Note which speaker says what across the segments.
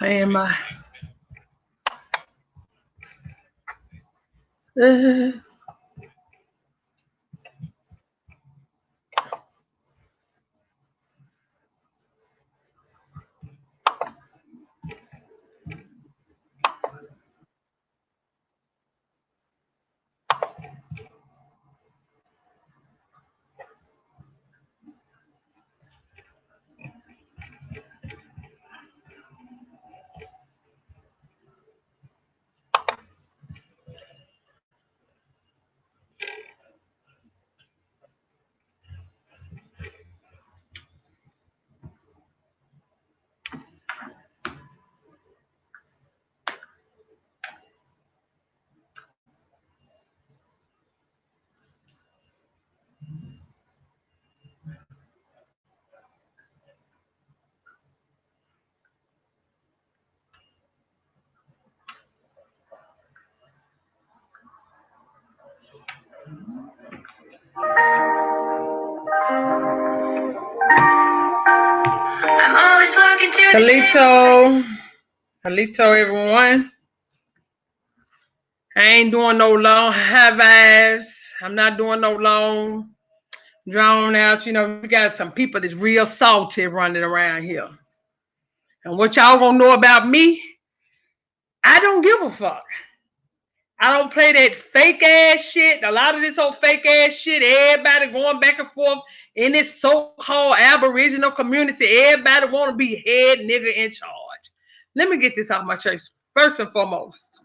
Speaker 1: playing my Halito, everyone. I ain't doing no long high vibes. I'm not doing no long drawn out. You know, we got some people that's real salty running around here. And what y'all gonna know about me? I don't give a fuck. I don't play that fake ass shit. A lot of this old fake ass shit, everybody going back and forth in this so-called Aboriginal community. Everybody want to be head nigga in charge. Let me get this off my chest first and foremost.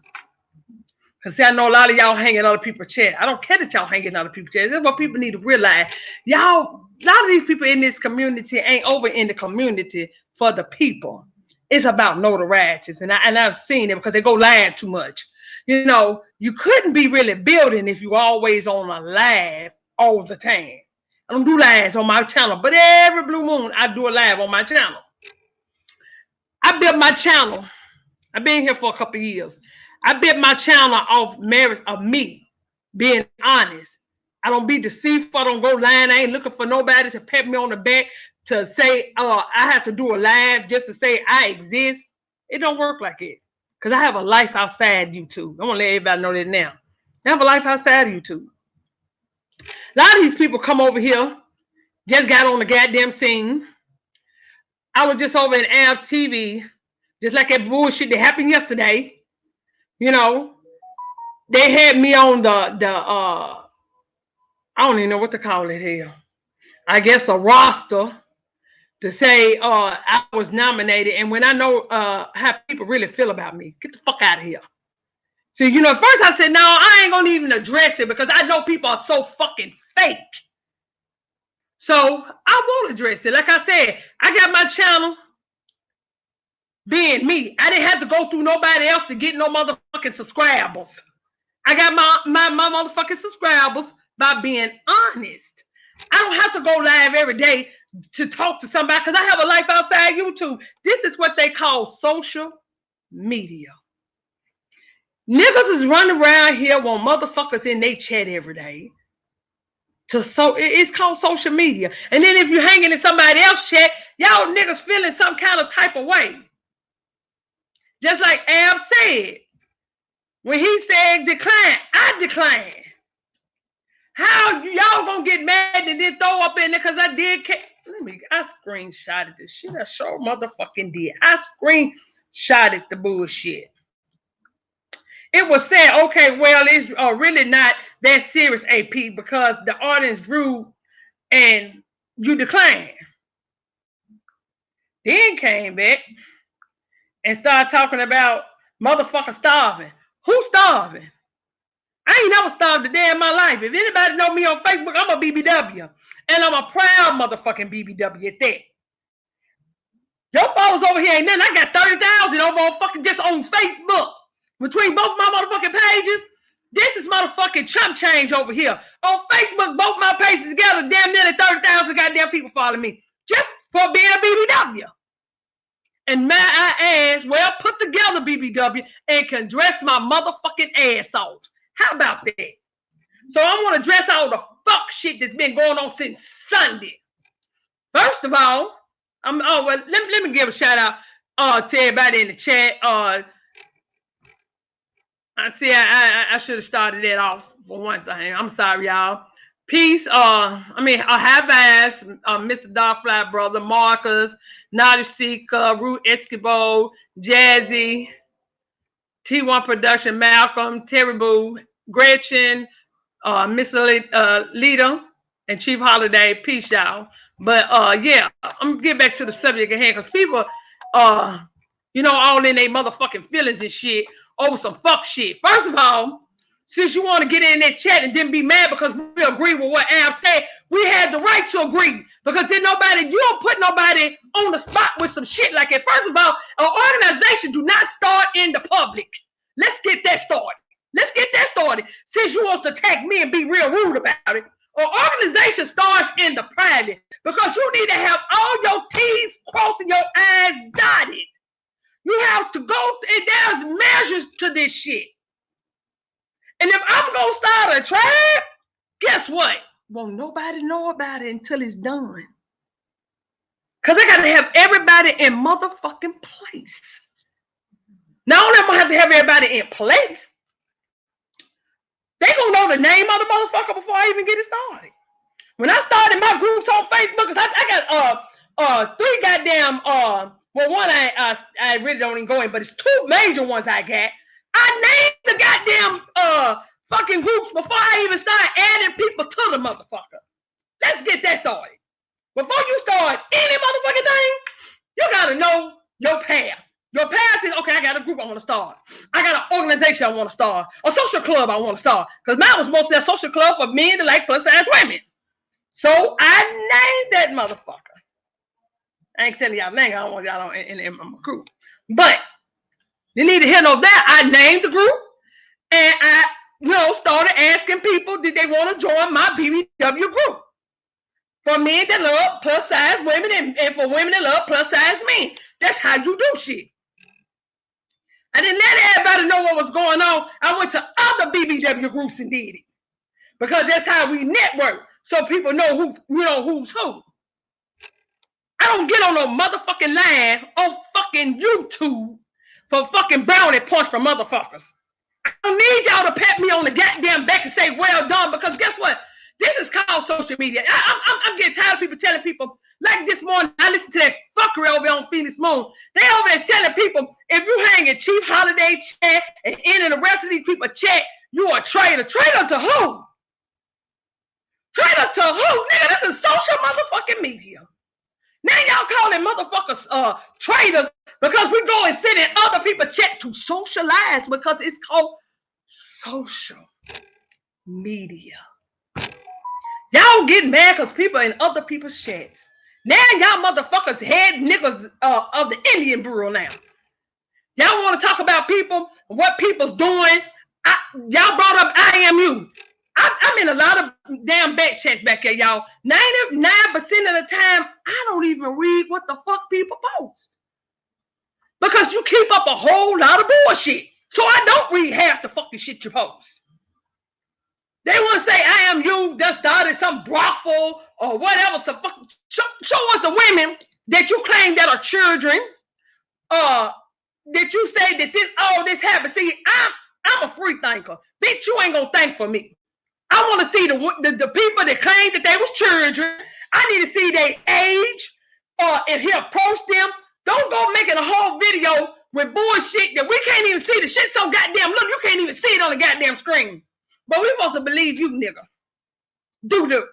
Speaker 1: Because see, I know a lot of y'all hanging other people's chair. I don't care that y'all hanging other people's chairs. That's what people need to realize. Y'all, a lot of these people in this community ain't over in the community for the people. It's about notoriety. And I've seen it because they go live too much. You know, you couldn't be really building if you always on a live all the time. I don't do lives on my channel, but every blue moon, I do a live on my channel. I built my channel. I've been here for a couple of years. I built my channel off merits of me being honest. I don't be deceitful. I don't go lying. I ain't looking for nobody to pat me on the back to say, I have to do a live just to say I exist. It don't work like it. Because I have a life outside YouTube. I want to let everybody know that now. I have a life outside of YouTube. A lot of these people come over here, just got on the goddamn scene. I was just over in Ab TV, just like that bullshit that happened yesterday. You know, they had me on the I don't even know what to call it here. I guess a roster to say I was nominated. And when I know how people really feel about me, get the fuck out of here. So, you know, at first I said, no, I ain't gonna even address it because I know people are so fucking fake. So I won't address it. Like I said, I got my channel being me. I didn't have to go through nobody else to get no motherfucking subscribers. I got my motherfucking subscribers by being honest. I don't have to go live every day to talk to somebody because I have a life outside YouTube. This is what they call social media. Niggas is running around here want motherfuckers in their chat every day. It's called social media. And then if you're hanging in somebody else's chat, y'all niggas feeling some kind of type of way. Just like Ab said. When he said decline, I decline. How y'all gonna get mad and then throw up in there because I did? I screenshotted this shit. I sure motherfucking did. I screenshotted the bullshit. It was said, okay, well, it's really not that serious, AP, because the audience grew and you declined. Then came back and started talking about motherfucker starving. Who's starving? I ain't never starved a day in my life. If anybody know me on Facebook, I'm a BBW. And I'm a proud motherfucking BBW at that. Your followers over here ain't nothing. I got 30,000 over on fucking just on Facebook. Between both my motherfucking pages, this is motherfucking chump change over here. On Facebook, both my pages together, damn nearly 30,000 goddamn people follow me. Just for being a BBW. And my ass, well, put together BBW and can dress my motherfucking ass off. How about that? So I want to address all the fuck shit that's been going on since Sunday. First of all, let me give a shout out to everybody in the chat. I should have started that off for one thing. I'm sorry, y'all. Peace. High vibes, Mr. Darfly brother, Marcus, Naughty Seeker, Root Escobar, Jazzy, T1 Production, Malcolm, Terry Boo, Gretchen, Miss Lita, and Chief Holiday. Peace, y'all. But yeah, I'm gonna get back to the subject at hand because people all in their motherfucking feelings and shit over some fuck shit. First of all, since you want to get in that chat and then be mad because we agree with what Ab said, we had the right to agree. Because you don't put nobody on the spot with some shit like that. First of all, an organization do not start in the public. Let's get that started. Since you want to attack me and be real rude about it, an organization starts in the private because you need to have all your T's crossing your I's dotted. You have to go, there's measures to this shit. And if I'm going to start a tribe, guess what? Won't nobody know about it until it's done. Because I got to have everybody in motherfucking place. Not only am I going to have to have everybody in place, they going to know the name of the motherfucker before I even get it started. When I started my groups on Facebook, because I got 3 goddamn, one I really don't even go in, but it's 2 major ones I got. I named the goddamn fucking groups before I even start adding people to the motherfucker. Let's get that started. Before you start any motherfucking thing, you gotta know your path. Your path is, okay, I got a group I want to start. I got an organization I want to start. A social club I want to start. Because mine was mostly a social club for men that like plus size women. So I named that motherfucker. I ain't telling y'all name. I don't want y'all in my group. But you need to hear no that. I named the group and I started asking people, did they want to join my BBW group? For men that love plus size women and for women that love plus size men. That's how you do shit. I didn't let everybody know what was going on. I went to other BBW groups and did it. Because that's how we network. So people know who's who. I don't get on no motherfucking live on fucking YouTube for fucking brownie points from motherfuckers. I don't need y'all to pat me on the goddamn back and say, well done, because guess what? This is called social media. I'm getting tired of people telling people, like this morning, I listened to that fuckery over on Phoenix Moon. They over there telling people, if you hang in Chief Holiday chat and any of the rest of these people chat, you are a traitor. Traitor to who? Traitor to who? Nigga, this is social motherfucking media. Now y'all calling motherfuckers traitors because we go and sit in other people's chat to socialize because it's called social media. Y'all get mad because people in other people's chats. Now y'all motherfuckers head niggas of the Indian Bureau now. Y'all want to talk about people, what people's doing. Y'all brought up IMU. I'm in a lot of damn back chats back here, y'all. 99% of the time, I don't even read what the fuck people post. Because you keep up a whole lot of bullshit. So I don't read half the fucking shit you post. They want to say IMU just started some brothel or whatever. Some fucking show us the women that you claim that are children. That you say that this happened. See, I'm a free thinker. Bitch, you ain't gonna think for me. I want to see the people that claim that they was children. I need to see their age and hear approach them. Don't go making a whole video with bullshit that we can't even see. The shit so goddamn look, you can't even see it on the goddamn screen. But we supposed to believe you, nigga. Do.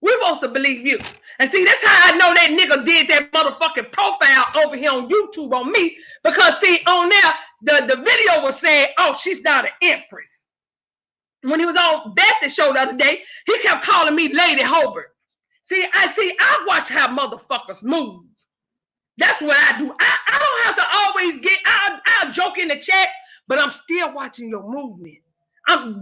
Speaker 1: We supposed to believe you. And see, that's how I know that nigga did that motherfucking profile over here on YouTube on me. Because see, on there, the video was saying, oh, she's not an empress. When he was on Beth's show the other day, he kept calling me Lady Hobart. I watch how motherfuckers move. That's what I do. I don't have to always I'll joke in the chat, but I'm still watching your movement.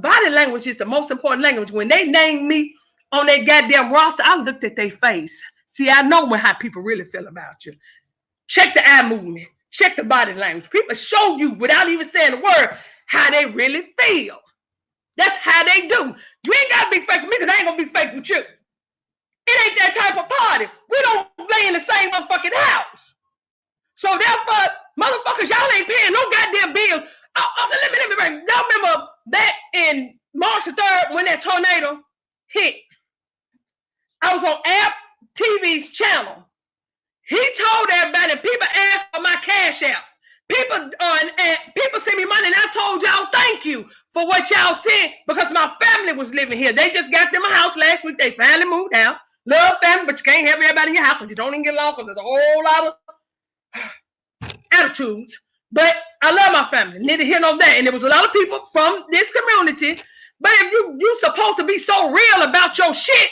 Speaker 1: Body language is the most important language. When they named me on that goddamn roster, I looked at their face. See, I know how people really feel about you. Check the eye movement. Check the body language. People show you without even saying a word how they really feel. That's how they do. You ain't got to be fake with me because I ain't going to be fake with you. It ain't that type of party. We don't play in the same motherfucking house. So therefore, motherfuckers, y'all ain't paying no goddamn bills. Let me break. Y'all remember that in March the 3rd when that tornado hit? I was on App TV's channel. He told everybody, people asked for my cash out. People send me money, and I told y'all thank you for what y'all sent because my family was living here. They just got them a house last week. They finally moved out. Love family, but you can't have everybody in your house because you don't even get along because there's a whole lot of attitudes. But I love my family. Neither here nor there. And there was a lot of people from this community. But if you supposed to be so real about your shit,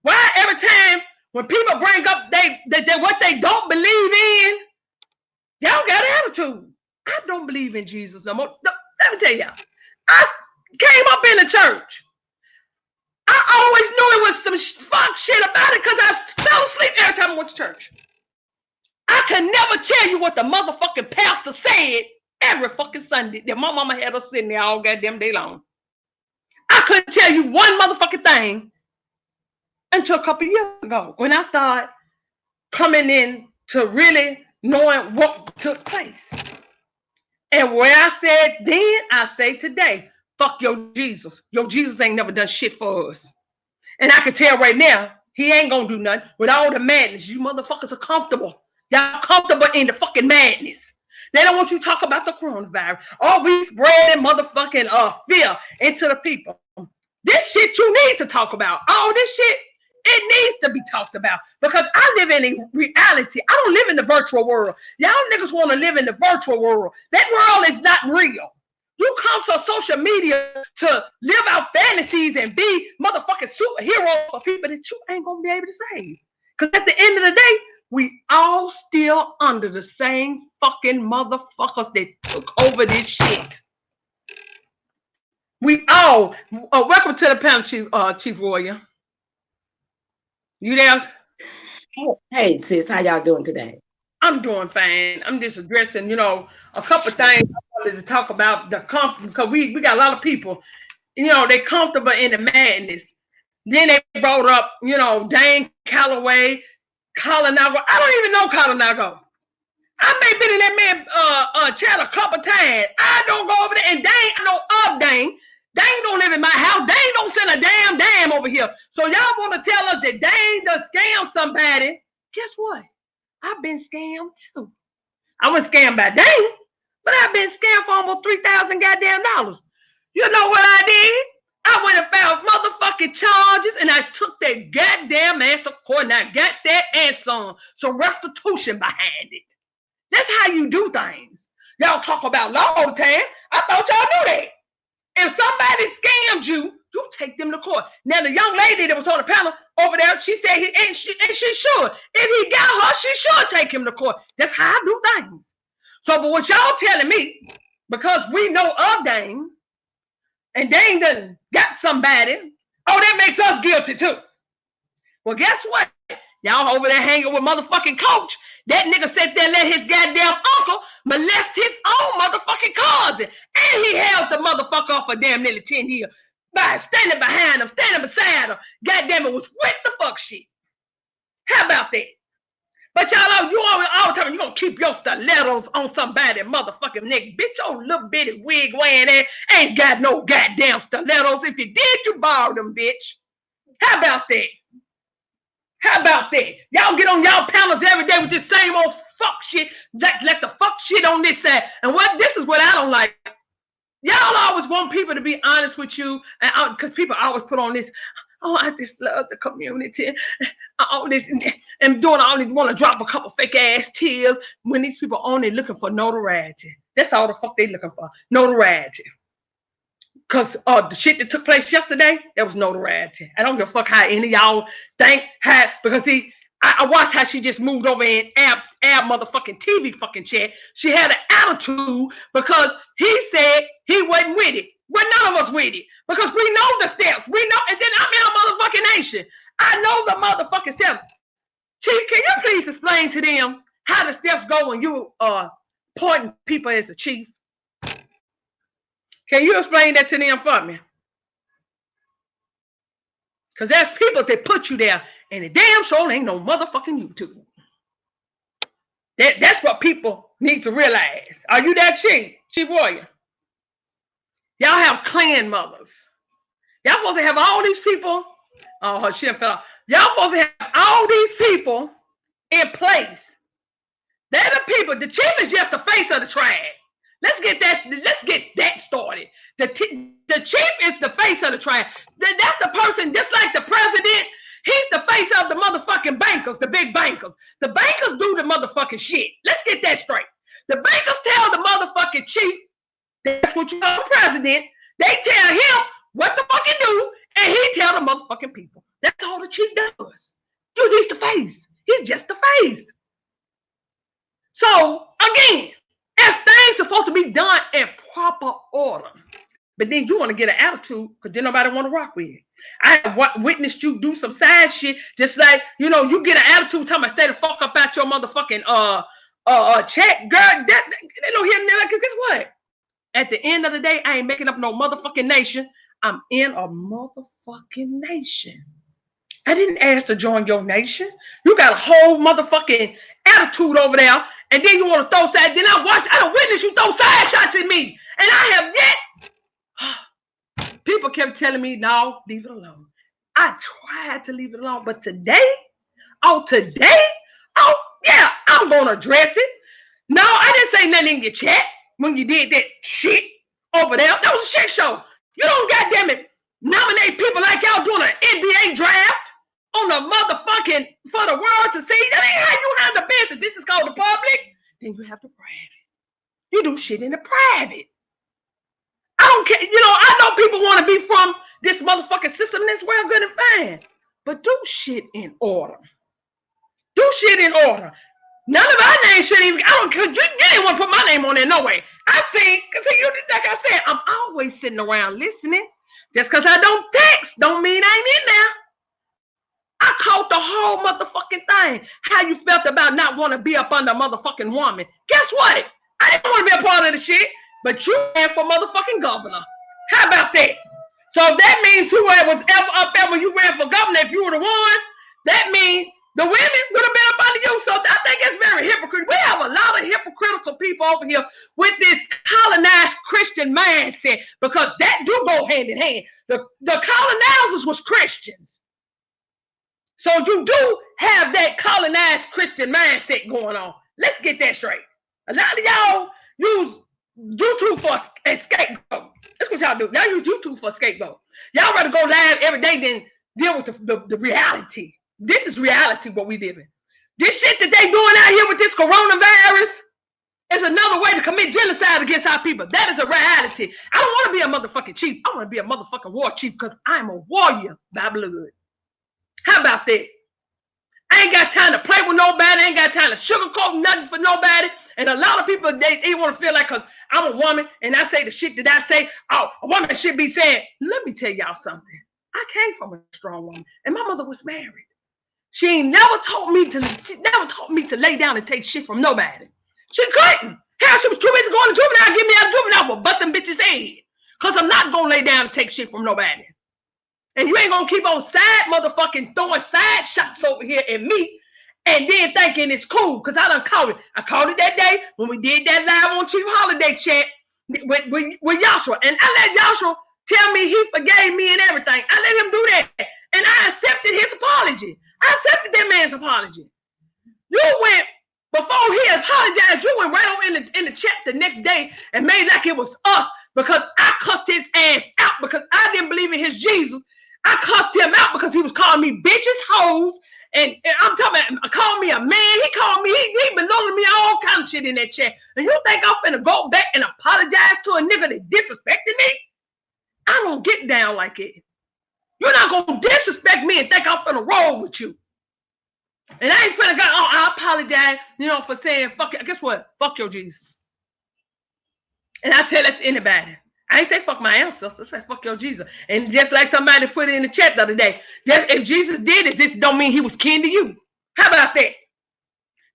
Speaker 1: why every time when people bring up what they don't believe in, y'all got attitude? I don't believe in Jesus no more. Let me tell y'all. I came up in the church. I always knew it was some fuck shit about it because I fell asleep every time I went to church. I could never tell you what the motherfucking pastor said every fucking Sunday that my mama had us sitting there all goddamn day long. I couldn't tell you one motherfucking thing until a couple years ago when I started coming in to really knowing what took place. And where I said then, I say today, fuck your Jesus. Your Jesus ain't never done shit for us. And I can tell right now, he ain't gonna do nothing with all the madness. You motherfuckers are comfortable. Y'all comfortable in the fucking madness. They don't want you to talk about the coronavirus. Oh, we spreading motherfucking fear into the people. This shit you need to talk about. All this shit, it needs to be talked about because I live in a reality. I don't live in the virtual world. Y'all niggas want to live in the virtual world. That world is not real. You come to social media to live out fantasies and be motherfucking superheroes for people that you ain't gonna be able to save. Because at the end of the day, we all still under the same fucking motherfuckers that took over this shit. We all. Welcome to the panel, Chief Warrior. You there?
Speaker 2: Hey, sis, how y'all doing today?
Speaker 1: I'm doing fine. I'm just addressing, a couple of things I wanted to talk about the comfort because we got a lot of people, they comfortable in the madness. Then they brought up, Dane Calloway, Colinago. I don't even know Colinago. I may been in that man chat a couple times. I don't go over there, and Dane, I know of Dane. Dane don't live in my house. Dane don't send a damn over here. So y'all want to tell us that Dane done scam somebody? Guess what? I've been scammed too. I wasn't scammed by Dane, but I've been scammed for almost $3,000 goddamn dollars. You know what I did? I went and found motherfucking charges, and I took that goddamn ass to court, and I got that and some restitution behind it. That's how you do things. Y'all talk about law all the time. I thought y'all knew that. If somebody scammed you, you take them to court. Now, the young lady that was on the panel over there, she said she should. If he got her, she should take him to court. That's how I do things. So, but what y'all telling me, because we know of Dane, and Dane done got somebody, oh, that makes us guilty too. Well, guess what? Y'all over there hanging with motherfucking Coach. That nigga sat there and let his goddamn uncle molest his own motherfucking cousin. And he held the motherfucker off for damn nearly 10 years. By standing behind him, standing beside him. Goddamn it was with the fuck shit. How about that? But y'all, you always all the time, you gonna keep your stilettos on somebody motherfucking neck. Bitch, your little bitty wig wearing that ain't got no goddamn stilettos. If you did, you borrowed them, bitch. How about that? How about that? Y'all get on y'all panels every day with this same old fuck shit. Let the fuck shit on this side. And this is what I don't like. Y'all always want people to be honest with you, and because people always put on this, oh, I just love the community, all this, and doing all this, want to drop a couple fake ass tears when these people only looking for notoriety. That's all the fuck they looking for, notoriety. Because the shit that took place yesterday, that was notoriety. I don't give a fuck how any of y'all think, because see, I watched how she just moved over in Ab motherfucking TV fucking chat. She had an attitude because he said he wasn't with it. Well, none of us with it. Because we know the steps. We know, and then I'm in a motherfucking nation. I know the motherfucking steps. Chief, can you please explain to them how the steps go when you appointing people as a chief? Can you explain that to them for me? Because there's people that put you there, and the damn show ain't no motherfucking YouTube. That's what people need to realize. Are you that chief warrior? Y'all have clan mothers. Y'all supposed to have all these people. Oh, her shit fell off. Y'all supposed to have all these people in place. They're the people. The chief is just the face of the tribe. Let's get that started. The chief is the face of the tribe. That's the person, just like the president. He's the face of the motherfucking bankers, the big bankers. The bankers do the motherfucking shit. Let's get that straight. The bankers tell the motherfucking chief, that's what you call the president. They tell him what the fuck he do, and he tell the motherfucking people. That's all the chief does. He's the face. He's just the face. So, again, as things are supposed to be done in proper order, but then you want to get an attitude because then nobody want to rock with you. I have witnessed you do some side shit, just like, you know, you get an attitude talking about stay the fuck up out your motherfucking check. Girl, they don't hear that, because guess what? At the end of the day, I ain't making up no motherfucking nation. I'm in a motherfucking nation. I didn't ask to join your nation. You got a whole motherfucking attitude over there, and then you want to throw side. Then I don't witness you throw side shots at me, and I have yet. People kept telling me, no, leave it alone. I tried to leave it alone, but today, oh yeah, I'm gonna address it. No, I didn't say nothing in your chat when you did that shit over there. That was a shit show. You don't goddamn it nominate people like y'all doing an NBA draft on the motherfucking for the world to see. That ain't how you handle business. This is called the public. Then you have the private. You do shit in the private. I don't care. You know, I know people want to be from this motherfucking system. That's well, good and fine. But do shit in order. Do shit in order. None of our names should even. I don't care. You didn't want to put my name on there. No way. I see. Continue. Like I said, I'm always sitting around listening. Just because I don't text, don't mean I ain't in there. I caught the whole motherfucking thing. How you felt about not wanting to be up under a motherfucking woman. Guess what? I didn't want to be a part of the shit. But you ran for motherfucking governor. How about that? So that means whoever was ever up there when you ran for governor, if you would have won, that means the women would have been up under you. So I think it's very hypocritical. We have a lot of hypocritical people over here with this colonized Christian mindset, because that do go hand in hand. The colonizers was Christians. So you do have that colonized Christian mindset going on. Let's get that straight. A lot of y'all use YouTube for a scapegoat. That's what y'all do. Y'all use YouTube for a scapegoat. Y'all rather go live every day than deal with the reality. This is reality, what we live in. This shit that they doing out here with this coronavirus is another way to commit genocide against our people. That is a reality. I don't want to be a motherfucking chief. I want to be a motherfucking war chief, because I'm a warrior by blood. How about that? I ain't got time to play with nobody. I ain't got time to sugarcoat nothing for nobody. And a lot of people, they want to feel like, because I'm a woman and I say the shit that I say, oh, a woman should be saying. Let me tell y'all something. I came from a strong woman, and my mother was married. She never taught me to lay down and take shit from nobody. She couldn't. Hell, she was too busy going to juvenile, get me out of juvenile for busting bitches' head. Because I'm not going to lay down and take shit from nobody. And you ain't going to keep on motherfucking throwing side shots over here at me and then thinking it's cool, because I done called it. I called it that day when we did that live on Chief Holiday chat with Joshua. And I let Joshua tell me he forgave me and everything. I let him do that. And I accepted his apology. I accepted that man's apology. You went, before he apologized, you went right on in the chat the next day and made like it was us, because I cussed his ass out because I didn't believe in his Jesus. I cussed him out because he was calling me bitches, hoes, and I'm talking about calling me a man. He called me, he belonged to me, all kind of shit in that chat. And you think I'm finna go back and apologize to a nigga that disrespected me? I don't get down like it. You're not gonna disrespect me and think I'm finna roll with you. And I ain't finna go, oh, I apologize, for saying fuck it. Guess what? Fuck your Jesus. And I tell that to anybody. I ain't say fuck my ancestors. I say fuck your Jesus. And just like somebody put it in the chat the other day, just if Jesus did it, this don't mean he was kin to you. How about that?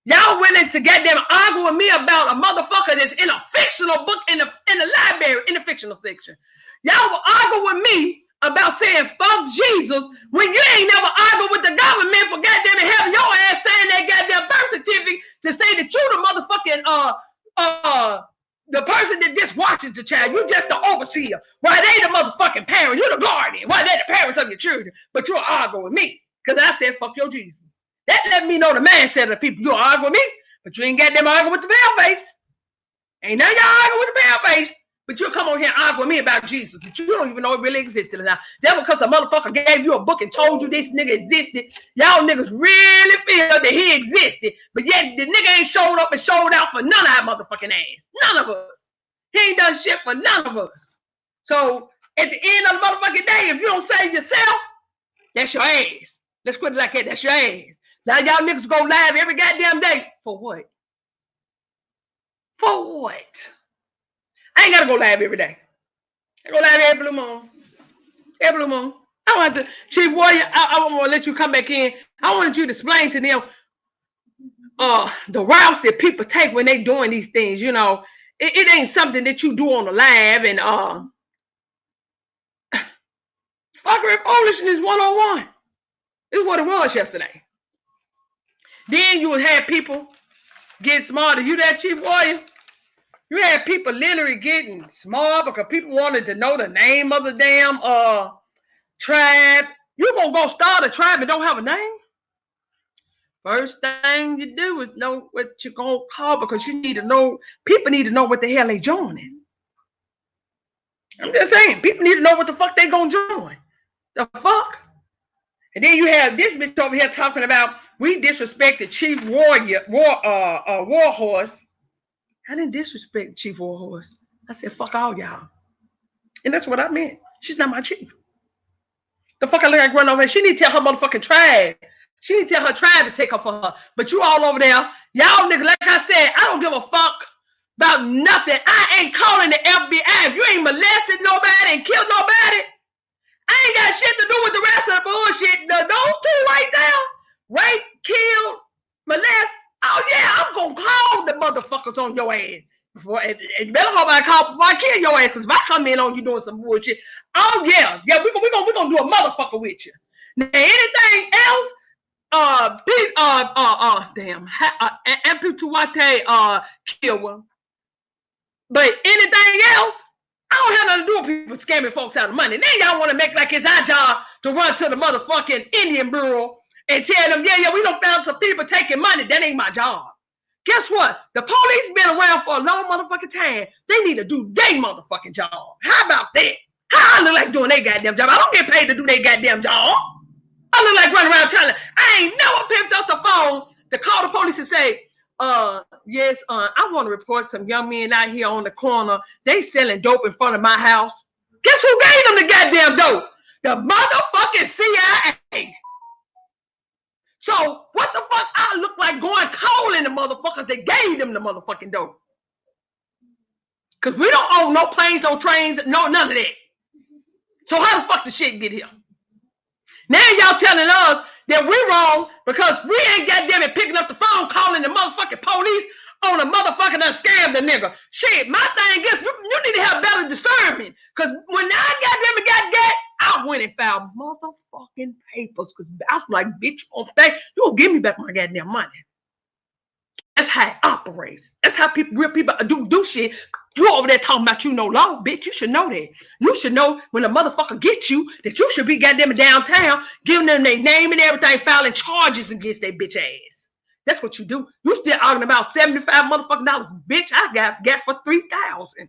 Speaker 1: Y'all willing to goddamn argue with me about a motherfucker that's in a fictional book in the library, in the fictional section. Y'all will argue with me about saying fuck Jesus when you ain't never argued with the government for goddamn having your ass saying that goddamn birth certificate to say that you the motherfucking the person that just watches the child. You just the overseer. Why they the motherfucking parent? You the guardian. Why they the parents of your children? But you'll argue with me because I said fuck your Jesus. That let me know the mindset of the people. You'll argue with me, but you ain't got them arguing with the pale face. Ain't none of y'all arguing with the pale face. But you'll come on here and argue with me about Jesus, but you don't even know it really existed or not. Just because a motherfucker gave you a book and told you this nigga existed, y'all niggas really feel that he existed, but yet the nigga ain't showed up and showed out for none of our motherfucking ass. None of us. He ain't done shit for none of us. So at the end of the motherfucking day, if you don't save yourself, that's your ass. Let's put it like that. That's your ass. Now y'all niggas go live every goddamn day. For what? For what? I ain't gotta go live every day. I go live every blue moon. Every blue moon. I want to, Chief Warrior, I want to let you come back in. I wanted you to explain to them the routes that people take when they doing these things. You know, it ain't something that you do on the live and fuckery and foolishness one-on-one. This is what it was yesterday. Then you would have people get smarter. You that, Chief Warrior? You had people literally getting smart because people wanted to know the name of the damn tribe. You gonna go start a tribe and don't have a name? First thing you do is know what you're gonna call because you need to know. People need to know what the hell they joining. I'm just saying, people need to know what the fuck they gonna join. The fuck? And then you have this bitch over here talking about we disrespected Chief Warrior, Warhorse. I didn't disrespect Chief Warhorse. I said, fuck all y'all. And that's what I meant. She's not my chief. The fuck I look like run over here. She need to tell her motherfucking tribe. She need to tell her tribe to take her for her. But you all over there, y'all niggas, like I said, I don't give a fuck about nothing. I ain't calling the FBI. If you ain't molested nobody and killed nobody, I ain't got shit to do with the rest of the bullshit. Those two right there, rape, kill, molest. Oh yeah, I'm gonna call the motherfuckers on your ass. Before, and you better hope I call before I kill your ass, because if I come in on you doing some bullshit, oh yeah, we're gonna do a motherfucker with you. Now anything else, amputawate kill one. But anything else, I don't have nothing to do with people scamming folks out of money. Then y'all want to make like it's our job to run to the motherfucking Indian Bureau and tell them, yeah, we done found some people taking money. That ain't my job. Guess what? The police been around for a long motherfucking time. They need to do their motherfucking job. How about that? How I look like doing their goddamn job? I don't get paid to do their goddamn job. I look like running around telling, I ain't never picked up the phone to call the police and say, yes, I want to report some young men out here on the corner. They selling dope in front of my house. Guess who gave them the goddamn dope? The motherfucking CIA. So what the fuck I look like going calling the motherfuckers that gave them the motherfucking dope? Because we don't own no planes, no trains, no none of that. So how the fuck the shit get here? Now y'all telling us that we're wrong because we ain't goddamn it picking up the phone calling the motherfucking police on a motherfucking done scammed the nigga. Shit, my thing is you need to have better discernment. Because when I goddamn it got I went and filed motherfucking papers because I was like, bitch, you gonna give me back my goddamn money. That's how it operates. That's how real people do shit. You over there talking about you know law, bitch. You should know that. You should know when a motherfucker gets you that you should be goddamn downtown giving them their name and everything, filing charges against their bitch ass. That's what you do. You still arguing about $75 motherfucking dollars, bitch. I got for $3,000.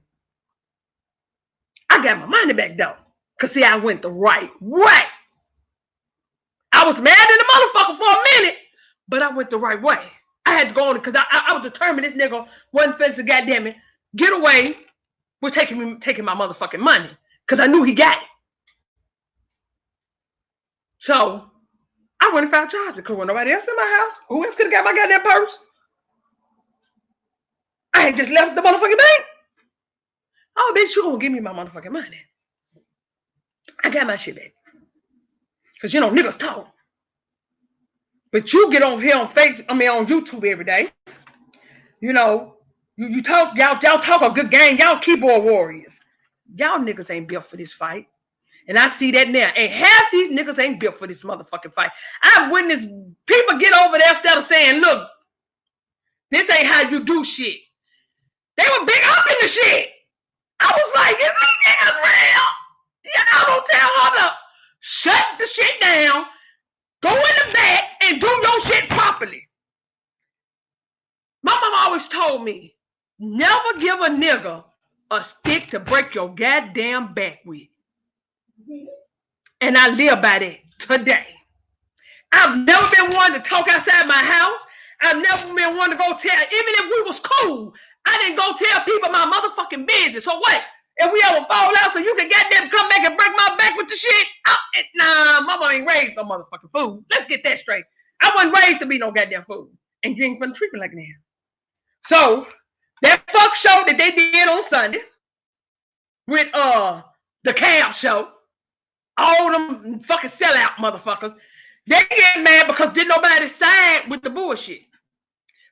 Speaker 1: I got my money back though. Cause see, I went the right way. I was mad at the motherfucker for a minute, but I went the right way. I had to go on it because I was determined this nigga wasn't finna to goddamn it get away with taking my motherfucking money. Because I knew he got it. So I went and filed charges because when nobody else in my house, who else could have got my goddamn purse? I had just left the motherfucking bank. Oh, bitch, you gonna give me my motherfucking money. I got my shit back. Because, you know, niggas talk. But you get on here on on YouTube every day. You know, you talk, y'all talk a good game. Y'all keyboard warriors. Y'all niggas ain't built for this fight. And I see that now. And half these niggas ain't built for this motherfucking fight. I've witnessed people get over there instead of saying, look, This ain't how you do shit. They were big up in the shit. I was like, this ain't niggas real. Y'all don't tell her to shut the shit down, go in the back, and do your shit properly. My mom always told me, never give a nigga a stick to break your goddamn back with. And I live by that today. I've never been one to talk outside my house. I've never been one to go tell, even if we was cool, I didn't go tell people my motherfucking business. So what? If we ever fall out so you can goddamn come back and break my back with the shit? Nah, mama ain't raised no motherfucking fool. Let's get that straight. I wasn't raised to be no goddamn fool. And you ain't finna treat me like that. So, that fuck show that they did on Sunday with the cab show, all them fucking sellout motherfuckers, they get mad because didn't nobody side with the bullshit.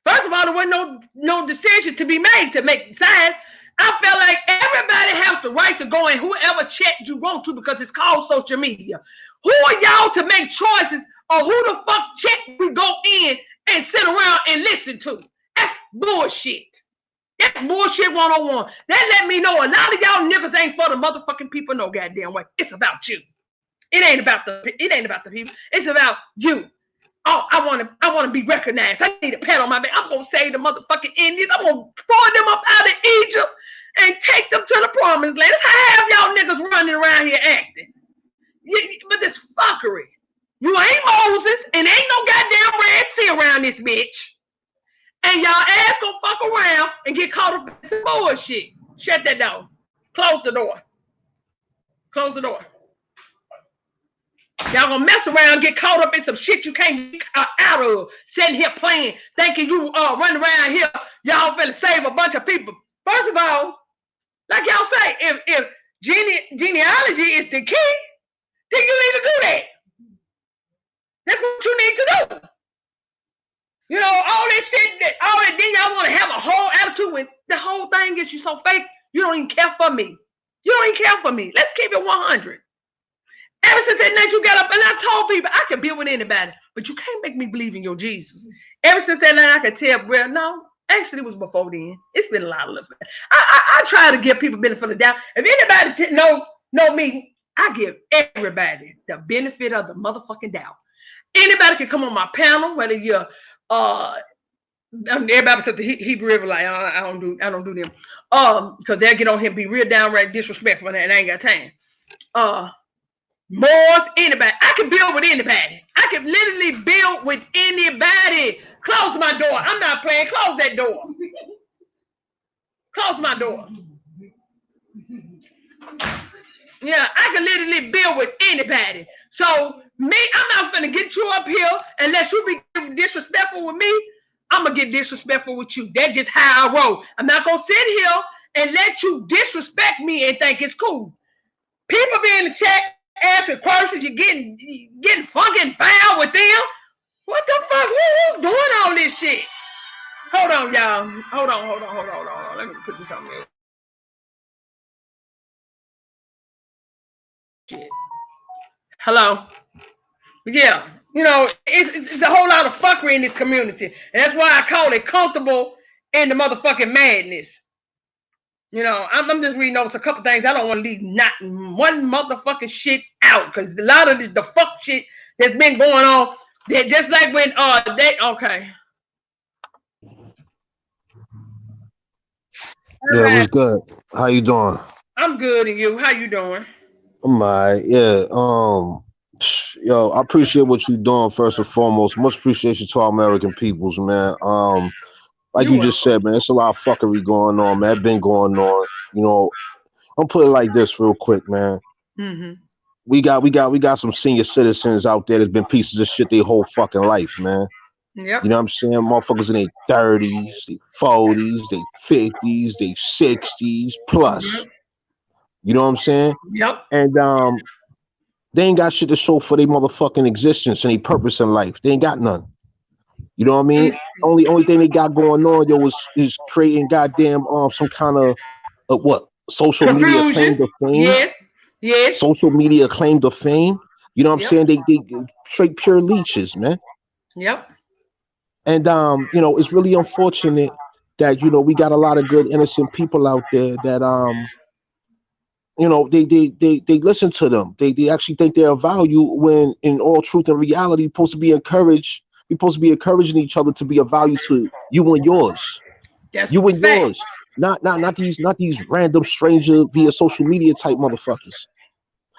Speaker 1: First of all, there wasn't no decision to be made to make side. I felt like everybody has the right to go in whoever chat you want to because it's called social media. Who are y'all to make choices on who the fuck chat we go in and sit around and listen to? That's bullshit. That's bullshit 101. That let me know a lot of y'all niggas ain't for the motherfucking people no goddamn way. It's about you. It ain't about the people. It's about you. Oh, I want to be recognized. I need a pat on my back. I'm gonna save the motherfucking Indians. I'm gonna pull them up out of Egypt and take them to the promised land. That's how have y'all niggas running around here acting. But this fuckery. You ain't Moses and ain't no goddamn Red Sea around this bitch. And y'all ass gonna fuck around and get caught up in some bullshit. Shut that door. Close the door. Close the door. Y'all gonna mess around, get caught up in some shit you can't get out of. Sitting here playing, thinking you running around here, y'all finna save a bunch of people. First of all, like y'all say, if genealogy is the key, then you need to do that. That's what you need to do. You know, all that shit, then y'all want to have a whole attitude with the whole thing gets you so fake, you don't even care for me. You don't even care for me. Let's keep it 100. Ever since that night you got up, and I told people I can be with anybody, but you can't make me believe in your Jesus. Ever since that night, I could tell, well, no, actually it was before then. It's been a lot of it. I try to give people benefit of the doubt. If anybody know me, I give everybody the benefit of the motherfucking doubt. Anybody can come on my panel, whether you're everybody said the Hebrew River, like I don't do them. Because they'll get on here and be real downright disrespectful and I ain't got time. Moors, anybody. I can build with anybody. I can literally build with anybody. Close my door. I'm not playing. Close that door. Close my door. Yeah, I can literally build with anybody. So me, I'm not gonna get you up here unless you be disrespectful with me. I'm gonna get disrespectful with you. That's just how I roll. I'm not gonna sit here and let you disrespect me and think it's cool. People be in the chat asking questions, you're getting fucking foul with them. What the fuck? Who's doing all this shit? Hold on, y'all. Hold on. Let me put this on there. Shit. Hello. Yeah, you know, it's a whole lot of fuckery in this community. And that's why I call it comfortable in the motherfucking madness. You know, I'm just reading over a couple things. I don't want to leave not one motherfucking shit out because a lot of this, the fuck shit that's been going on. That just like when okay.
Speaker 3: Yeah, it was good. How you doing?
Speaker 1: I'm good, and you? How you doing?
Speaker 3: I'm alright. Yeah. Yo, I appreciate what you're doing first and foremost. Much appreciation to our American peoples, man. Like you just said, man, it's a lot of fuckery going on, man. It's been going on. You know, I'm put it like this real quick, man.
Speaker 1: Mm-hmm.
Speaker 3: We got some senior citizens out there that's been pieces of shit their whole fucking life, man.
Speaker 1: Yep.
Speaker 3: You know what I'm saying? Motherfuckers in their 30s, their 40s, their 50s, their 60s plus.
Speaker 1: Yep.
Speaker 3: You know what I'm saying?
Speaker 1: Yep.
Speaker 3: And they ain't got shit to show for their motherfucking existence and their purpose in life. They ain't got none. You know what I mean? Only thing they got going on, yo, is creating goddamn some kind of what? Social
Speaker 1: Confusion.
Speaker 3: Media claim to fame.
Speaker 1: Yes.
Speaker 3: Social media claim to fame. You know what I'm saying? They straight pure leeches, man.
Speaker 1: Yep.
Speaker 3: And you know, it's really unfortunate that, you know, we got a lot of good innocent people out there that you know, they listen to them. They actually think they're of value when in all truth and reality supposed to be encouraged. We're supposed to be encouraging each other to be of value to you and yours.
Speaker 1: That's a
Speaker 3: You and
Speaker 1: fact.
Speaker 3: yours. Not these random stranger via social media type motherfuckers.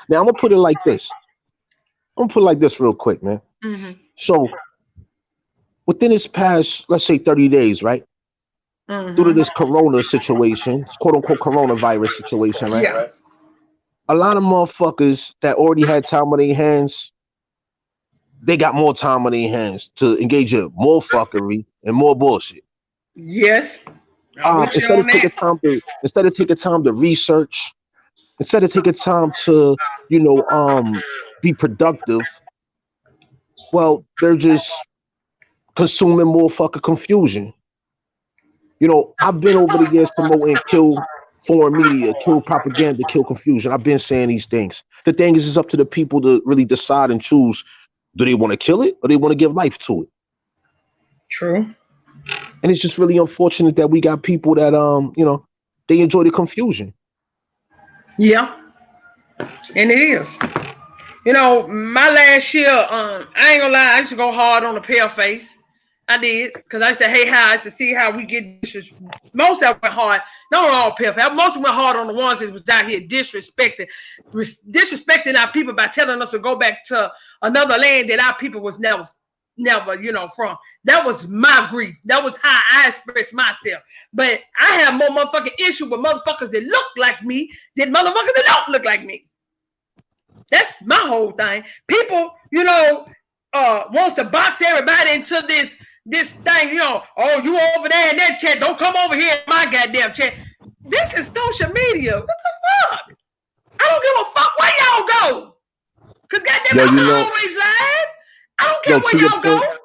Speaker 3: Now I'm gonna put it like this. I'm gonna put it like this real quick, man.
Speaker 1: Mm-hmm.
Speaker 3: So within this past, let's say 30 days, right? Due to
Speaker 1: Mm-hmm.
Speaker 3: this corona situation, quote unquote coronavirus situation, right?
Speaker 1: Yeah.
Speaker 3: A lot of motherfuckers that already had time on their hands, they got more time on their hands to engage in more fuckery and more bullshit.
Speaker 1: Yes. I'm with you on that.
Speaker 3: Instead of taking time to research, instead of taking time to, you know, be productive, well, they're just consuming more fucking confusion. You know, I've been over the years promoting kill foreign media, kill propaganda, kill confusion. I've been saying these things. The thing is, it's up to the people to really decide and choose. Do they want to kill it or they want to give life to it?
Speaker 1: True.
Speaker 3: And it's just really unfortunate that we got people that you know, they enjoy the confusion.
Speaker 1: Yeah. And it is. You know, my last year, I ain't gonna lie, I used to go hard on the pale face. I did, because I said, hey, how I used to see how we get most of them went hard. Not on all pale face. Most went hard on the ones that was out here disrespecting our people by telling us to go back to another land that our people was never, you know, from. That was my grief. That was how I expressed myself. But I have more motherfucking issue with motherfuckers that look like me than motherfuckers that don't look like me. That's my whole thing. People, you know, wants to box everybody into this thing, you know, oh, you over there in that chat, don't come over here in my goddamn chat. This is social media. What the fuck? I don't give a fuck where y'all go. Cause goddamn,
Speaker 3: Yo, you
Speaker 1: I'm
Speaker 3: know,
Speaker 1: always live. I don't care
Speaker 3: yo,
Speaker 1: where y'all go.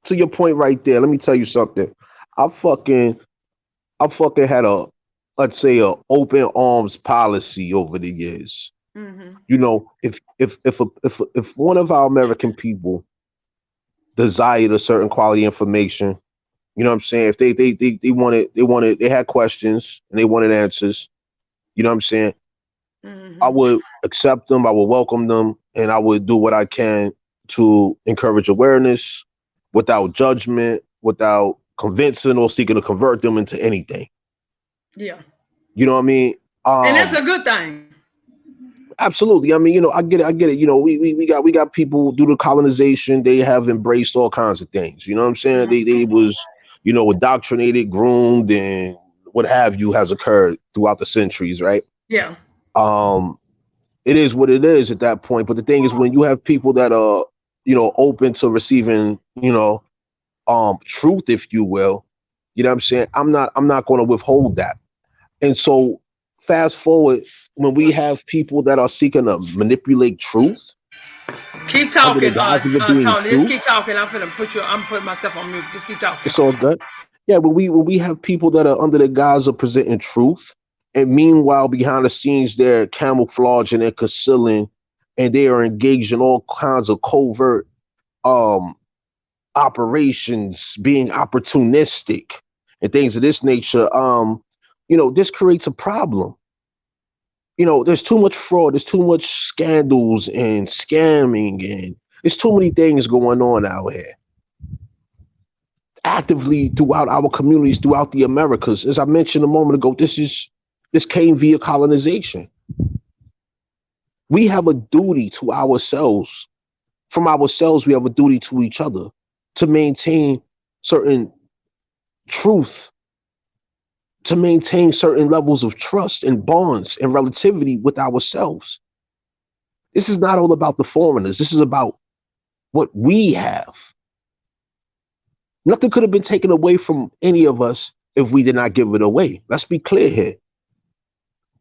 Speaker 3: to your point right there, let me tell you something. I fucking I fucking had a, let's say, a open arms policy over the years.
Speaker 1: Mm-hmm.
Speaker 3: You know, if one of our American people desired a certain quality information, you know what I'm saying? If they had questions and they wanted answers, you know what I'm saying? I
Speaker 1: Mm-hmm.
Speaker 3: would accept them, I would welcome them, and I would do what I can to encourage awareness without judgment, without convincing or seeking to convert them into anything.
Speaker 1: Yeah.
Speaker 3: You know what I mean?
Speaker 1: And that's a good thing.
Speaker 3: Absolutely. I mean, you know, I get it. I get it. You know, we got people due to colonization. They have embraced all kinds of things. You know what I'm saying? They was, you know, indoctrinated, groomed, and what have you has occurred throughout the centuries, right?
Speaker 1: Yeah.
Speaker 3: Um, it is what it is at that point. But the thing is, when you have people that are, you know, open to receiving, you know, truth, if you will, you know what I'm saying? I'm not going to withhold that. And so, fast forward, when we have people that are seeking to manipulate truth
Speaker 1: Keep
Speaker 3: under the
Speaker 1: talking,
Speaker 3: guise of it being
Speaker 1: Tony. Just
Speaker 3: truth,
Speaker 1: keep talking. I'm putting myself on mute. Just keep talking.
Speaker 3: it's all good. Yeah, but we have people that are under the guise of presenting truth, and meanwhile behind the scenes they're camouflaging and concealing, and they are engaged in all kinds of covert um operations, being opportunistic and things of this nature. You know, this creates a problem. You know, there's too much fraud, there's too much scandals and scamming, and there's too many things going on out here actively throughout our communities, throughout the Americas. As I mentioned a moment ago, this came via colonization. We have a duty to ourselves. From ourselves, we have a duty to each other to maintain certain truth, to maintain certain levels of trust and bonds and relativity with ourselves. This is not all about the foreigners. This is about what we have. Nothing could have been taken away from any of us if we did not give it away. Let's be clear here.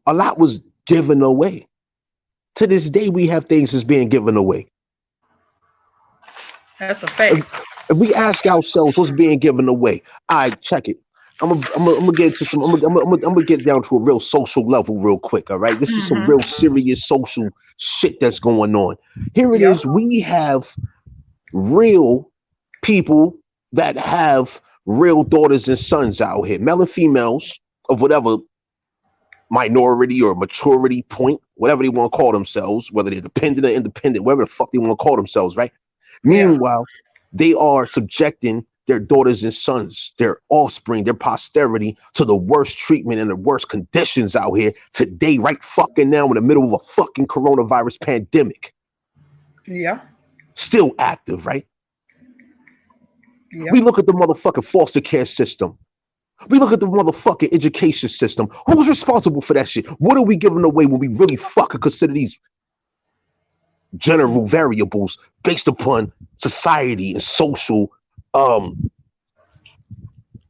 Speaker 3: A lot was given away. To this day, we have things that's being given away.
Speaker 1: That's a fact.
Speaker 3: If we ask ourselves what's being given away, I check it. I'm gonna get to some. I'm gonna get down to a real social level real quick. All right, this is some real serious social shit that's going on. Here it
Speaker 1: Yep.
Speaker 3: is. We have real people that have real daughters and sons out here, male and females of whatever minority or maturity point, whatever they want to call themselves, whether they're dependent or independent, whatever the fuck they want to call themselves, right? Meanwhile, they are subjecting their daughters and sons, their offspring, their posterity to the worst treatment and the worst conditions out here today, right fucking now in the middle of a fucking coronavirus pandemic.
Speaker 1: Yeah.
Speaker 3: Still active, right?
Speaker 1: Yeah.
Speaker 3: We look at the motherfucking foster care system. We look at the motherfucking education system. Who's responsible for that shit? What are we giving away when we really fucking consider these general variables based upon society and social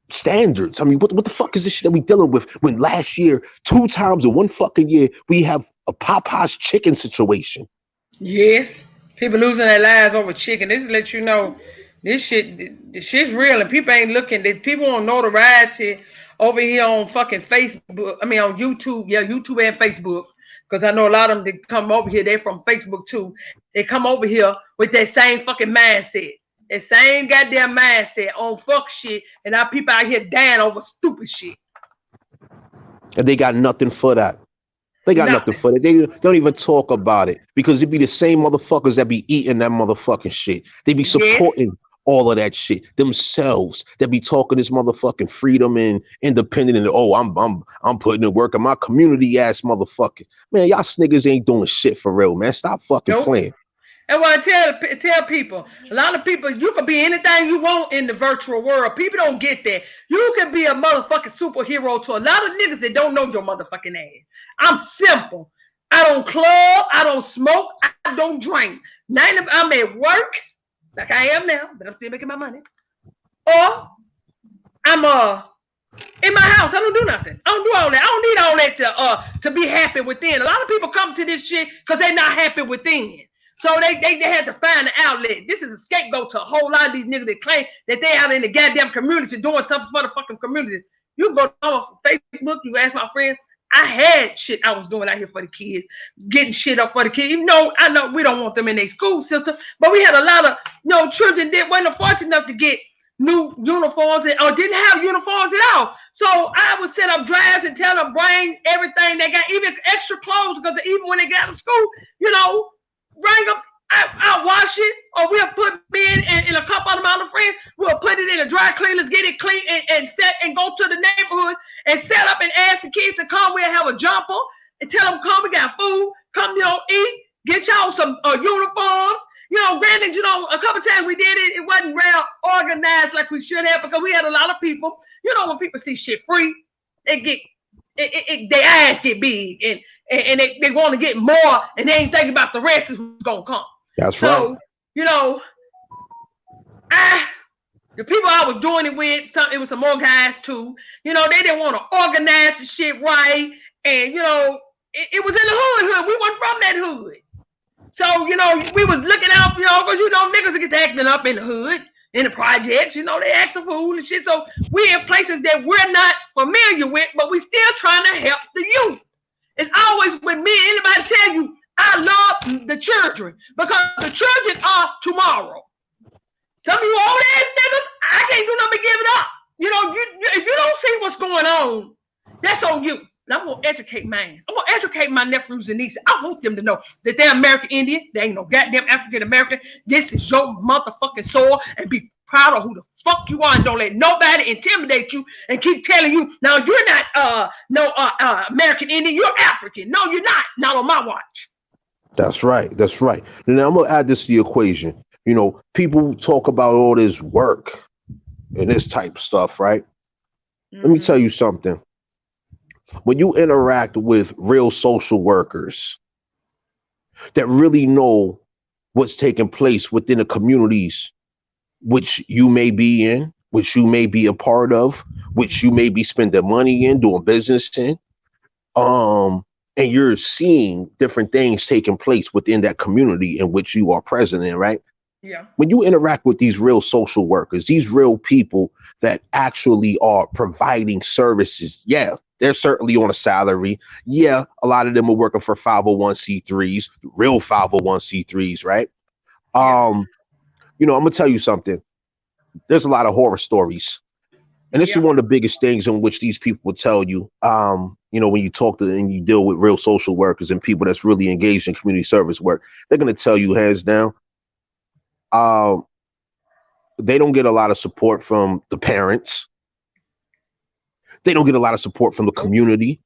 Speaker 3: standards? I mean, what the fuck is this shit that we dealing with when last year, 2 times in 1 fucking year, we have a Popeye's chicken situation?
Speaker 1: Yes. People losing their lives over chicken. This lets you know this shit's real, and people ain't looking. People want notoriety over here on fucking Facebook. I mean, on YouTube. Yeah, YouTube and Facebook. Because I know a lot of them that come over here, they're from Facebook too. They come over here with that same fucking mindset. That same goddamn mindset on fuck shit. And our people out here dying over stupid shit.
Speaker 3: And they got nothing for that. They got nothing for it. They don't even talk about it because it be the same motherfuckers that be eating that motherfucking shit. They be supporting all of that shit themselves. That be talking this motherfucking freedom and independent and I'm putting in work in my community ass motherfucker. Man, y'all niggas ain't doing shit for real, man. Stop fucking playing.
Speaker 1: And what I tell people, a lot of people, you can be anything you want in the virtual world. People don't get that. You can be a motherfucking superhero to a lot of niggas that don't know your motherfucking ass. I'm simple. I don't club. I don't smoke. I don't drink. I'm at work like I am now, but I'm still making my money. Or I'm in my house. I don't do nothing. I don't do all that. I don't need all that to be happy within. A lot of people come to this shit because they're not happy within. So they had to find an outlet. This is a scapegoat to a whole lot of these niggas that claim that they out in the goddamn community doing something for the fucking community. You go on Facebook, you ask my friend, I had shit I was doing out here for the kids, getting shit up for the kids. Even though I know we don't want them in their school system, but we had a lot of children that weren't fortunate enough to get new uniforms or didn't have uniforms at all. So I would set up drives and tell them bring everything they got, even extra clothes, because even when they got to school, bring them. I'll wash it, or we'll put me in a couple of my other friends. We'll put it in a dry cleaners, get it clean, and set and go to the neighborhood and set up and ask the kids to come. We'll have a jumper and tell them come. We got food. Come, eat. Get y'all some uniforms. Granted, a couple times we did it. It wasn't real organized like we should have because we had a lot of people. When people see shit free, they get their eyes get big and they want to get more, and they ain't thinking about the rest is who's gonna come.
Speaker 3: That's right.
Speaker 1: So, the people I was doing it with, it was some more guys too. They didn't want to organize the shit right, and it was in the hood. We weren't from that hood, so we was looking out, because niggas get acting up in the hood, in the projects. They act a fool and shit. So we in places that we're not familiar with, but we still trying to help the youth. It's always when me and anybody tell you, I love the children because the children are tomorrow. Some of you old ass niggas, I can't do nothing but give it up. If you don't see what's going on, that's on you. And I'm going to educate mine. I'm going to educate my nephews and nieces. I want them to know that they're American Indian. They ain't no goddamn African American. This is your motherfucking soil, and be proud of who the fuck you are, and don't let nobody intimidate you and keep telling you, no, you're not American Indian, you're African. No, you're not on my watch.
Speaker 3: That's right. Now I'm gonna add this to the equation. People talk about all this work and this type of stuff, right? Mm-hmm. Let me tell you something. When you interact with real social workers that really know what's taking place within the communities which you may be in, which you may be a part of, which you may be spending money in, doing business in, and you're seeing different things taking place within that community in which you are present in, right?
Speaker 1: Yeah.
Speaker 3: When you interact with these real social workers, these real people that actually are providing services, yeah, they're certainly on a salary. Yeah, a lot of them are working for 501c3s, real 501c3s, right? I'm gonna tell you something. there's a lot of horror stories. And this is one of the biggest things in which these people will tell you, you know, when you talk to and you deal with real social workers and people that's really engaged in community service work, they're going to tell you hands down, they don't get a lot of support from the parents. They don't get a lot of support from the community.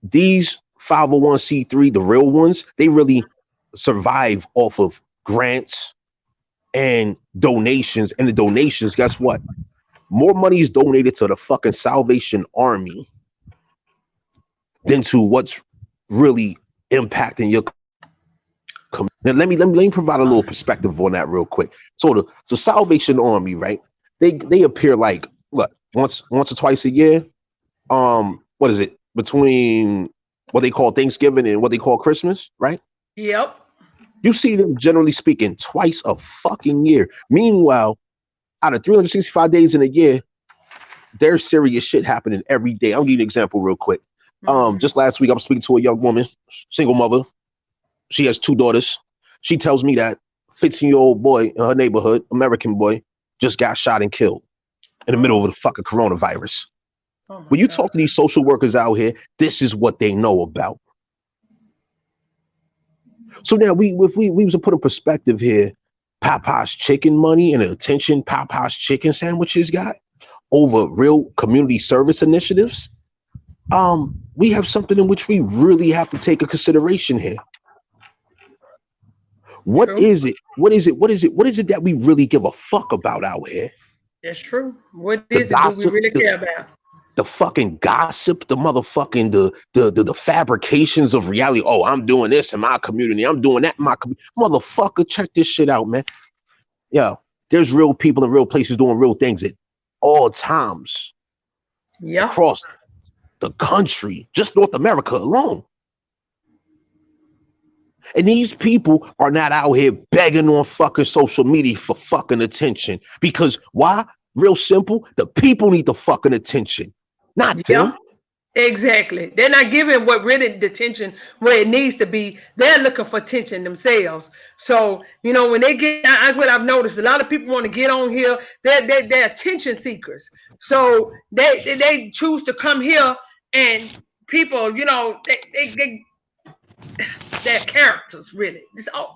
Speaker 3: These 501c3, the real ones, they really survive off of grants and donations. And the donations, guess what? More money is donated to the fucking Salvation Army than to what's really impacting your community. Now, let me provide a little perspective on that real quick. So the Salvation Army, right? They appear like what, once or twice a year. What is it, between what they call Thanksgiving and what they call Christmas, right?
Speaker 1: Yep.
Speaker 3: You see them, generally speaking, twice a fucking year. Meanwhile, out of 365 days in a year, there's serious shit happening every day. I'll give you an example real quick. Just last week, I was speaking to a young woman, single mother. She has 2 daughters. She tells me that 15-year-old boy in her neighborhood, American boy, just got shot and killed in the middle of the fucking coronavirus. When you talk to these social workers out here, this is what they know about. So now if we was to put a perspective here, Popeye's chicken money and the attention Popeye's chicken sandwiches got over real community service initiatives, we have something in which we really have to take a consideration here. What is it? What is it that we really give a fuck about out here?
Speaker 1: That's true. What is it do we really care about?
Speaker 3: The fucking gossip, the motherfucking the fabrications of reality. Oh, I'm doing this in my community. I'm doing that in my community. Motherfucker, check this shit out, man. Yo, there's real people in real places doing real things at all times.
Speaker 1: Yeah.
Speaker 3: Across the country, just North America alone. And these people are not out here begging on fucking social media for fucking attention. Because why? Real simple. The people need the fucking attention, not them.
Speaker 1: Exactly. They're not giving what really the attention where it needs to be. They're looking for attention themselves. So, you know, when they get, that's what I've noticed. A lot of people want to get on here. They're attention seekers. So they choose to come here, and people, you know, they're characters, really.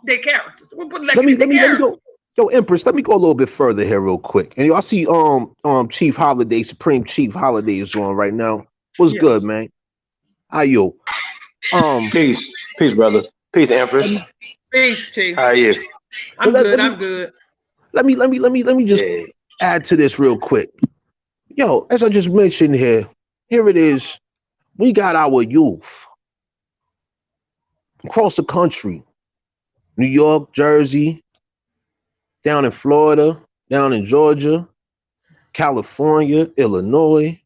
Speaker 1: They're characters. We'll put it like
Speaker 3: let me
Speaker 1: characters.
Speaker 3: go. Yo, Empress, let me go a little bit further here real quick. And I see Chief Holiday, Supreme Chief Holiday is on right now. What's good, man? How you?
Speaker 4: Peace, brother. Peace, Empress.
Speaker 1: Peace, Chief.
Speaker 4: How are you?
Speaker 1: I'm good.
Speaker 3: Let me just add to this real quick. Yo, as I just mentioned here it is. We got our youth across the country, New York, Jersey, down in Florida, down in Georgia, California, Illinois,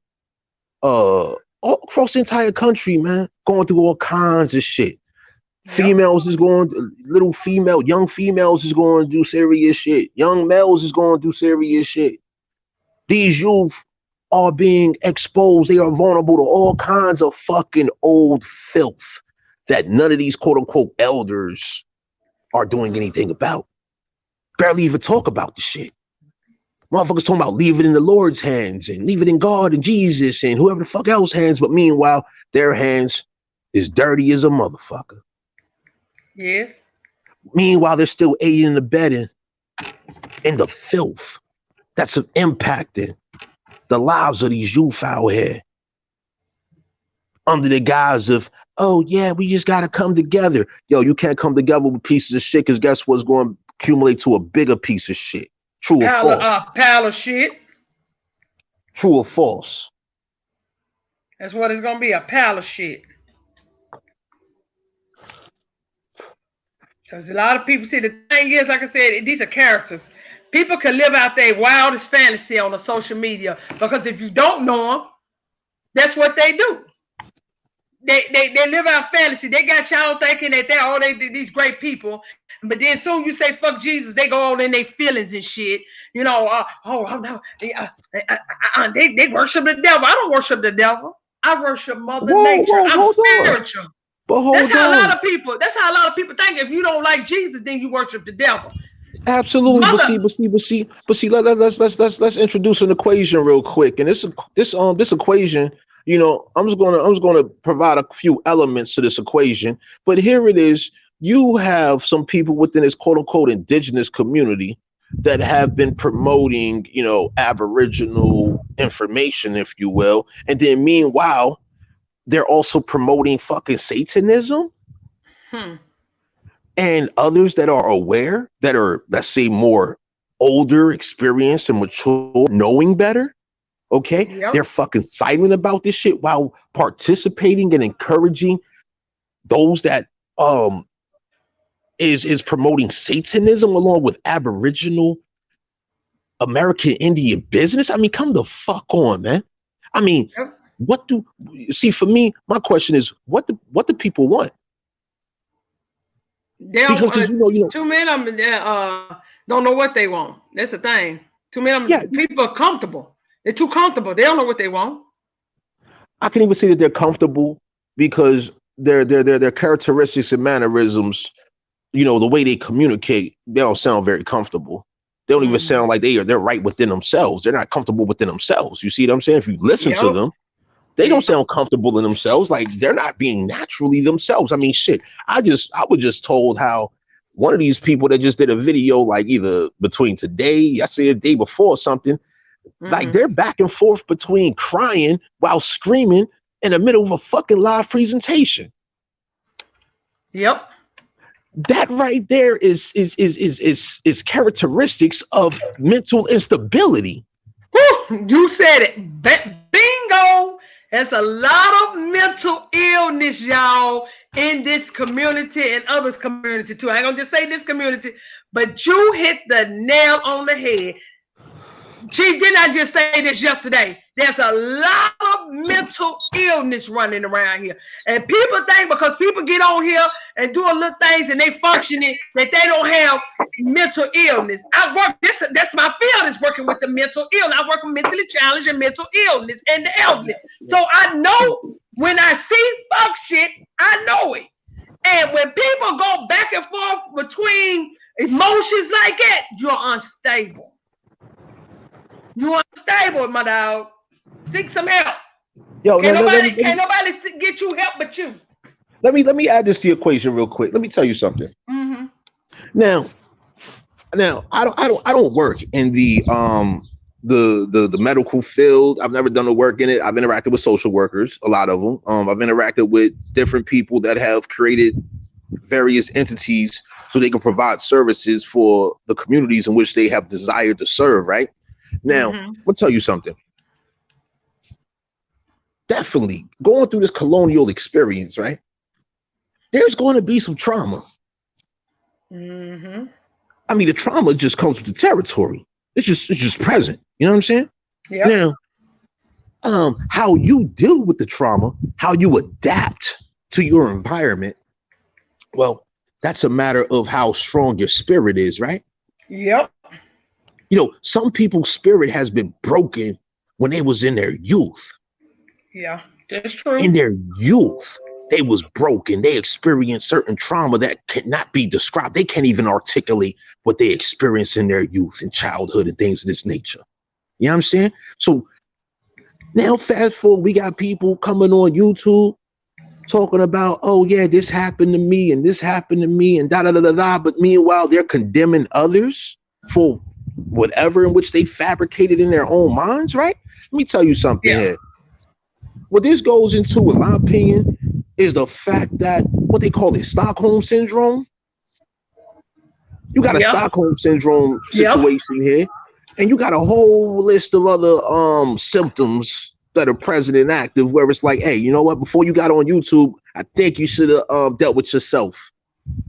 Speaker 3: all across the entire country, man, going through all kinds of shit. Females is going, young females is going to do serious shit. Young males is going to do serious shit. These youth are being exposed. They are vulnerable to all kinds of fucking old filth that none of these quote unquote elders are doing anything about. Barely even talk about the shit. Motherfuckers talking about leave it in the Lord's hands and leave it in God and Jesus and whoever the fuck else hands, but meanwhile, their hands is dirty as a motherfucker.
Speaker 1: Yes.
Speaker 3: Meanwhile, they're still aiding and abetting in the filth that's impacting the lives of these youth out here under the guise of, oh yeah, we just gotta come together. Yo, you can't come together with pieces of shit, because guess what's going to accumulate to a bigger piece of shit? True or false?
Speaker 1: Pile of shit.
Speaker 3: True or false?
Speaker 1: That's what it's gonna be, a pile of shit. Because a lot of people, see, the thing is, like I said, these are characters. People can live out their wildest fantasy on the social media, because if you don't know them, that's what they do. They live out fantasy. They got y'all thinking that they're these great people, but then soon you say fuck Jesus, they go all in their feelings and shit. You know, no, they worship the devil. I don't worship the devil. I worship Mother Nature. I'm spiritual. That's how a lot of people think. If you don't like Jesus, then you worship the devil.
Speaker 3: Absolutely,
Speaker 1: Mother,
Speaker 3: but see. Let's introduce an equation real quick. And this equation, you know, I'm just gonna provide a few elements to this equation. But here it is. You have some people within this quote unquote indigenous community that have been promoting, you know, Aboriginal information, if you will, and then meanwhile, they're also promoting fucking Satanism. And others that are aware, that are, let's say, more older, experienced, and mature, knowing better, okay, they're fucking silent about this shit while participating and encouraging those that is promoting Satanism along with Aboriginal American Indian business. I mean, come the fuck on, man. I mean, what do see for me? My question is, what do people want?
Speaker 1: They don't, too many of them don't know what they want. That's the thing. Too many of them, people are comfortable. They're too comfortable. They don't know what they want.
Speaker 3: I can even say that they're comfortable because their characteristics and mannerisms, you know, the way they communicate, they don't sound very comfortable. They don't even sound like they're right within themselves. They're not comfortable within themselves. You see what I'm saying? If you listen to them, they don't sound comfortable in themselves. Like they're not being naturally themselves. I mean, shit. I was just told how one of these people that just did a video, like either between today, yesterday, the day before or something, like they're back and forth between crying while screaming in the middle of a fucking live presentation.
Speaker 1: Yep.
Speaker 3: That right there is characteristics of mental instability.
Speaker 1: Whew, you said it. Bingo. There's a lot of mental illness, y'all, in this community and others' community too. I ain't gonna just say this community, but you hit the nail on the head. Chief, didn't I just say this yesterday? There's a lot of mental illness running around here. And people think because people get on here and doing little things and they functioning that they don't have mental illness. That's my field, is working with the mental illness. I work with mentally challenged and mental illness and the elderly. So I know when I see fuck shit, I know it. And when people go back and forth between emotions like that, you're unstable. You're unstable, my dog. Seek some help.
Speaker 3: Yo,
Speaker 1: can't nobody get you help but you.
Speaker 3: Let me add this to the equation real quick. Let me tell you something. Now, I don't work in the medical field. I've never done the work in it. I've interacted with social workers, a lot of them. I've interacted with different people that have created various entities so they can provide services for the communities in which they have desired to serve, right? Now, I'm gonna tell you something. Definitely going through this colonial experience, right? There's going to be some trauma. I mean, the trauma just comes with the territory. It's just present. You know what I'm saying? Yeah. Now, how you deal with the trauma, how you adapt to your environment, well, that's a matter of how strong your spirit is, right?
Speaker 1: Yep.
Speaker 3: You know, some people's spirit has been broken when they was in their youth.
Speaker 1: Yeah, that's true.
Speaker 3: In their youth, they was broken. They experienced certain trauma that cannot be described. They can't even articulate what they experienced in their youth and childhood and things of this nature. You know what I'm saying? So now fast forward, we got people coming on YouTube talking about, oh yeah, this happened to me and this happened to me and da da da da da. But meanwhile, they're condemning others for whatever in which they fabricated in their own minds, right? Let me tell you something here. What this goes into, in my opinion, is the fact that what they call it, Stockholm syndrome. You got a Stockholm syndrome situation here, and you got a whole list of other symptoms that are present and active, where it's like, hey, you know what? Before you got on YouTube, I think you should have dealt with yourself.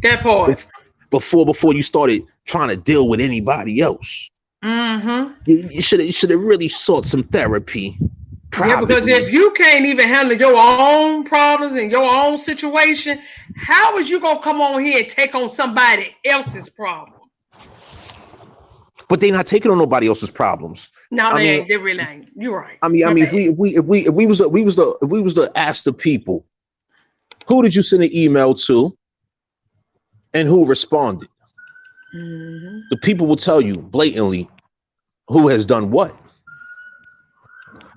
Speaker 1: That part.
Speaker 3: Before you started trying to deal with anybody else. You should have really sought some therapy.
Speaker 1: Yeah, because if you can't even handle your own problems and your own situation, how is you gonna come on here and take on somebody else's problem?
Speaker 3: But they're not taking on nobody else's problems.
Speaker 1: No, they ain't. They really ain't. You're right.
Speaker 3: I mean, if we was to ask the people, who did you send an email to, and who responded? The people will tell you blatantly who has done what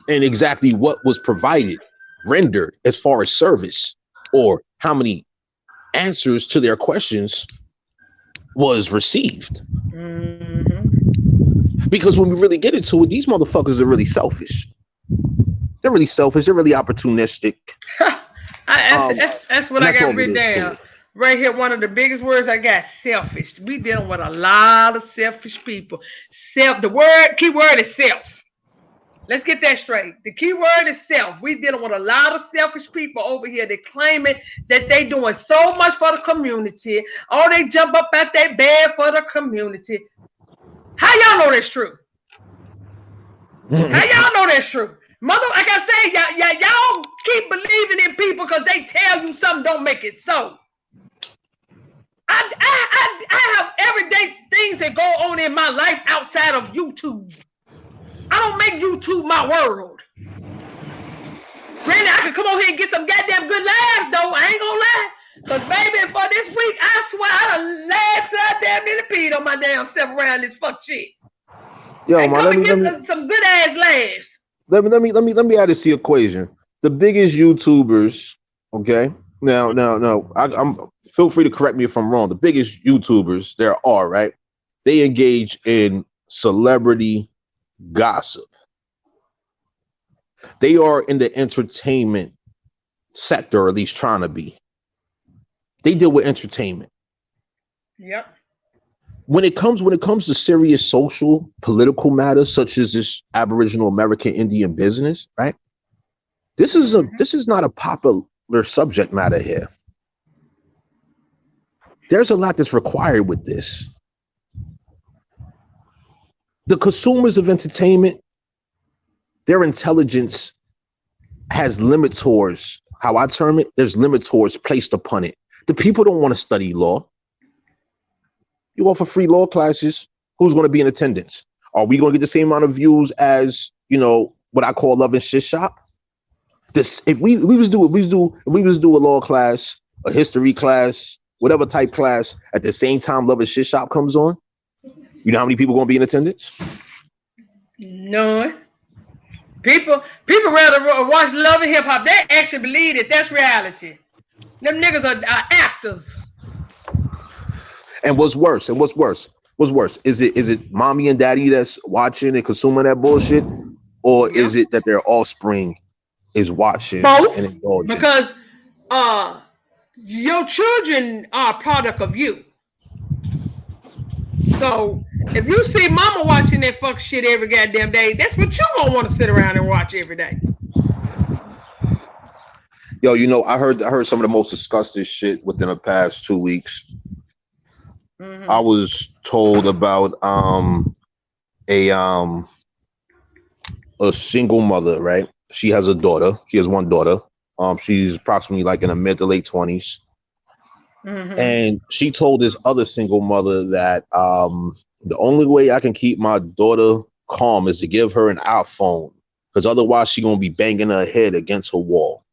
Speaker 3: and exactly what was provided, rendered as far as service, or how many answers to their questions was received. Because when we really get into it, these motherfuckers are really selfish. They're really selfish. They're really opportunistic.
Speaker 1: That's what I got written down. Right here, one of the biggest words I got, selfish. We dealing with a lot of selfish people. The key word is self. Let's get that straight. The key word is self. We dealing with a lot of selfish people over here that claiming that they doing so much for the community. Oh, they jump up at their bed for the community. How y'all know that's true? How y'all know that's true? Mother, like I say, y'all keep believing in people because they tell you something don't make it so. I have everyday things that go on in my life outside of YouTube. I don't make YouTube my world. Granted, I can come over here and get some goddamn good laughs, though. I ain't gonna lie. Because, baby, for this week, I swear I done laughed till I damn nearly peed on my damn self around this fuck shit.
Speaker 3: Yo, man, let me
Speaker 1: some good ass laughs.
Speaker 3: Let me add this to the equation. The biggest YouTubers, okay? Now, I'm feel free to correct me if I'm wrong. The biggest YouTubers there are, right? They engage in celebrity gossip. They are in the entertainment sector, or at least trying to be. They deal with entertainment.
Speaker 1: Yep.
Speaker 3: When it comes to serious social, political matters such as this Aboriginal American Indian business, right? This is not a popular subject matter here. There's a lot that's required with this. The consumers of entertainment, their intelligence has limitors. How I term it, there's limitors placed upon it. The people don't want to study law. You offer free law classes. Who's going to be in attendance? Are we going to get the same amount of views as, what I call Love and Shit Shop? This, if we was do a law class, a history class, whatever type class, at the same time Love and Shit Shop comes on, you know how many people going to be in attendance?
Speaker 1: None. People rather watch Love and Hip Hop. They actually believe that that's reality. Them niggas are actors.
Speaker 3: And what's worse? Is it mommy and daddy that's watching and consuming that bullshit, or is it that their offspring is watching?
Speaker 1: Both,
Speaker 3: and indulging?
Speaker 1: Because your children are a product of you. So if you see mama watching that fuck shit every goddamn day, that's what you gonna want to sit around and watch every day.
Speaker 3: Yo, I heard some of the most disgusting shit within the past 2 weeks. I was told about a single mother, right? She has a daughter. She has one daughter. She's approximately like in the mid to late 20s. And she told this other single mother that the only way I can keep my daughter calm is to give her an iPhone, because otherwise she's gonna be banging her head against a wall.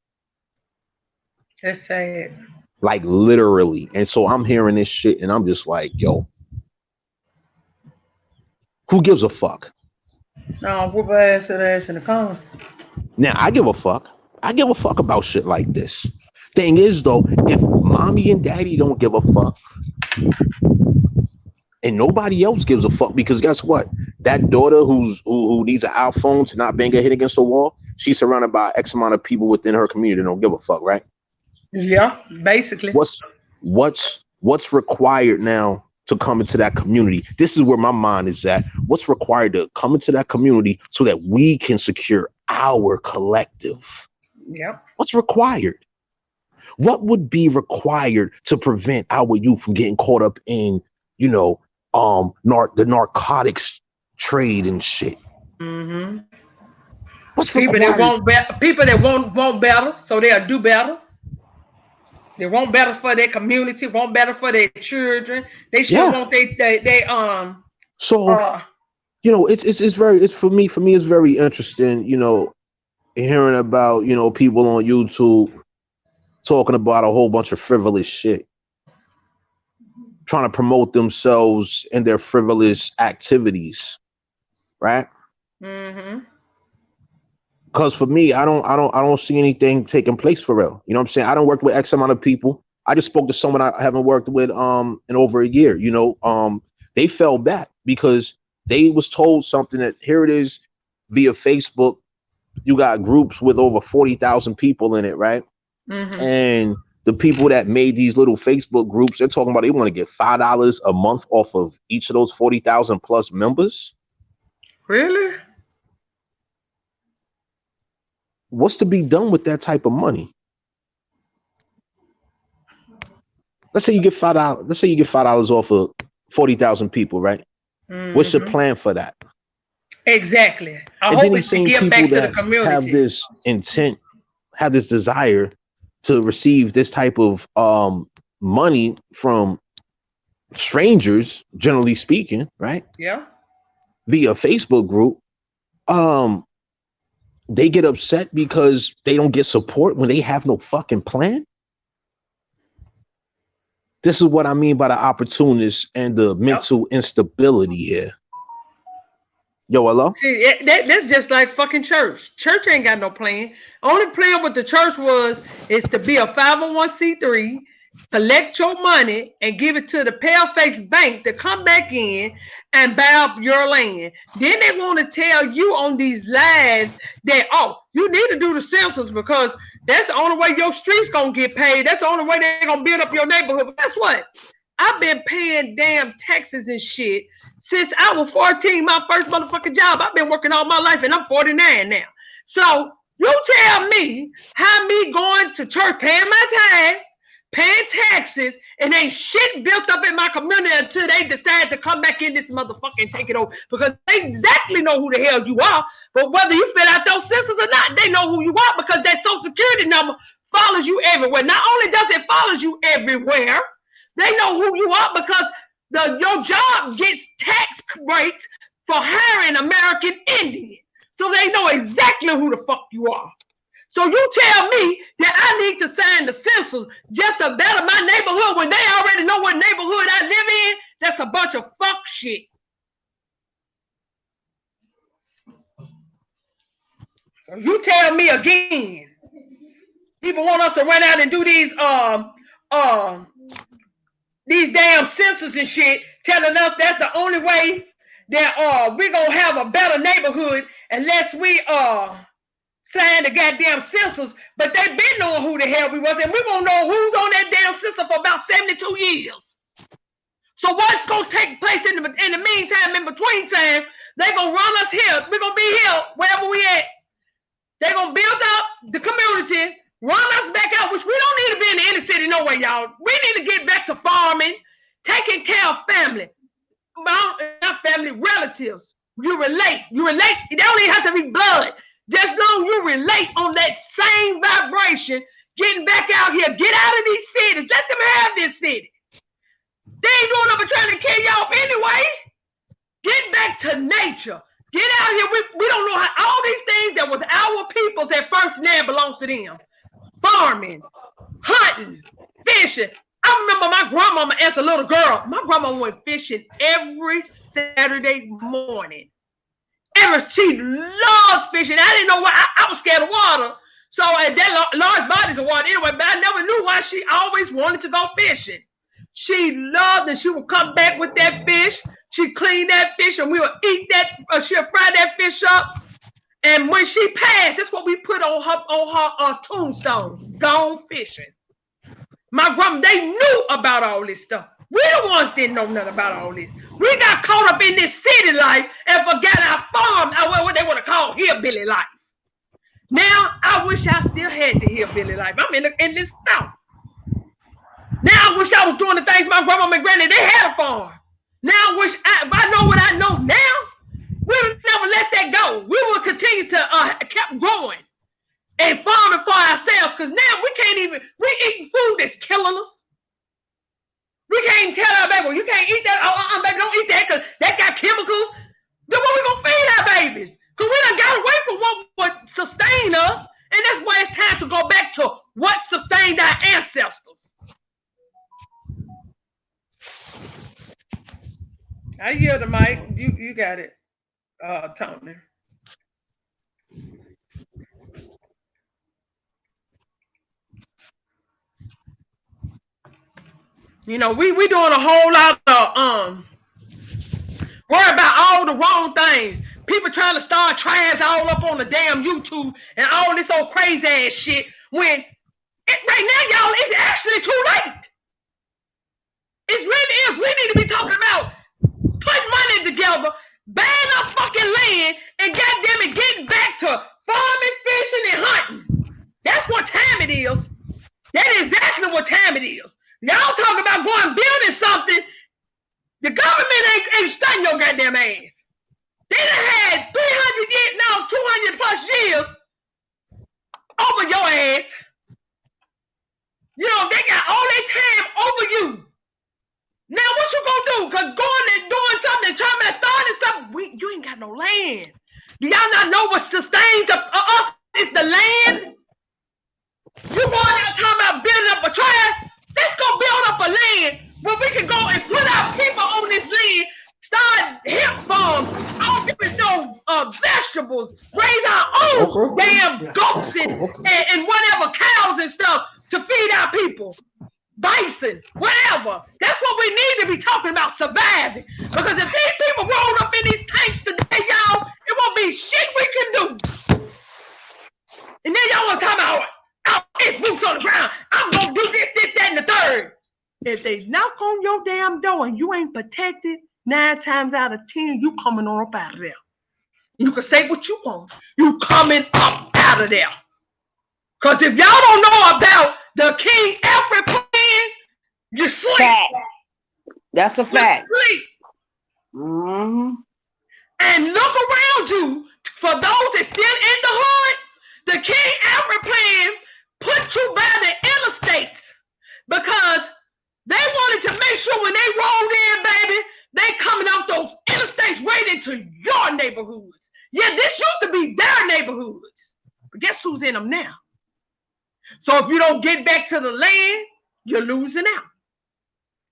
Speaker 1: Let's say it.
Speaker 3: Like literally. And so I'm hearing this shit and I'm just like, yo, who gives a fuck?
Speaker 1: No, whoop her ass to the ass in the corner.
Speaker 3: Now I give a fuck. I give a fuck about shit like this. Thing is though, if mommy and daddy don't give a fuck and nobody else gives a fuck, because guess what? That daughter who needs an iPhone to not bang her head against the wall, she's surrounded by X amount of people within her community that don't give a fuck, right?
Speaker 1: Yeah, basically.
Speaker 3: What's required now to come into that community? This is where my mind is at. What's required to come into that community so that we can secure our collective?
Speaker 1: Yep.
Speaker 3: What's required? What would be required to prevent our youth from getting caught up in, the narcotics trade and shit? What's
Speaker 1: people
Speaker 3: required?
Speaker 1: People that want better, so they'll do better. They want better for their community, want better for their children. They should want they
Speaker 3: So it's for me it's very interesting, hearing about, people on YouTube talking about a whole bunch of frivolous shit. trying to promote themselves in their frivolous activities, right?
Speaker 1: Mm-hmm.
Speaker 3: Because for me, I don't see anything taking place for real. You know what I'm saying? I don't work with X amount of people. I just spoke to someone I haven't worked with in over a year. You know, they fell back because they was told something that here it is via Facebook. You got groups with over 40,000 people in it, right?
Speaker 1: Mm-hmm.
Speaker 3: And the people that made these little Facebook groups, they're talking about they want to get $5 a month off of each of those 40,000 plus members.
Speaker 1: Really?
Speaker 3: What's to be done with that type of money? Let's say you get $5. Let's say you get $5 off of 40,000 people, right?
Speaker 1: Mm-hmm.
Speaker 3: What's your plan for that?
Speaker 1: Exactly. I
Speaker 3: And
Speaker 1: hope
Speaker 3: then these
Speaker 1: it's to
Speaker 3: same
Speaker 1: give
Speaker 3: people
Speaker 1: back to the
Speaker 3: that
Speaker 1: community.
Speaker 3: have this intent, have this desire to receive this type of money from strangers, generally speaking, right?
Speaker 1: Yeah.
Speaker 3: Via a Facebook group, they get upset because they don't get support when they have no fucking plan. This is what I mean by the opportunists and the mental instability here. Yo, hello?
Speaker 1: See, that's just like fucking church. Church ain't got no plan. Only plan with the church is to be a 501c3, collect your money and give it to the pale-faced bank to come back in and buy up your land. Then they want to tell you on these lies that, oh, you need to do the census because that's the only way your street's going to get paid. That's the only way they're going to build up your neighborhood. But guess what? I've been paying damn taxes and shit since I was 14, my first motherfucking job. I've been working all my life and I'm 49 now. So you tell me how me going to church, paying my tithes, paying taxes, and ain't shit built up in my community until they decide to come back in this motherfucker and take it over. Because they exactly know who the hell you are. But whether you fill out those census or not, they know who you are because that social security number follows you everywhere. Not only does it follow you everywhere, they know who you are because your job gets tax breaks for hiring American Indians. So they know exactly who the fuck you are. So you tell me that I need to sign the census just to better my neighborhood when they already know what neighborhood I live in? That's a bunch of fuck shit. So you tell me again, people want us to run out and do these damn census and shit, telling us that's the only way that we're gonna have a better neighborhood unless we sign the goddamn census. But they been knowing who the hell we was, and we won't know who's on that damn census for about 72 years. So what's gonna take place in the meantime, in between time? They gonna run us here. We're gonna be here wherever we at. They're gonna build up the community, run us back out, which we don't need to be in the inner city no way, y'all. We need to get back to farming, taking care of family. Not family, relatives. You relate. It don't even have to be blood. Just know you relate on that same vibration, getting back out here. Get out of these cities. Let them have this city. They ain't doing nothing but trying to kill y'all anyway. Get back to nature. Get out here. We don't know how all these things that was our people's at first now belongs to them. Farming, hunting, fishing. I remember my grandmama as a little girl. My grandma went fishing every Saturday morning. She loved fishing. I didn't know why. I was scared of water. So at that large bodies of water anyway, but I never knew why she always wanted to go fishing. She loved and she would come back with that fish. She'd clean that fish and we would eat that. She'll fry that fish up. And when she passed, that's what we put on her tombstone. Gone fishing. My grandma, they knew about all this stuff. We the ones didn't know nothing about all this. We got caught up in this city life and forgot our farm, what they want to call hillbilly life. Now, I wish I still had the hillbilly life. I'm in this South. Now, I wish I was doing the things my grandma and granny, they had a farm. Now, if I know what I know now, we would never let that go. We will continue to keep growing and farming for ourselves because now we eating food that's killing us. We can't tell our baby, well, you can't eat that. Baby, don't eat that because that got chemicals. Then what we going to feed our babies? Because we done got away from what would sustain us. And that's why it's time to go back to what sustained our ancestors. I yield the mic. You got it, Tony. You know, we doing a whole lot of worry about all the wrong things. People trying to start trials all up on the damn YouTube and all this old crazy ass shit. When right now, y'all, it's actually too late. It really is. We need to be talking about putting money together, buying up fucking land, and goddamn it, getting back to farming, fishing, and hunting. That's what time it is. That is exactly what time it is. Y'all talking about going building something. The government ain't stunting your goddamn ass. They done had 300 years, now 200 plus years over your ass. You know, they got all their time over you. Now what you gonna do? Cause going and doing something and trying to start and stuff, you ain't got no land. Do y'all not know what sustains us is the land? You going out talking about building up a tribe? Let's go build up a land where we can go and put our people on this land, start hemp farms, all different vegetables, raise our own damn goats and whatever cows and stuff to feed our people. Bison, whatever. That's what we need to be talking about, surviving. Because if these people roll up in these tanks today, y'all, it won't be shit we can do. And then y'all want to talk about, it's boots on the ground. I'm going to do this, that, and the third. If they knock on your damn door and you ain't protected, 9 times out of 10, you coming on up out of there. You can say what you want. You coming up out of there. Because if y'all don't know about the King Alfred plan, you sleep.
Speaker 2: Fact. That's a fact.
Speaker 1: You sleep.
Speaker 2: Mm-hmm.
Speaker 1: And look around you. For those that still in the hood, the King Alfred plan put you by the interstates because they wanted to make sure when they rolled in, baby, they coming off those interstates right into your neighborhoods. Yeah, this used to be their neighborhoods. But guess who's in them now? So if you don't get back to the land, you're losing out.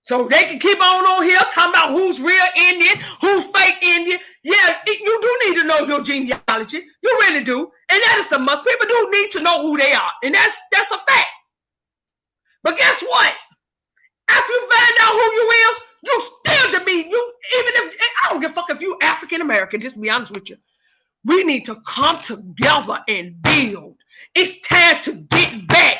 Speaker 1: So they can keep on here talking about who's real Indian, who's fake Indian. Yeah, you do need to know your genealogy. You really do. And that is a must. People do need to know who they are. And that's a fact. But guess what? After you find out who you is, you still to be, even if, I don't give a fuck if you African American, just to be honest with you. We need to come together and build. It's time to get back.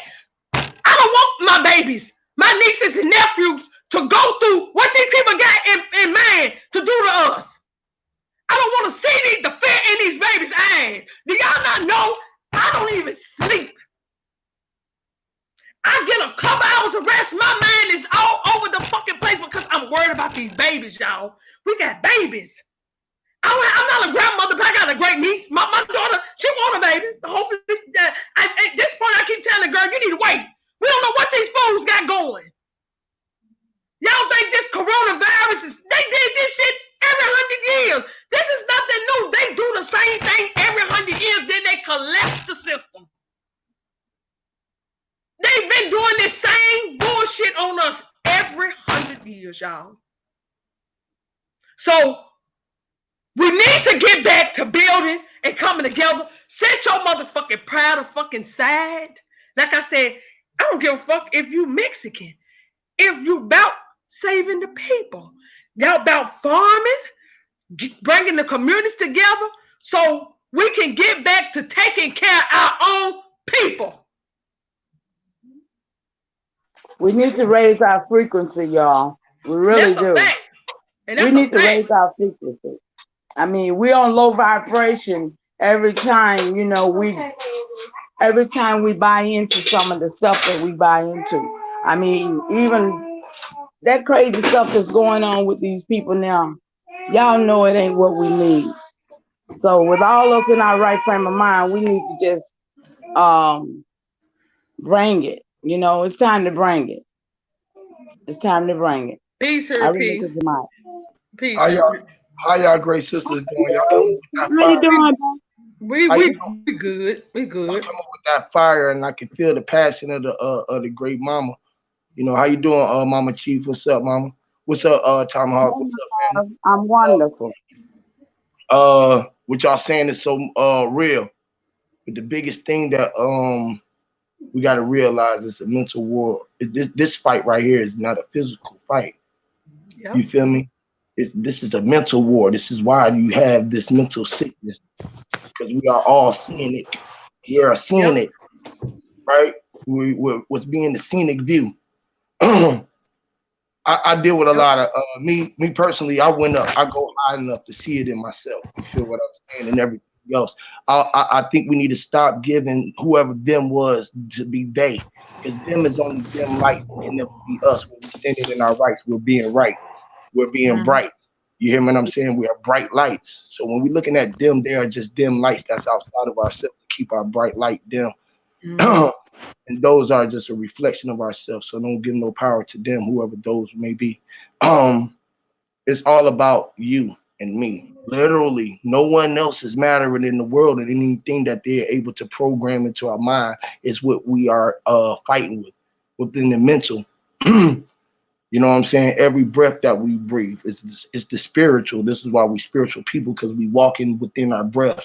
Speaker 1: I don't want my babies, my nieces and nephews to go through what these people got in mind to do to us. I don't want to see the fear in these babies' eyes. Do y'all not know? I don't even sleep. I get a couple hours of rest. My mind is all over the fucking place because I'm worried about these babies, y'all. We got babies. I'm not a grandmother, but I got a great niece. My daughter, she want a baby. Hopefully, at this point, I keep telling the girl, you need to wait. We don't know what these fools got going. Y'all think this coronavirus is, they did this shit every 100 years. This is nothing new. They do the same thing every 100 years, then they collapse the system. They've been doing this same bullshit on us every 100 years, y'all. So, we need to get back to building and coming together. Set your motherfucking pride of fucking side. Like I said, I don't give a fuck if you Mexican. If you about saving the people. Y'all about farming, bringing the communities together so we can get back to taking care of our own people.
Speaker 2: We need to raise our frequency, y'all. We really do. We need to raise our frequency. I mean, we're on low vibration every time, you know, every time we buy into some of the stuff that we buy into. I mean, even that crazy stuff that's going on with these people now, y'all know it ain't what we need. So with all us in our right frame of mind, we need to just bring it. You know, it's time to bring it. It's time to bring it.
Speaker 1: Peace here, P.
Speaker 5: Peace. How y'all great sisters doing? Y'all
Speaker 2: how you doing,
Speaker 1: we good. We good.
Speaker 5: I come up with that fire, and I can feel the passion of the great mama. You know, how you doing, Mama Chief? What's up, Mama? What's up, Tomahawk? What's up, man?
Speaker 2: I'm wonderful.
Speaker 5: What y'all saying is so real. But the biggest thing that we got to realize is a mental war. This fight right here is not a physical fight. Yep. You feel me? This is a mental war. This is why you have this mental sickness, because we are all seeing it. We are seeing it, right? What's being the scenic view. I deal with a lot of me personally. I go high enough to see it in myself. You feel what I'm saying? And everything else. I think we need to stop giving whoever them was to be they, because them is only them light, and never be us. When we standing in our rights, we're being right. We're being bright. You hear what I'm saying? We are bright lights. So when we're looking at them, they are just dim lights that's outside of ourselves to keep our bright light dim. And those are just a reflection of ourselves. So don't give no power to them, whoever those may be. It's all about you and me. Literally, no one else is mattering in the world, and anything that they're able to program into our mind is what we are fighting with within the mental. You know what I'm saying? Every breath that we breathe is the spiritual. This is why we spiritual people, because we walk in within our breath.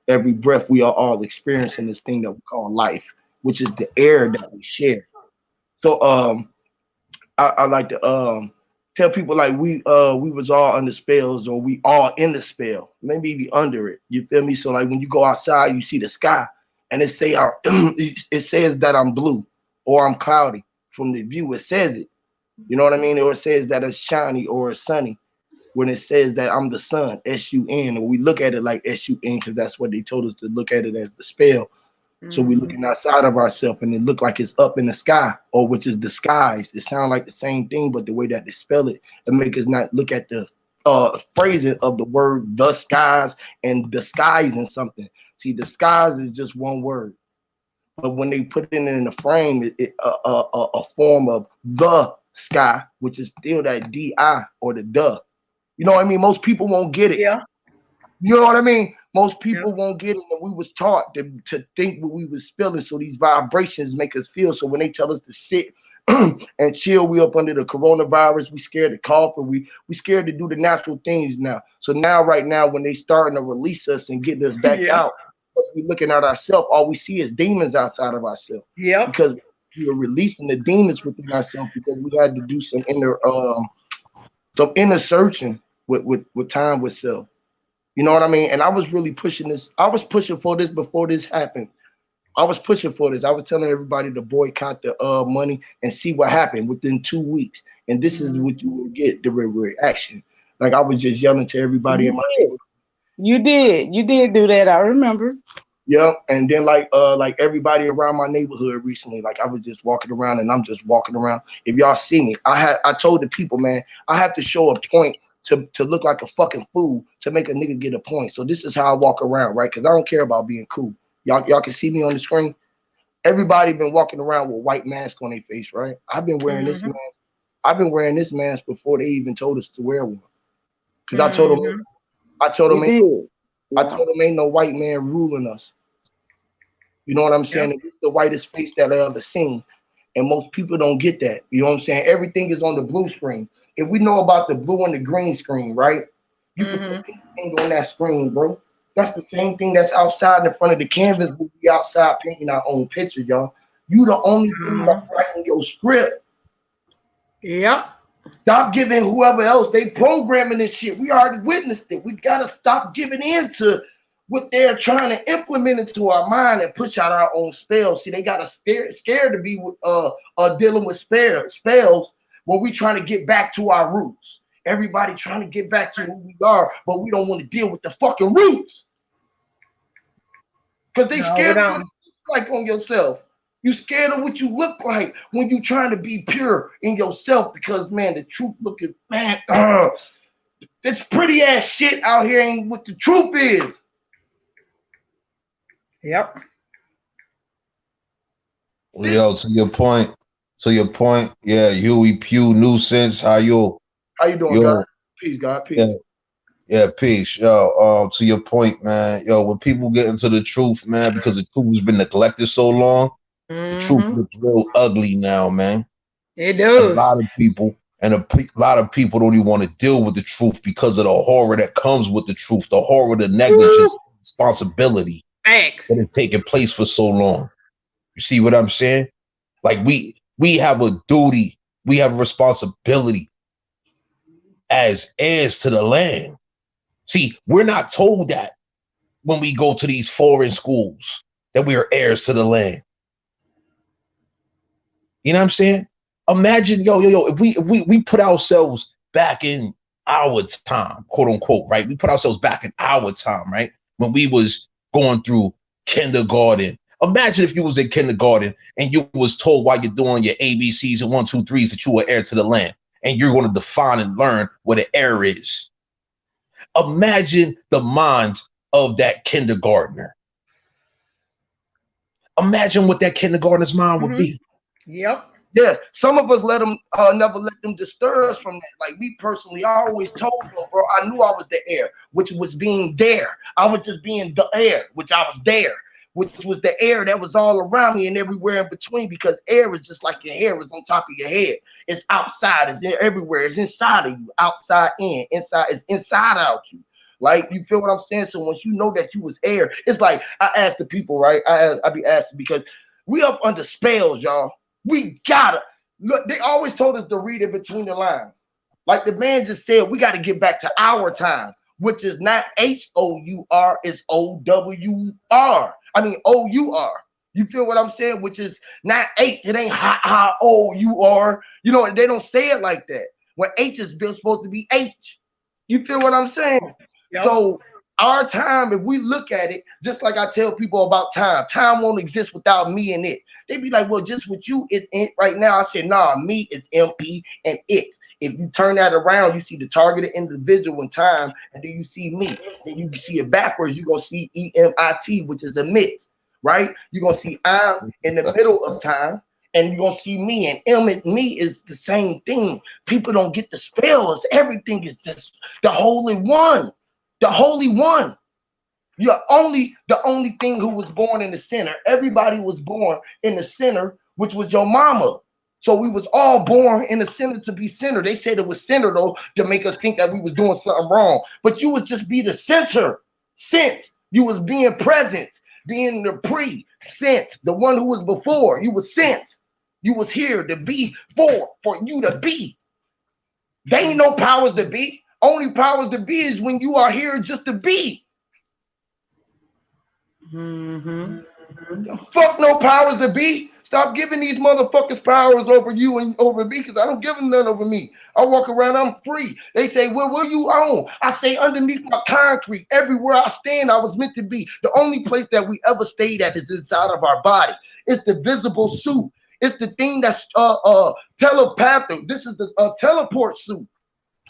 Speaker 5: Every breath, we are all experiencing this thing that we call life, which is the air that we share. So I like to tell people like we was all under spells, or we all in the spell, maybe even under it. You feel me? So like when you go outside, you see the sky, and it says that I'm blue or I'm cloudy. From the view, it says it. You know what I mean? Or it says that it's shiny or it's sunny. When it says that I'm the sun, S-U-N, and we look at it like S-U-N because that's what they told us to look at it as, the spell. So we're looking outside of ourselves, and it look like it's up in the sky, or which is the skies. It sounds like the same thing, but the way that they spell it, it make us not look at the phrasing of the word the skies and disguising something. See, disguise is just one word, but when they put it in the frame, a form of the sky, which is still that D-I or the duh. You know what I mean? Most people won't get it.
Speaker 1: Yeah.
Speaker 5: You know what I mean? Most people won't get it. And we was taught to think what we was feeling. So these vibrations make us feel. So when they tell us to sit and chill, we up under the coronavirus, we scared to cough, and we scared to do the natural things now. So now, right now, when they starting to release us and getting us back out, we looking at ourselves, all we see is demons outside of ourselves.
Speaker 1: Yeah.
Speaker 5: Because we were releasing the demons within ourselves, because we had to do some inner searching with time with self. You know what I mean? And I was really pushing this. I was pushing for this before this happened. I was pushing for this. I was telling everybody to boycott the money and see what happened within 2 weeks. And this is what you will get, the reaction. Like I was just yelling to everybody in my neighborhood.
Speaker 2: You did do that. I remember.
Speaker 5: Yeah, and then like everybody around my neighborhood recently, like I was just walking around, and I'm just walking around. If y'all see me, I told the people, man, I have to show a point to look like a fucking fool to make a nigga get a point. So this is how I walk around, right? Because I don't care about being cool. Y'all can see me on the screen. Everybody been walking around with white masks on their face, right? I've been wearing this mask. I've been wearing this mask before they even told us to wear one. Because I told them ain't no white man ruling us. You know what I'm saying? It's the whitest face that I ever seen. And most people don't get that. You know what I'm saying? Everything is on the blue screen. If we know about the blue and the green screen, right? You can put anything on that screen, bro. That's the same thing that's outside in front of the canvas. We'll be outside painting our own picture, y'all. You the only thing that's writing your script.
Speaker 1: Yep.
Speaker 5: Stop giving whoever else. They programming this shit. We already witnessed it. We gotta stop giving in to what they're trying to implement into our mind and push out our own spells. See, they got us scared to be dealing with spells when we trying to get back to our roots. Everybody trying to get back to who we are, but we don't want to deal with the fucking roots. Because they scared of what it looks like on yourself. You scared of what you look like when you trying to be pure in yourself, because, man, the truth looking, man, it's pretty ass shit out here ain't what the truth is.
Speaker 1: Yep.
Speaker 3: Yo, to your point, yeah, Huey Pugh Nuisance, how you
Speaker 5: doing, God? Peace, God, peace.
Speaker 3: Yeah, peace. Yo, to your point, man. Yo, when people get into the truth, man, because the truth has been neglected so long, the truth looks real ugly now, man.
Speaker 1: It does.
Speaker 3: A lot of people,
Speaker 6: And a lot of people don't even want to deal with the truth because of the horror that comes with the truth, the horror, the negligence, responsibility that has taken place for so long. You see what I'm saying? Like we have a duty, we have a responsibility as heirs to the land. See, we're not told that when we go to these foreign schools that we are heirs to the land. You know what I'm saying? Imagine, if we put ourselves back in our time, quote unquote, right? We put ourselves back in our time, right? When we was going through kindergarten. Imagine if you was in kindergarten and you was told while you're doing your ABCs and 1, 2, 3s that you were heir to the land, and you're going to define and learn what an heir is. Imagine the mind of that kindergartner. Imagine what that kindergartner's mind would be.
Speaker 1: Yep.
Speaker 5: Yes, some of us never let them disturb us from that. Like me personally, I always told them, bro, I knew I was the heir, which was being there. I was just being the heir, which I was there, which was the air that was all around me and everywhere in between, because air is just like your hair is on top of your head. It's outside, it's everywhere, it's inside of you, outside in, inside, it's inside out you. Like, you feel what I'm saying? So once you know that you was air, it's like I ask the people, right? I be asking because we up under spells, y'all. We gotta look. They always told us to read it between the lines. Like the man just said, we got to get back to our time, which is not HOUR, it's OWR. I mean OUR. You feel what I'm saying? Which is not H. It ain't HOUR. You know, they don't say it like that. When H is supposed to be H. You feel what I'm saying? Yep. So our time, if we look at it, just like I tell people about time won't exist without me and it. They be like, well, just with you, it right now. I said, nah, me is ME and it. If you turn that around, you see the targeted individual in time, and then you see me. Then you can see it backwards. You're going to see EMIT, which is emit, right? You're going to see I'm in the middle of time, and you're going to see me. And M and me is the same thing. People don't get the spells. Everything is just the Holy One. The Holy One. You're the only thing who was born in the center. Everybody was born in the center, which was your mama. So we was all born in the center to be center. They said it was center, though, to make us think that we was doing something wrong. But you would just be the center. Sense. You was being present, being the pre-sense, the one who was before. You was sent. You was here to be for you to be. There ain't no powers to be. Only powers to be is when you are here just to be. Fuck no powers to be. Stop giving these motherfuckers powers over you and over me, because I don't give them none over me. I walk around, I'm free. They say, well, where you on? I say, underneath my concrete. Everywhere I stand, I was meant to be. The only place that we ever stayed at is inside of our body. It's the visible suit. It's the thing that's telepathic. This is the teleport suit.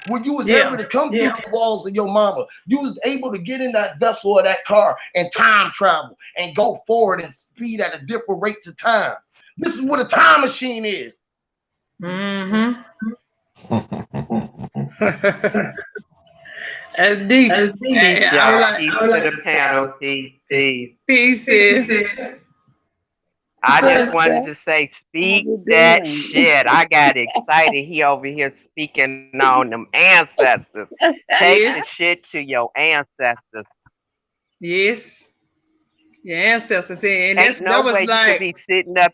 Speaker 5: When you was able to come through the walls of your mama, you was able to get in that vessel or that car and time travel and go forward and speed at a different rates of time. This is what a time machine is.
Speaker 1: That's deep.
Speaker 7: Peace, y'all. Peace to the panel.
Speaker 1: Peace.
Speaker 7: I just wanted to say, speak that shit. I got excited. He over here speaking on them ancestors. Take the shit to your ancestors.
Speaker 1: Yes. Your ancestors. And
Speaker 7: ain't no way you could be sitting up.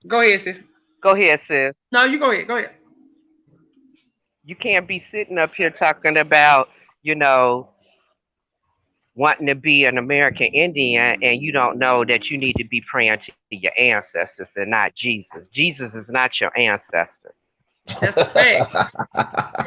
Speaker 1: Go ahead, sis.
Speaker 7: Go ahead, sis.
Speaker 1: No, you go ahead. Go ahead.
Speaker 7: You can't be sitting up here talking about, wanting to be an American Indian, and you don't know that you need to be praying to your ancestors and not Jesus. Jesus is not your ancestor.
Speaker 1: That's a fact.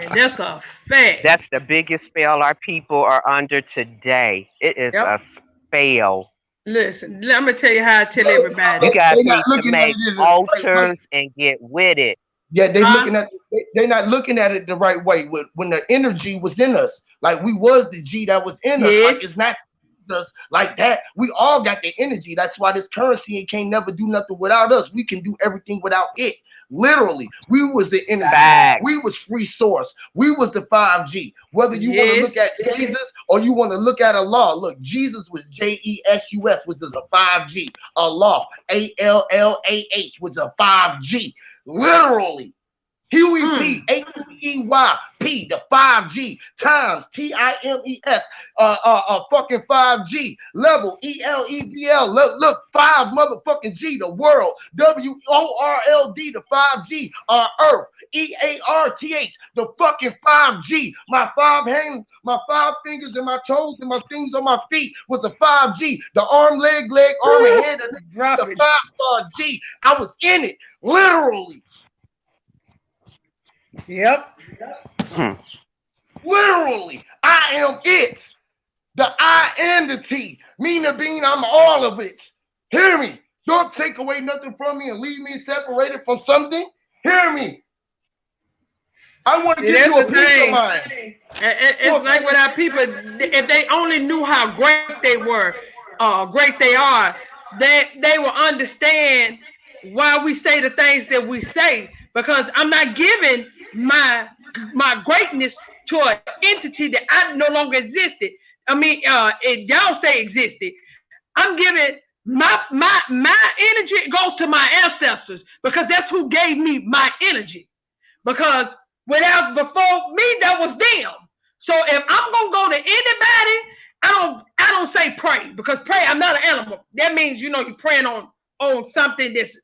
Speaker 1: And that's a fact.
Speaker 7: That's the biggest spell our people are under today. It is a spell.
Speaker 1: Listen, let me tell you how I tell everybody.
Speaker 7: You guys need to make altars and get with it.
Speaker 5: Yeah, they're not looking at it the right way. When the energy was in us, like we was the G that was in us. Like it's not us like that. We all got the energy. That's why this currency, it can't never do nothing without us. We can do everything without it. Literally, we was the energy. We was free source. We was the 5G. Whether you want to look at Jesus or you want to look at Allah. Look, Jesus was JESUS, which is a 5G. Allah, ALLAH, which is a 5G. Literally. Huey P, H-E-Y, P, the 5G, times, T-I-M-E-S, fucking 5G, level, E-L-E-V-L, look, 5 motherfucking G, the world, W-O-R-L-D, the 5G, our earth, E-A-R-T-H, the fucking 5G, my 5 hands, my 5 fingers and my toes and my things on my feet was a 5G, the arm, leg, arm, and head, the 5-star G, I was in it, literally.
Speaker 1: Yep.
Speaker 5: Literally, I am it. The I and the T. Meaning being I'm all of it. Hear me. Don't take away nothing from me and leave me separated from something. Hear me. I want to give you a peace of mind.
Speaker 1: It's like with our people, if they only knew how great they were, great they are, they will understand why we say the things that we say. Because I'm not giving my greatness to an entity that I no longer existed. I mean, y'all say existed. I'm giving my energy goes to my ancestors because that's who gave me my energy. Because before me, that was them. So if I'm gonna go to anybody, I don't say pray, because pray, I'm not an animal. That means you're praying on something that's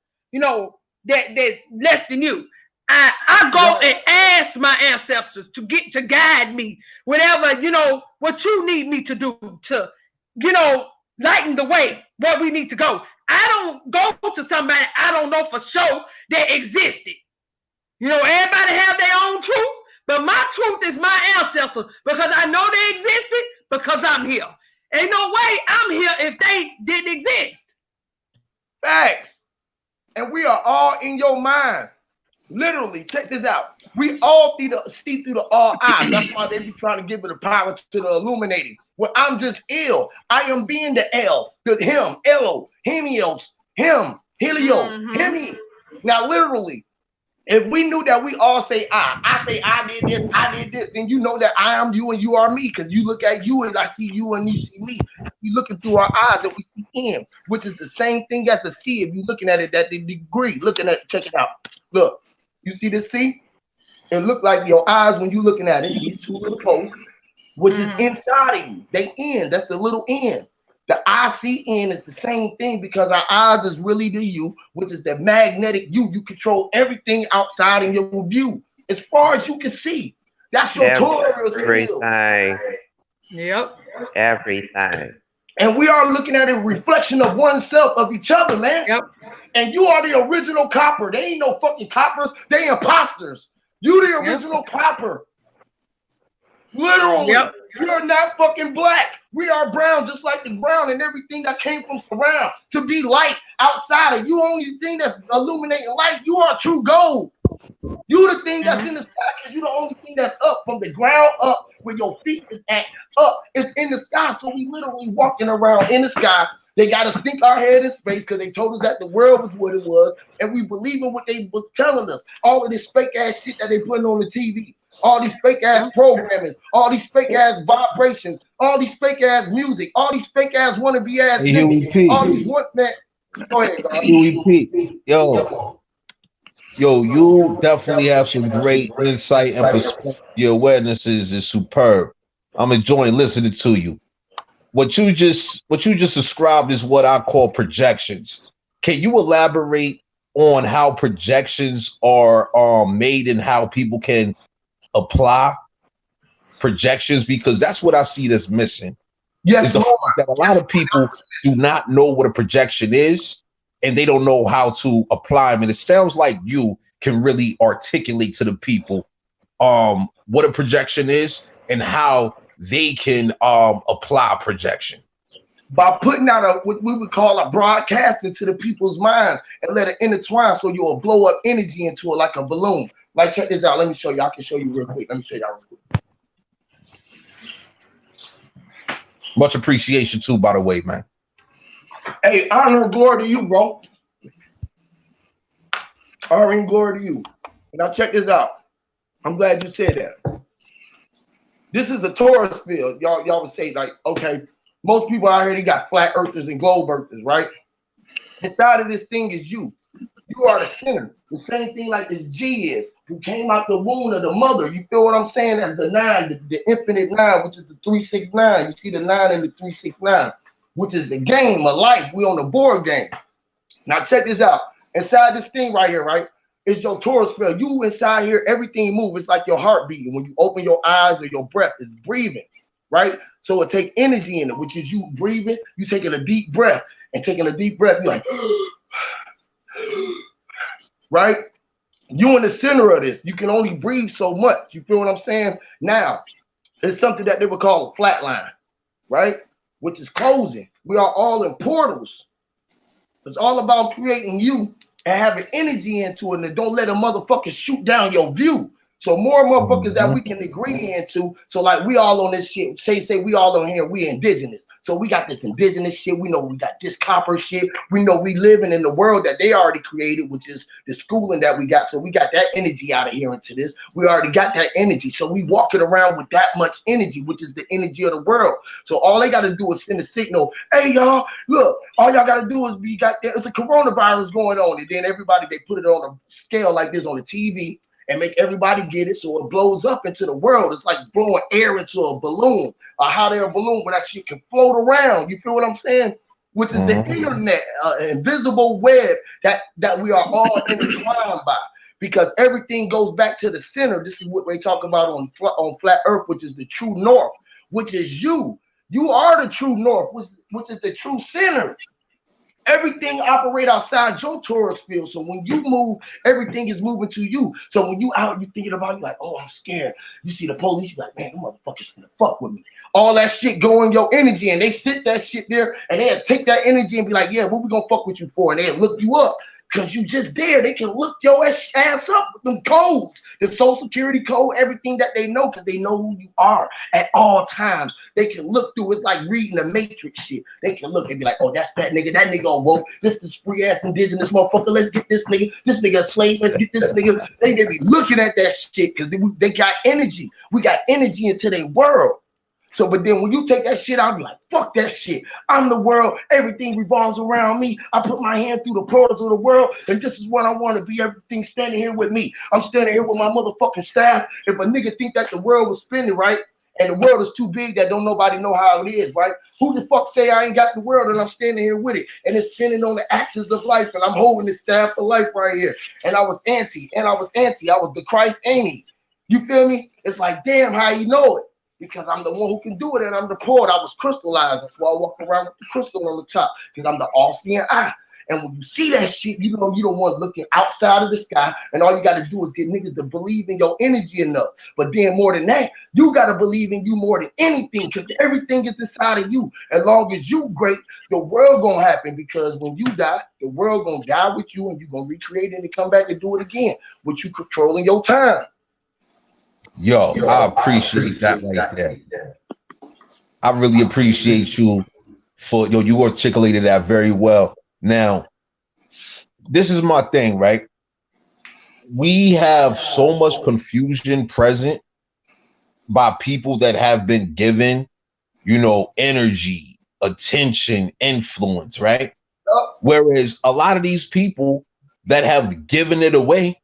Speaker 1: that's less than you. I go and ask my ancestors to guide me, whatever what you need me to do to lighten the way where we need to go. I don't go to somebody I don't know for sure that existed. Everybody have their own truth, but my truth is my ancestors, because I know they existed because I'm here. Ain't no way I'm here if they didn't exist.
Speaker 5: Facts. And we are all in your mind. Literally, check this out. We all see through the all eye. That's why they be trying to give it the power to the illuminating. Well, I'm just ill. I am being the L, the him, Elo, Hemios, him, Helio, Hemi. Now, literally, if we knew that we all say I say I did this, then you know that I am you and you are me, because you look at you and I see you and you see me. We looking through our eyes and we see him, which is the same thing as a C if you're looking at it at the degree. Check it out. Look, you see this C? It look like your eyes when you're looking at it, these two little posts, which is inside of you. They end, that's the little end. The ICN is the same thing, because our eyes is really the you, which is the magnetic you. You control everything outside in your view, as far as you can see. That's your
Speaker 7: everything.
Speaker 1: Yep.
Speaker 7: Everything.
Speaker 5: And we are looking at a reflection of oneself, of each other, man.
Speaker 1: Yep.
Speaker 5: And you are the original copper. They ain't no fucking coppers. They imposters. You the original copper. Literally. Yep. We are not fucking black. We are brown, just like the ground and everything that came from surround. To be light outside of you, only thing that's illuminating light, you are true gold. You the thing that's in the sky, because you the only thing that's up from the ground up, where your feet is at, up. It's in the sky. So we literally walking around in the sky. They got us think our head is space, because they told us that the world was what it was, and we believe in what they was telling us. All of this fake ass shit that they putting on the TV. All these fake ass programming, all these fake ass vibrations, all these fake ass music, all these fake ass wannabe ass niggas, all these man. Go ahead, God.
Speaker 6: Yo, you definitely have some great insight and perspective. Your awareness is superb. I'm enjoying listening to you. What you just described is what I call projections. Can you elaborate on how projections are made and how people can apply projections? Because that's what I see that's missing.
Speaker 5: Yes,
Speaker 6: that a lot of people do not know what a projection is, and they don't know how to apply them. And it sounds like you can really articulate to the people what a projection is and how they can apply projection.
Speaker 5: By putting out what we would call a broadcast into the people's minds and let it intertwine, so you'll blow up energy into it like a balloon. Like, check this out. Let me show you. I can show you real quick. Let me show y'all real quick.
Speaker 6: Much appreciation too, by the way, man.
Speaker 5: Hey, honor and glory to you, bro. Honor and glory to you. Now check this out. I'm glad you said that. This is a Taurus field. Y'all would say, like, okay, most people out here, they got flat earthers and globe earthers, right? Inside of this thing is you. You are the center. The same thing like this G is, who came out the womb of the mother. You feel what I'm saying? That's the 9, the infinite 9, which is the 369. You see the 9 and the 369, which is the game of life. We on the board game. Now check this out. Inside this thing right here, right? It's your Taurus spell. You inside here, everything moves. It's like your heart beating. When you open your eyes or your breath, it's breathing, right? So it take energy in it, which is you breathing, you taking a deep breath, and taking a deep breath, you're like, right? You in the center of this. You can only breathe so much. You feel what I'm saying? Now, it's something that they would call a flat line, right? Which is closing. We are all in portals. It's all about creating you and having energy into it, and don't let a motherfucker shoot down your view. So more motherfuckers that we can agree into. So like we all on this shit. Say we all on here. We indigenous. So we got this indigenous shit. We know we got this copper shit. We know we living in the world that they already created, which is the schooling that we got. So we got that energy out of here into this. We already got that energy. So we walking around with that much energy, which is the energy of the world. So all they got to do is send a signal. Hey y'all, look, all y'all got to do is it's a coronavirus going on, and then everybody they put it on a scale like this on the TV. And make everybody get it so it blows up into the world. It's like blowing air into a balloon, a hot air balloon, where that shit can float around. You feel what I'm saying? Which is the internet, invisible web that we are all intertwined by. Because everything goes back to the center. This is what they talk about on Flat Earth, which is the true north, which is you. You are the true north, which is the true center. Everything operate outside your Taurus field. So when you move, everything is moving to you. So when you out, you thinking about, you like, oh, I'm scared. You see the police, you like, man, them motherfuckers gonna fuck with me. All that shit go in your energy, and they sit that shit there, and they'll take that energy and be like, yeah, what we gonna fuck with you for? And they'll look you up. Because you just there. They can look your ass up with them codes, the social security code, everything that they know, because they know who you are at all times. They can look through. It's like reading the Matrix shit. They can look and be like, oh, that's that nigga. That nigga on woke. This is free ass indigenous motherfucker. Let's get this nigga. This nigga a slave. Let's get this nigga. They be looking at that shit because they got energy. We got energy into their world. So, but then when you take that shit, I'll be like, fuck that shit. I'm the world. Everything revolves around me. I put my hand through the portals of the world, and this is what I want to be. Everything standing here with me. I'm standing here with my motherfucking staff. If a nigga think that the world was spinning, right, and the world is too big that don't nobody know how it is, right? Who the fuck say I ain't got the world and I'm standing here with it, and it's spinning on the axis of life, and I'm holding the staff of life right here. And I was anti. I was the Christ Amy. You feel me? It's like, damn, how you know it? Because I'm the one who can do it, and I'm the poet. I was crystallized. That's why I walk around with the crystal on the top, because I'm the all-seeing eye. And when you see that shit, you know you don't want looking outside of the sky, and all you got to do is get niggas to believe in your energy enough. But then more than that, you got to believe in you more than anything, because everything is inside of you. As long as you great, the world gonna happen, because when you die, the world gonna die with you, and you gonna recreate it and come back and do it again, with you controlling your time.
Speaker 6: Yo, I appreciate that right there. I really appreciate you for you articulated that very well. Now, this is my thing, right? We have so much confusion present by people that have been given, energy, attention, influence, right? Whereas a lot of these people that have given it away,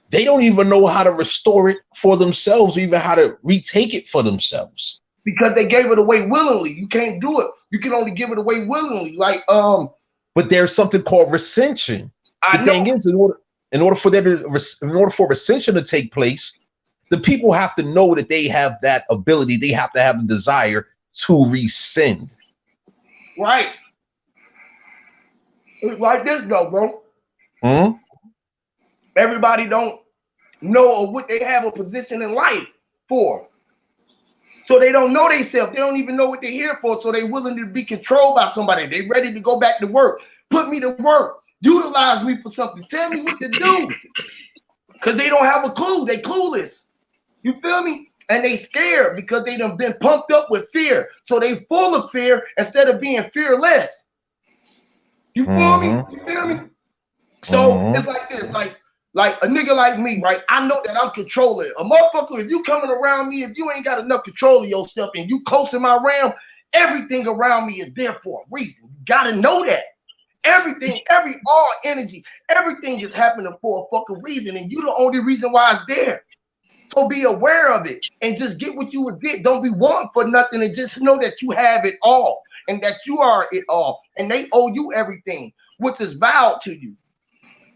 Speaker 6: they don't even know how to restore it for themselves, or even how to retake it for themselves.
Speaker 5: Because they gave it away willingly. You can't do it. You can only give it away willingly.
Speaker 6: But there's something called recension. The thing is, in order for recension to take place, the people have to know that they have that ability. They have to have the desire to rescind.
Speaker 5: Right. It's like this though, bro. Everybody don't know or what they have a position in life for. So they don't know themselves. They don't even know what they're here for. So they're willing to be controlled by somebody. They're ready to go back to work. Put me to work. Utilize me for something. Tell me what to do. Because they don't have a clue. They clueless. You feel me? And they scared because they done been pumped up with fear. So they full of fear instead of being fearless. You feel me? You feel me? So it's like this. Like a nigga like me, right? I know that I'm controlling. A motherfucker, if you coming around me, if you ain't got enough control of yourself and you close in my realm, everything around me is there for a reason. You gotta know that. Everything, all energy, everything is happening for a fucking reason, and you're the only reason why it's there. So be aware of it and just get what you would get. Don't be wanting for nothing, and just know that you have it all and that you are it all, and they owe you everything, which is vowed to you,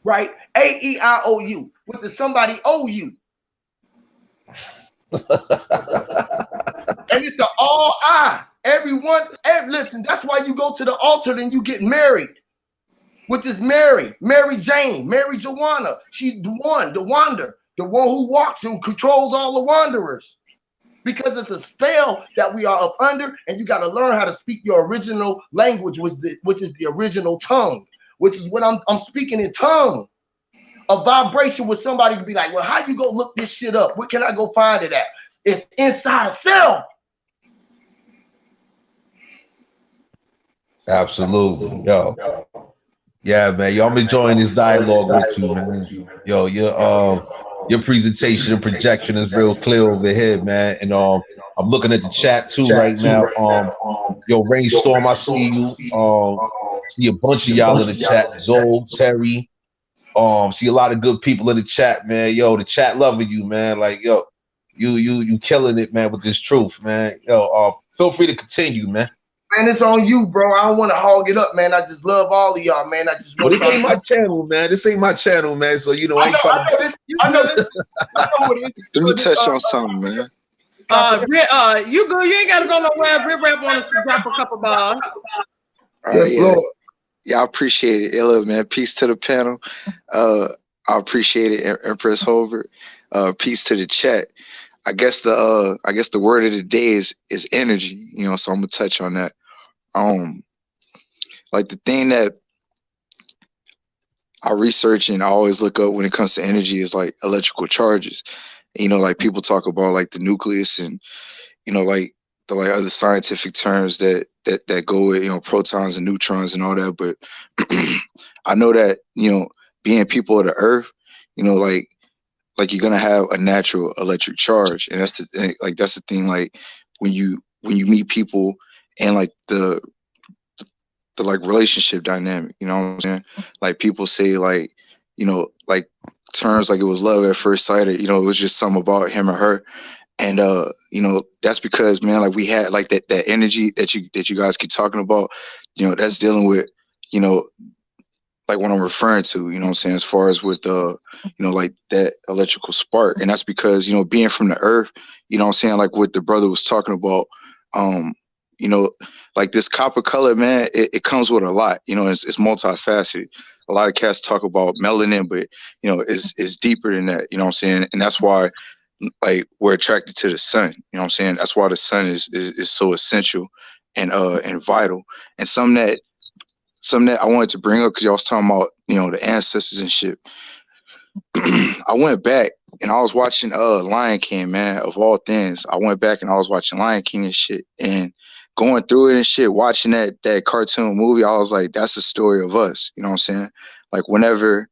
Speaker 5: right? AEIOU, which is somebody owe you. And it's the all I. Everyone, listen, that's why you go to the altar and you get married, which is Mary Jane, Mary Joanna. She's the one who walks and controls all the wanderers. Because it's a spell that we are up under, and you got to learn how to speak your original language, which is the original tongue, which is what I'm speaking in tongue. A vibration with somebody to be like, well, how you go look this shit up? Where can I go find it at? It's inside of self.
Speaker 6: Absolutely, yo. Yeah, man. Yo, I'm enjoying this dialogue with you, man. Yo, your presentation and projection is real clear over here, man. And I'm looking at the chat too right now. Yo, Rainstorm, I see you. See a bunch of y'all in the chat. Joel, Terry. See a lot of good people in the chat, man. Yo, the chat loving you, man. Like, yo, you killing it, man, with this truth, man. Yo, feel free to continue, man.
Speaker 5: Man, it's on you, bro. I don't want to hog it up, man. I just love all of y'all, man. I just want
Speaker 6: this ain't my channel, man. This ain't my channel, man. So you know, I know this.
Speaker 8: Let me touch on something, man.
Speaker 1: You good? You ain't got to go nowhere. Rip Rap wants to drop a couple bars.
Speaker 8: Yeah, I appreciate it. Ella, man. Peace to the panel. I appreciate it, Empress Holbert. Peace to the chat. I guess the word of the day is energy, you know, so I'm gonna touch on that. Like the thing that I research and I always look up when it comes to energy is like electrical charges. You know, like people talk about like the nucleus and, you know, like the like other scientific terms that go with, you know, protons and neutrons and all that. But I know that, you know, being people of the earth, you know, like you're gonna have a natural electric charge, and that's the thing. Like when you meet people and like the like relationship dynamic, you know what I'm saying? Like people say like, you know, like terms like it was love at first sight, or, you know, it was just something about him or her, and you know, that's because, man, like we had like that energy that you guys keep talking about, you know, that's dealing with, you know, like what I'm referring to, you know what I'm saying, as far as with you know, like that electrical spark. And that's because, you know, being from the earth, you know what I'm saying, like what the brother was talking about, you know, like this copper color, man, it comes with a lot, you know, it's multifaceted. A lot of cats talk about melanin, but, you know, it's deeper than that, you know what I'm saying? And that's why, like, we're attracted to the sun, you know what I'm saying? That's why the sun is so essential and vital. And something that I wanted to bring up, because y'all was talking about, you know, the ancestors and shit. I went back and I was watching Lion King, man, of all things. I went back and I was watching Lion King and shit, and going through it and shit, watching that cartoon movie, I was like, that's the story of us, you know what I'm saying? Like whenever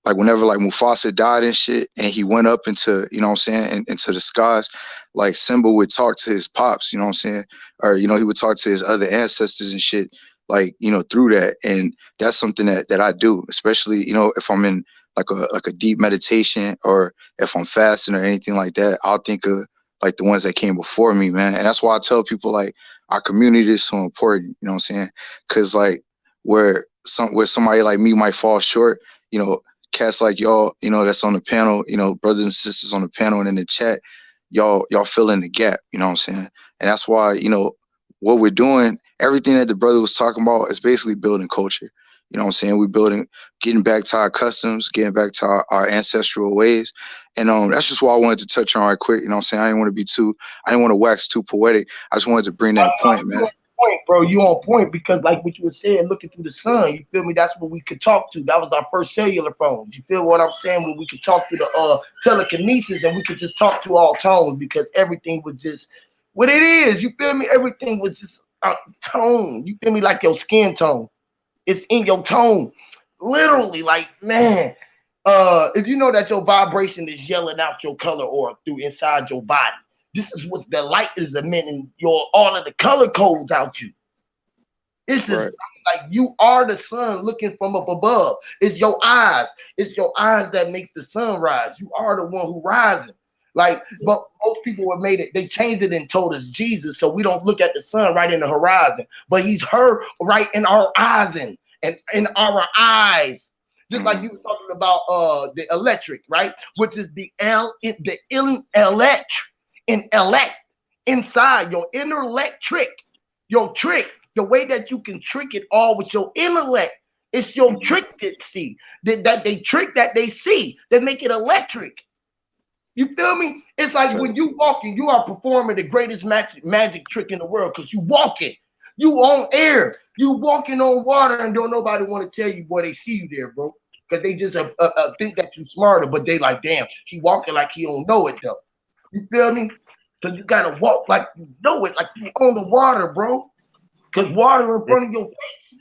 Speaker 8: like Mufasa died and shit, and he went up into, you know what I'm saying, into the skies, like Simba would talk to his pops, you know what I'm saying? Or, you know, he would talk to his other ancestors and shit, like, you know, through that. And that's something that I do, especially, you know, if I'm in like a deep meditation, or if I'm fasting or anything like that, I'll think of like the ones that came before me, man. And that's why I tell people like our community is so important, you know what I'm saying? Cause like where somebody like me might fall short, you know, cats like y'all, you know, that's on the panel, you know, brothers and sisters on the panel and in the chat, y'all fill in the gap, you know what I'm saying? And that's why, you know, what we're doing, everything that the brother was talking about is basically building culture. You know what I'm saying? We're building, getting back to our customs, getting back to our ancestral ways. And that's just what I wanted to touch on right quick. You know what I'm saying? I didn't want to wax too poetic. I just wanted to bring that point, man.
Speaker 5: Point, bro. You on point, because like what you were saying, looking through the sun, you feel me? That's what we could talk to. That was our first cellular phones. You feel what I'm saying? When we could talk to the telekinesis, and we could just talk to all tones, because everything was just what it is. You feel me? Everything was just tone. You feel me? Like your skin tone. It's in your tone. Literally, like, man, if you know that your vibration is yelling out your color aura through inside your body, this is what the light is emitting, all of the color codes out you. It's just like you are the sun looking from up above. It's your eyes. It's your eyes that make the sun rise. You are the one who rises. Like, but most people have made it, they changed it and told us Jesus, so we don't look at the sun right in the horizon. But he's her right in our eyes and in our eyes. Just like you were talking about the electric, right? Which is the elect inside your inner electric, your trick, the way that you can trick it all with your intellect. It's your trick that see that they trick that they see that make it electric. You feel me? It's like when you walking, you are performing the greatest magic trick in the world because you walking. You on air. You walking on water and don't nobody want to tell you, boy, they see you there, bro. Because they just think that you smarter, but they like, damn, he walking like he don't know it, though. You feel me? Because you got to walk like you know it, like you on the water, bro. Because water in front of your face.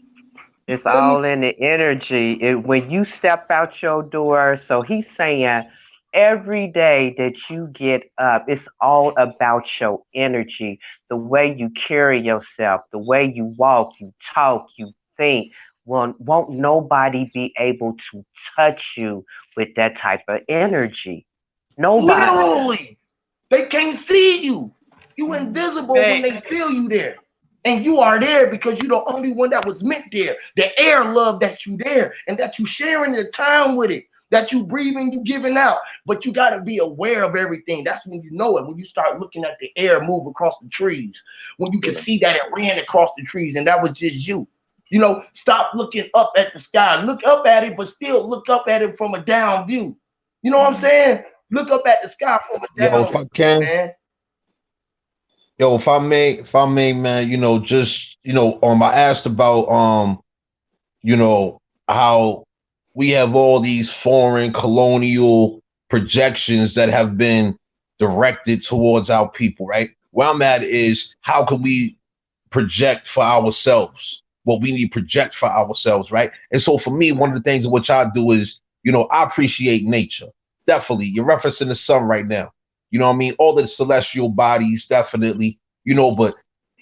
Speaker 7: It's all in the energy. When you step out your door, so he's saying every day that you get up, it's all about your energy, the way you carry yourself, the way you walk, you talk, you think. Won't nobody be able to touch you with that type of energy? Nobody.
Speaker 5: Literally. They can't see you. You invisible when they feel you there. And you are there because you're the only one that was meant there. The air love that you there and that you sharing the time with it, that you breathing, you giving out. But you got to be aware of everything. That's when you know it, when you start looking at the air move across the trees, when you can see that it ran across the trees and that was just you. You know, stop looking up at the sky. Look up at it, but still look up at it from a down view. You know what I'm saying? Look up at the sky from a down view, man.
Speaker 6: Yo, if I may, man, you know, just, you know, I asked about, you know, how we have all these foreign colonial projections that have been directed towards our people, right? Where I'm at is, how can we project for ourselves what we need to project for ourselves, right? And so for me, one of the things in which I do is, you know, I appreciate nature. Definitely. You're referencing the sun right now. You know what I mean? All the celestial bodies, definitely, you know, but,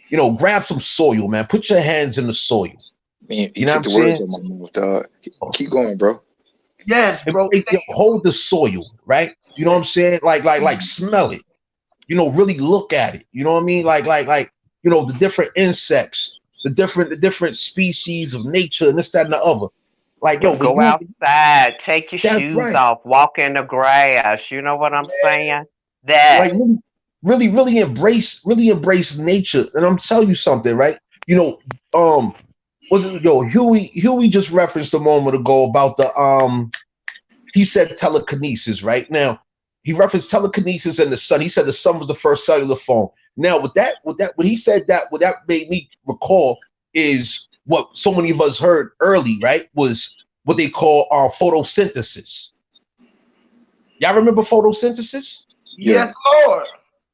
Speaker 6: you know, grab some soil, man. Put your hands in the soil.
Speaker 8: Man, you know took the words out of my mouth, dog. Keep going, bro.
Speaker 5: Yes, bro.
Speaker 6: Hold the soil, right? You know what I'm saying? Like smell it. You know, really look at it. You know what I mean? Like, you know, the different insects, the different species of nature, and this, that, and the other. Like, yo,
Speaker 7: go outside, take your shoes off, walk in the grass. You know what I'm saying? That
Speaker 6: like really embrace nature. And I'm telling you something, right? You know, Huey just referenced a moment ago about the he said telekinesis, right? Now he referenced telekinesis and the sun. He said the sun was the first cellular phone. Now when he said that, what that made me recall is what so many of us heard early, right? Was what they call photosynthesis. Y'all remember photosynthesis?
Speaker 5: Yes, Lord.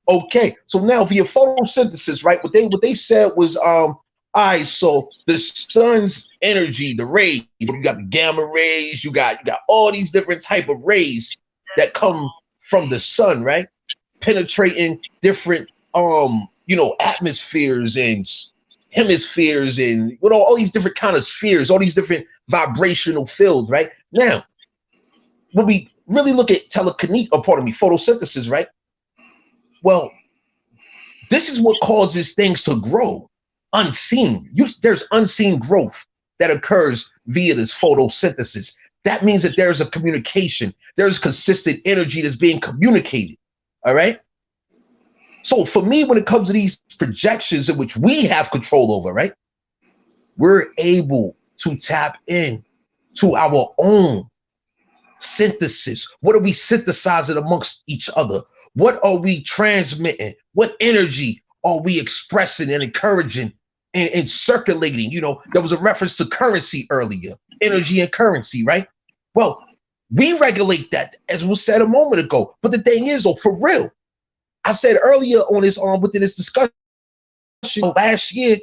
Speaker 6: Okay, so now via photosynthesis, right? What they said was all right, so the sun's energy, the rays, you got the gamma rays, you got all these different type of rays that come from the sun, right? Penetrating different you know, atmospheres and hemispheres and you know, all these different kind of spheres, all these different vibrational fields, right? Now, when we really look at photosynthesis, right? Well, this is what causes things to grow unseen. There's unseen growth that occurs via this photosynthesis. That means that there's a communication. There's consistent energy that's being communicated. All right. So for me, when it comes to these projections in which we have control over, right, we're able to tap in to our own synthesis. What are we synthesizing amongst each other? What are we transmitting? What energy are we expressing and encouraging and circulating? You know, there was a reference to currency earlier, energy and currency, right? Well, we regulate that, as was said a moment ago. But the thing is, though, for real, I said earlier on this within this discussion last year,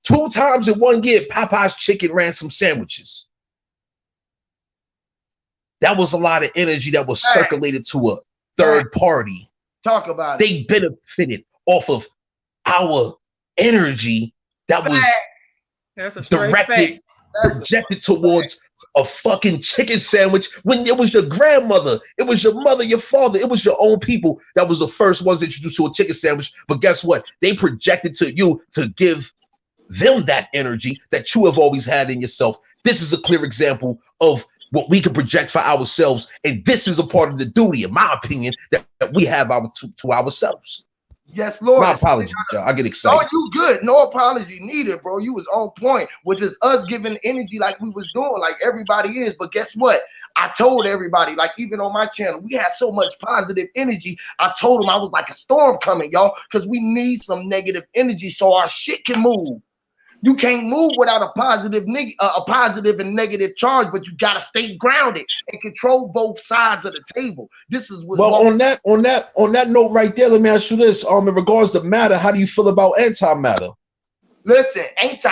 Speaker 6: 2 times in 1 year, Popeye's Chicken ran some sandwiches. That was a lot of energy that was circulated to a third party.
Speaker 5: Talk about
Speaker 6: they benefited off of our energy that was
Speaker 1: That's a
Speaker 6: directed, projected towards a fucking chicken sandwich when it was your grandmother, it was your mother, your father, it was your own people that was the first ones introduced to a chicken sandwich. But guess what? They projected to you to give them that energy that you have always had in yourself. This is a clear example of what we can project for ourselves, and this is a part of the duty, in my opinion, that we have to ourselves.
Speaker 5: Yes, Lord.
Speaker 6: My apologies, y'all. I get excited.
Speaker 5: No, you good. No apology needed, bro. You was on point, which is us giving energy like we was doing, like everybody is. But guess what? I told everybody, like even on my channel, we had so much positive energy. I told them I was like a storm coming, y'all, because we need some negative energy so our shit can move. You can't move without a positive and negative charge, but you gotta stay grounded and control both sides of the table. This is what.
Speaker 6: Well, on that note right there, let me ask you this: in regards to matter, how do you feel about antimatter?
Speaker 5: Listen, anti,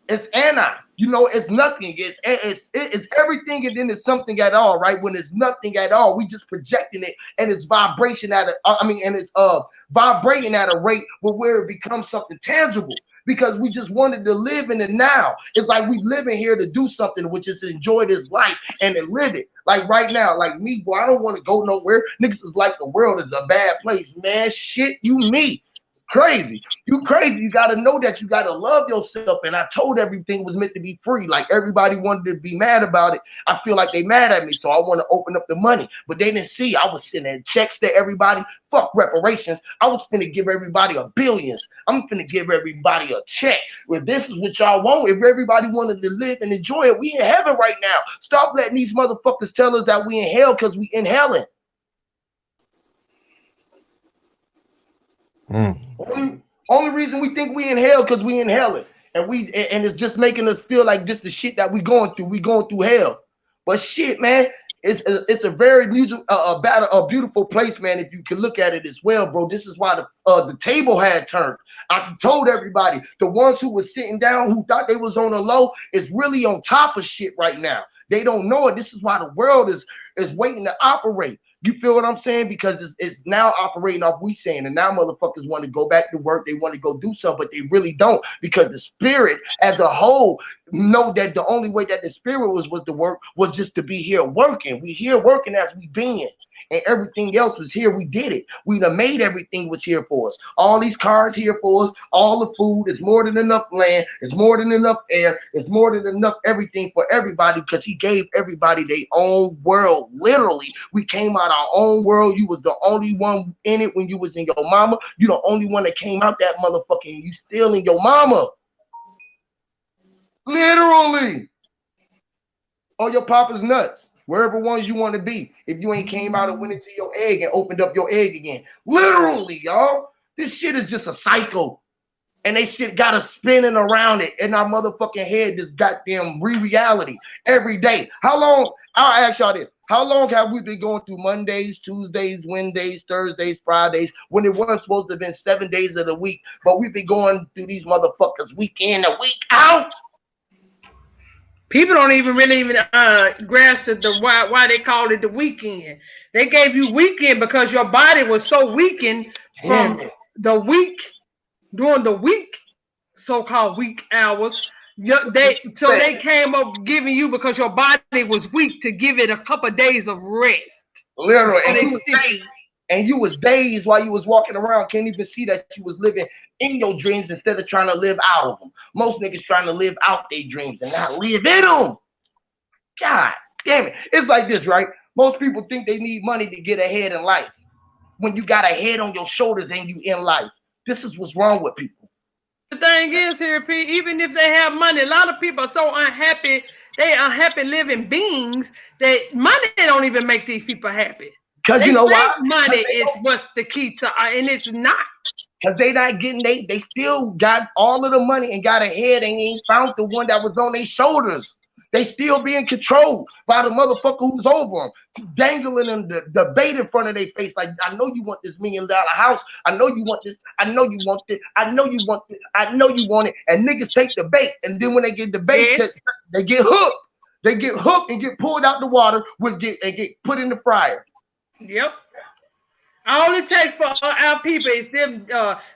Speaker 5: it's anti. You know, it's nothing. It's everything, and then it's something at all, right? When it's nothing at all, we just projecting it, and it's vibration at it's vibrating at a rate where it becomes something tangible. Because we just wanted to live in the now. It's like we living here to do something, which is enjoy this life and to live it. Like right now, like me, boy, I don't want to go nowhere. Niggas is like the world is a bad place, man. Shit, you me. Crazy. You crazy. You got to know that you got to love yourself. And I told everything was meant to be free. Like everybody wanted to be mad about it. I feel like they mad at me. So I want to open up the money. But they didn't see. I was sending checks to everybody. Fuck reparations. I was finna give everybody a billions. I'm finna give everybody a check. Well, this is what y'all want. If everybody wanted to live and enjoy it, we in heaven right now. Stop letting these motherfuckers tell us that we in hell because we in hell. Only reason we think we in hell because we in hell, and it's just making us feel like just the shit that we going through. We going through hell, but shit, man, it's a very beautiful place, man. If you can look at it as well, bro. This is why the table had turned. I told everybody, the ones who was sitting down, who thought they was on a low, is really on top of shit right now. They don't know it. This is why the world is waiting to operate. You feel what I'm saying? Because it's now operating off we saying, and now motherfuckers want to go back to work. They want to go do something, but they really don't, because the spirit as a whole know that the only way that the spirit was to work was just to be here working. We here working as we been. And everything else was here. We did it. We done made everything was here for us. All these cars here for us. All the food. It's more than enough land. It's more than enough air. It's more than enough everything for everybody, because he gave everybody their own world. Literally, we came out our own world. You was the only one in it when you was in your mama. You the only one that came out that motherfucking. You still in your mama. Literally. All your papa's nuts. Wherever ones you want to be, if you ain't came out and went into your egg and opened up your egg again. Literally, y'all. This shit is just a cycle. And they shit got us spinning around it in our motherfucking head, this goddamn reality every day. How long, I'll ask y'all this. How long have we been going through Mondays, Tuesdays, Wednesdays, Thursdays, Fridays, when it wasn't supposed to have been 7 days of the week, but we've been going through these motherfuckers week in and week out?
Speaker 1: People don't even grasp why they call it the weekend. They gave you weekend because your body was so weakened from the week, during the week, so-called week hours. They came up giving you, because your body was weak, to give it a couple of days of rest.
Speaker 5: Literally, and you was dazed while you was walking around. Can't even see that you was living in your dreams instead of trying to live out of them. Most niggas trying to live out their dreams and not live in them. God damn it. It's like this, right? Most people think they need money to get ahead in life. When you got a head on your shoulders and you in life. This is what's wrong with people.
Speaker 1: The thing is here, P, even if they have money, a lot of people are so unhappy. They are unhappy living beings that money don't even make these people happy.
Speaker 5: Because you know why?
Speaker 1: Money is what's the key to, and it's not.
Speaker 5: Because they not getting, they still got all of the money and got ahead and ain't found the one that was on their shoulders. They still being controlled by the motherfucker who's over them, dangling them the bait in front of their face. Like, I know you want this $1 million house. I know you want this. I know you want this. I know you want this. I know you want it. And niggas take the bait. And then when they get the bait, they get hooked. They get hooked and get pulled out the water and get put in the fryer.
Speaker 1: Yep. All it takes for our people is them.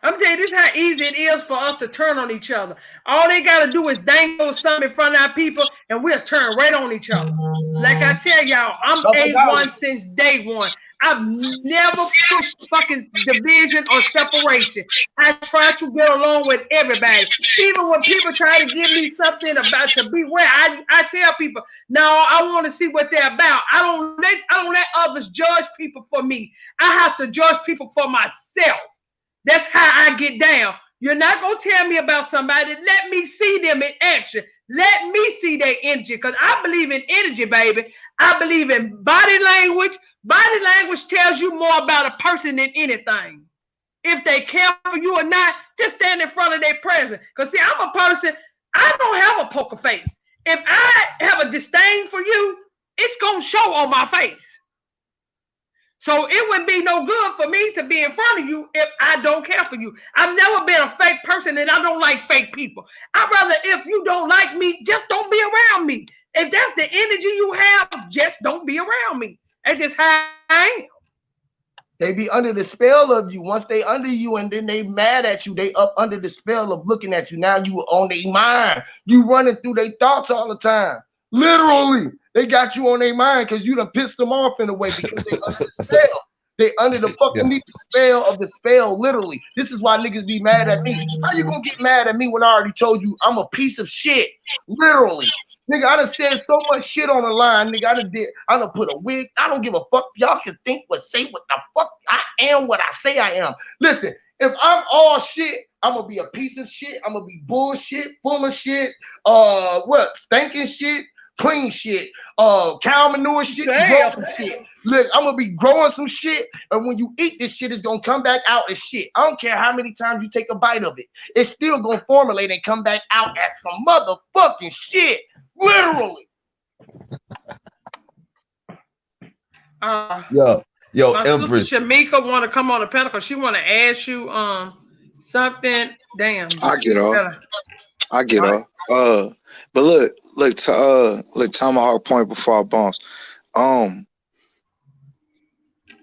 Speaker 1: I'm telling you, this is how easy it is for us to turn on each other. All they got to do is dangle something in front of our people, and we'll turn right on each other. Like I tell y'all, I'm A1 since day one. I've never pushed fucking division or separation. I try to get along with everybody. Even when people try to give me something about to beware, I tell people, no, I want to see what they're about. I don't let others judge people for me. I have to judge people for myself. That's how I get down. You're not going to tell me about somebody. Let me see them in action. Let me see their energy, because I believe in energy, baby. I believe in body language. Body language tells you more about a person than anything. If they care for you or not, just stand in front of their presence. Because, see, I'm a person, I don't have a poker face. If I have a disdain for you, it's going to show on my face. So it wouldn't be no good for me to be in front of you if I don't care for you. I've never been a fake person, and I don't like fake people. I'd rather, if you don't like me, just don't be around me. If that's the energy you have, just don't be around me. That's just how I am.
Speaker 5: They be under the spell of you. Once they under you and then they mad at you, they up under the spell of looking at you. Now you on their mind. You running through their thoughts all the time. Literally. They got you on their mind because you done pissed them off in a way because they under the spell. They under the fucking spell of the spell, literally. This is why niggas be mad at me. How you gonna get mad at me when I already told you I'm a piece of shit? Literally. Nigga, I done said so much shit on the line, nigga. I done put a wig. I don't give a fuck. Y'all can think say what the fuck. I am what I say I am. Listen, if I'm all shit, I'm gonna be a piece of shit. I'm gonna be bullshit, full of shit, stinking shit, clean shit, cow manure shit, grow some shit. Look, I'm gonna be growing some shit, and when you eat this shit, it's gonna come back out as shit. I don't care how many times you take a bite of it, it's still gonna formulate and come back out as some motherfucking shit. Literally.
Speaker 6: Yo,
Speaker 1: my
Speaker 6: Empress.
Speaker 1: sister Shamika want to come on the panel because she want to ask you something. Damn.
Speaker 8: I get off. But look, Tomahawk point before I bounce.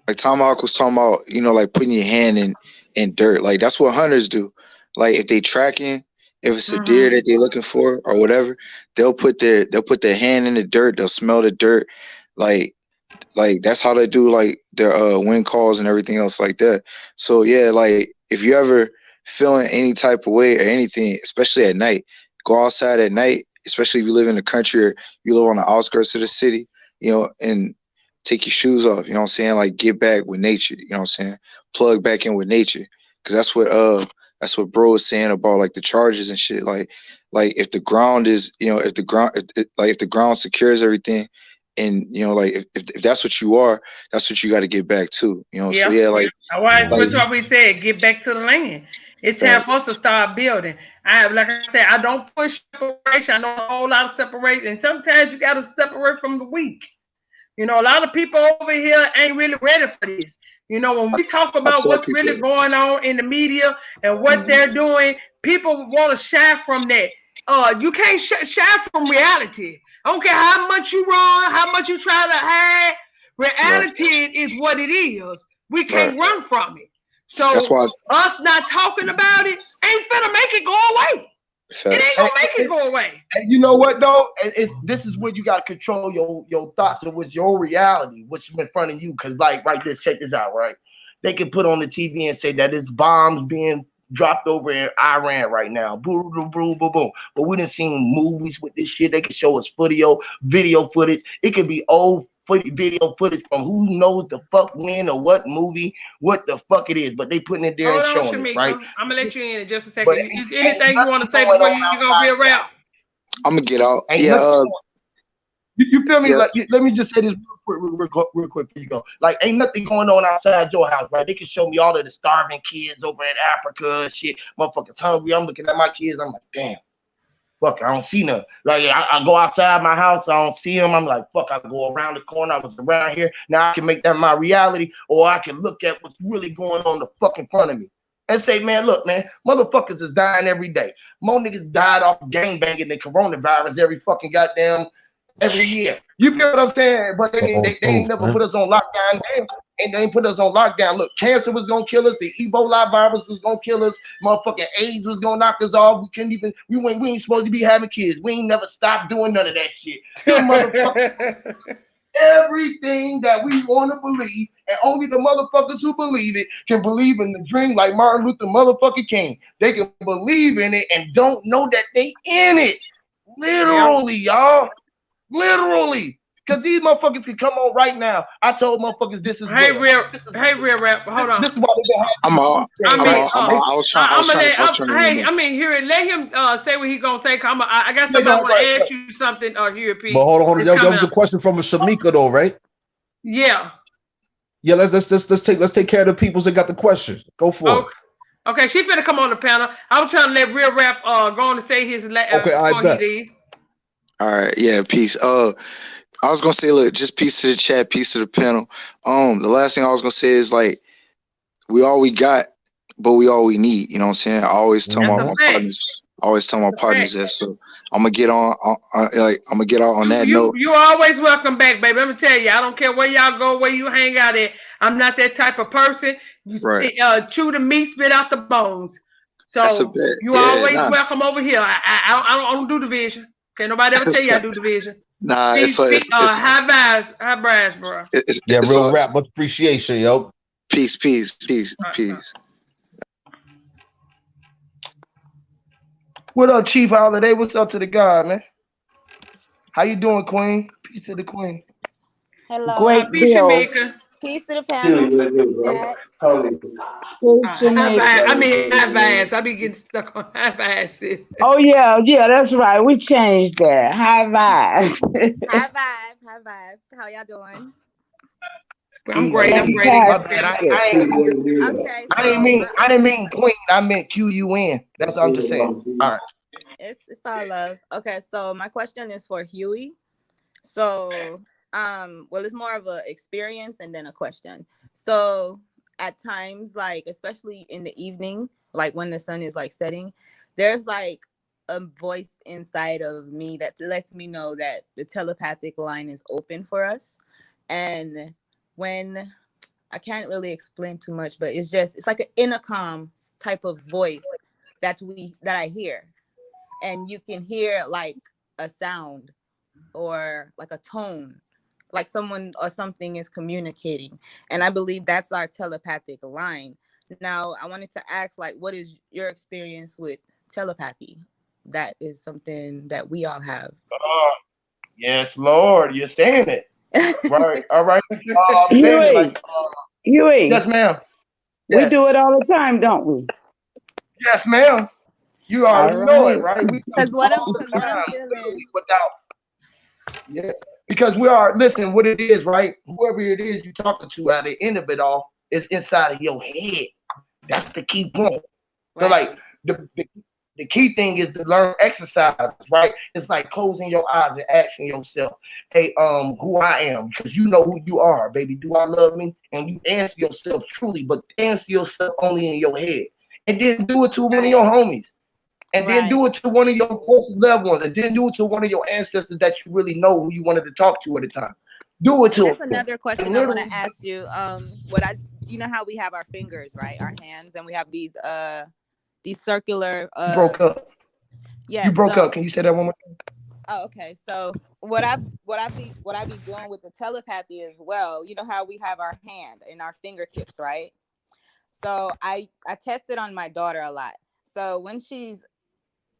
Speaker 8: Like Tomahawk was talking about, like putting your hand in dirt. Like that's what hunters do. Like if they tracking, if it's a deer that they're looking for or whatever, they'll put their hand in the dirt. They'll smell the dirt. Like that's how they do like their wind calls and everything else like that. So yeah, like if you ever feeling any type of way or anything, especially at night, go outside at night, especially if you live in the country or you live on the outskirts of the city, and take your shoes off, you know what I'm saying? Like get back with nature, you know what I'm saying? Plug back in with nature. Cause that's what bro was saying about like the charges and shit. Like if the ground is, if the ground secures everything, and like if that's what you are, that's what you got to get back to, So yeah, like
Speaker 1: that's what we said. Get back to the land. It's time for us to start building. Like I said, I don't push separation. I know a whole lot of separation, and sometimes you got to separate from the weak. A lot of people over here ain't really ready for this. When we talk about what's really going on in the media and what they're doing, people want to shy from that. You can't shy from reality. I don't care how much you run, how much you try to hide. Reality is what it is. We can't run from it. So us not talking about it ain't finna make it go away. It ain't gonna make it go away.
Speaker 5: And you know what though? This is where you gotta control your thoughts and what's your reality, what's in front of you. Cause like right there, check this out, right? They can put on the TV and say that it's bombs being dropped over in Iran right now. Boom, boom, boom, boom, boom. But we done seen movies with this shit. They can show us video footage. It could be old video footage from who knows the fuck when or what movie, what the fuck it is. But they putting it there and showing it, right?
Speaker 1: I'm gonna let you in just a second. Anything you want to say before you gonna be a rap?
Speaker 8: I'm gonna get out.
Speaker 5: You feel me? Yeah. Like, let me just say this real quick. Here you go. Like, ain't nothing going on outside your house, right? They can show me all of the starving kids over in Africa and shit. Motherfuckers hungry. I'm looking at my kids. I'm like, damn. Fuck, I don't see none. Like, I go outside my house. I don't see them. I'm like, fuck, I go around the corner. I was around here. Now I can make that my reality, or I can look at what's really going on the fuck in front of me and say, man, look, man, motherfuckers is dying every day. More niggas died off gangbanging than coronavirus every year. You get what I'm saying? But they ain't never put us on lockdown. and they put us on lockdown. Look, cancer was gonna kill us. The Ebola virus was gonna kill us. Motherfucking AIDS was gonna knock us off. We couldn't even. We ain't supposed to be having kids. We ain't never stopped doing none of that shit. Motherfucker. Everything that we want to believe, and only the motherfuckers who believe it can believe in the dream like Martin Luther motherfucking King. They can believe in it and don't know that they in it. Literally, y'all. Literally. Because these motherfuckers can come on right now. I told motherfuckers this is
Speaker 1: real rap. Hold on.
Speaker 5: This is why they been
Speaker 8: I'm all. I was trying to.
Speaker 1: Here, let him say what he gonna say. I got somebody want to ask you something. Here, Pete.
Speaker 6: But hold on. There was a question from a Shamika though, right?
Speaker 1: Yeah.
Speaker 6: Yeah. Let's take care of the peoples that got the questions. Go for it.
Speaker 1: Okay, she finna come on the panel. I was trying to let Real Rap go on to say his
Speaker 6: okay, I bet.
Speaker 8: All right, yeah, peace. I was gonna say, look, just peace to the chat, peace to the panel. The last thing I was gonna say is like, we all we got, but we all we need. You know what I'm saying? I always tell my partners. I always tell my partners that. So I'm gonna get on that note.
Speaker 1: You always welcome back, baby. Let me tell you, I don't care where y'all go, where you hang out at. I'm not that type of person. You chew the meat, spit out the bones. So you always welcome over here. I don't do division. Can't nobody ever tell you I do division.
Speaker 8: Nah, it's
Speaker 1: high vibes, bro.
Speaker 6: Real rap, much appreciation, yo.
Speaker 8: Peace.
Speaker 5: What up, Chief Holiday? What's up to the God, man? How you doing, Queen? Peace to the Queen.
Speaker 9: Hello.
Speaker 2: Great deal.
Speaker 9: Peace to the panel.
Speaker 1: High vibes. I be getting stuck on high vibes.
Speaker 2: Oh yeah, that's right. We changed that. High vibes.
Speaker 9: High vibes. How y'all doing?
Speaker 1: I'm great.
Speaker 5: I didn't mean Queen. I meant QUN. That's what I'm just saying. All right.
Speaker 9: It's all love. Okay, so my question is for Huey. So, well, it's more of an experience and then a question. So, at times, like especially in the evening, like when the sun is like setting, there's like a voice inside of me that lets me know that the telepathic line is open for us. And when I can't really explain too much, but it's like an intercom type of voice that I hear. And you can hear like a sound or like a tone, like someone or something is communicating. And I believe that's our telepathic line. Now, I wanted to ask, like, what is your experience with telepathy? That is something that we all have.
Speaker 5: Yes, Lord, you're saying it. Right. All right.
Speaker 2: Huey.
Speaker 5: Yes, ma'am.
Speaker 2: We do it all the time, don't we?
Speaker 5: Yes, ma'am. You already know it, right?
Speaker 9: Because what I'm feeling
Speaker 5: because we are, listen, what it is, right? Whoever it is you're talking to at the end of it all is inside of your head. That's the key point. So like the key thing is to learn exercises, right? It's like closing your eyes and asking yourself, hey, who I am, because you know who you are, baby. Do I love me? And you answer yourself truly, but answer yourself only in your head. And then do it to one of your homies. And then do it to one of your closest loved ones. And then do it to one of your ancestors that you really know who you wanted to talk to at the time. Do it to
Speaker 9: That's another question I want to ask you. You know how we have our fingers, right? Our hands, and we have these circular
Speaker 5: broke up.
Speaker 9: Yeah.
Speaker 5: You broke up. Can you say that one more time?
Speaker 9: Oh, okay. So what I be doing with the telepathy as well, you know how we have our hand and our fingertips, right? So I test it on my daughter a lot. So when she's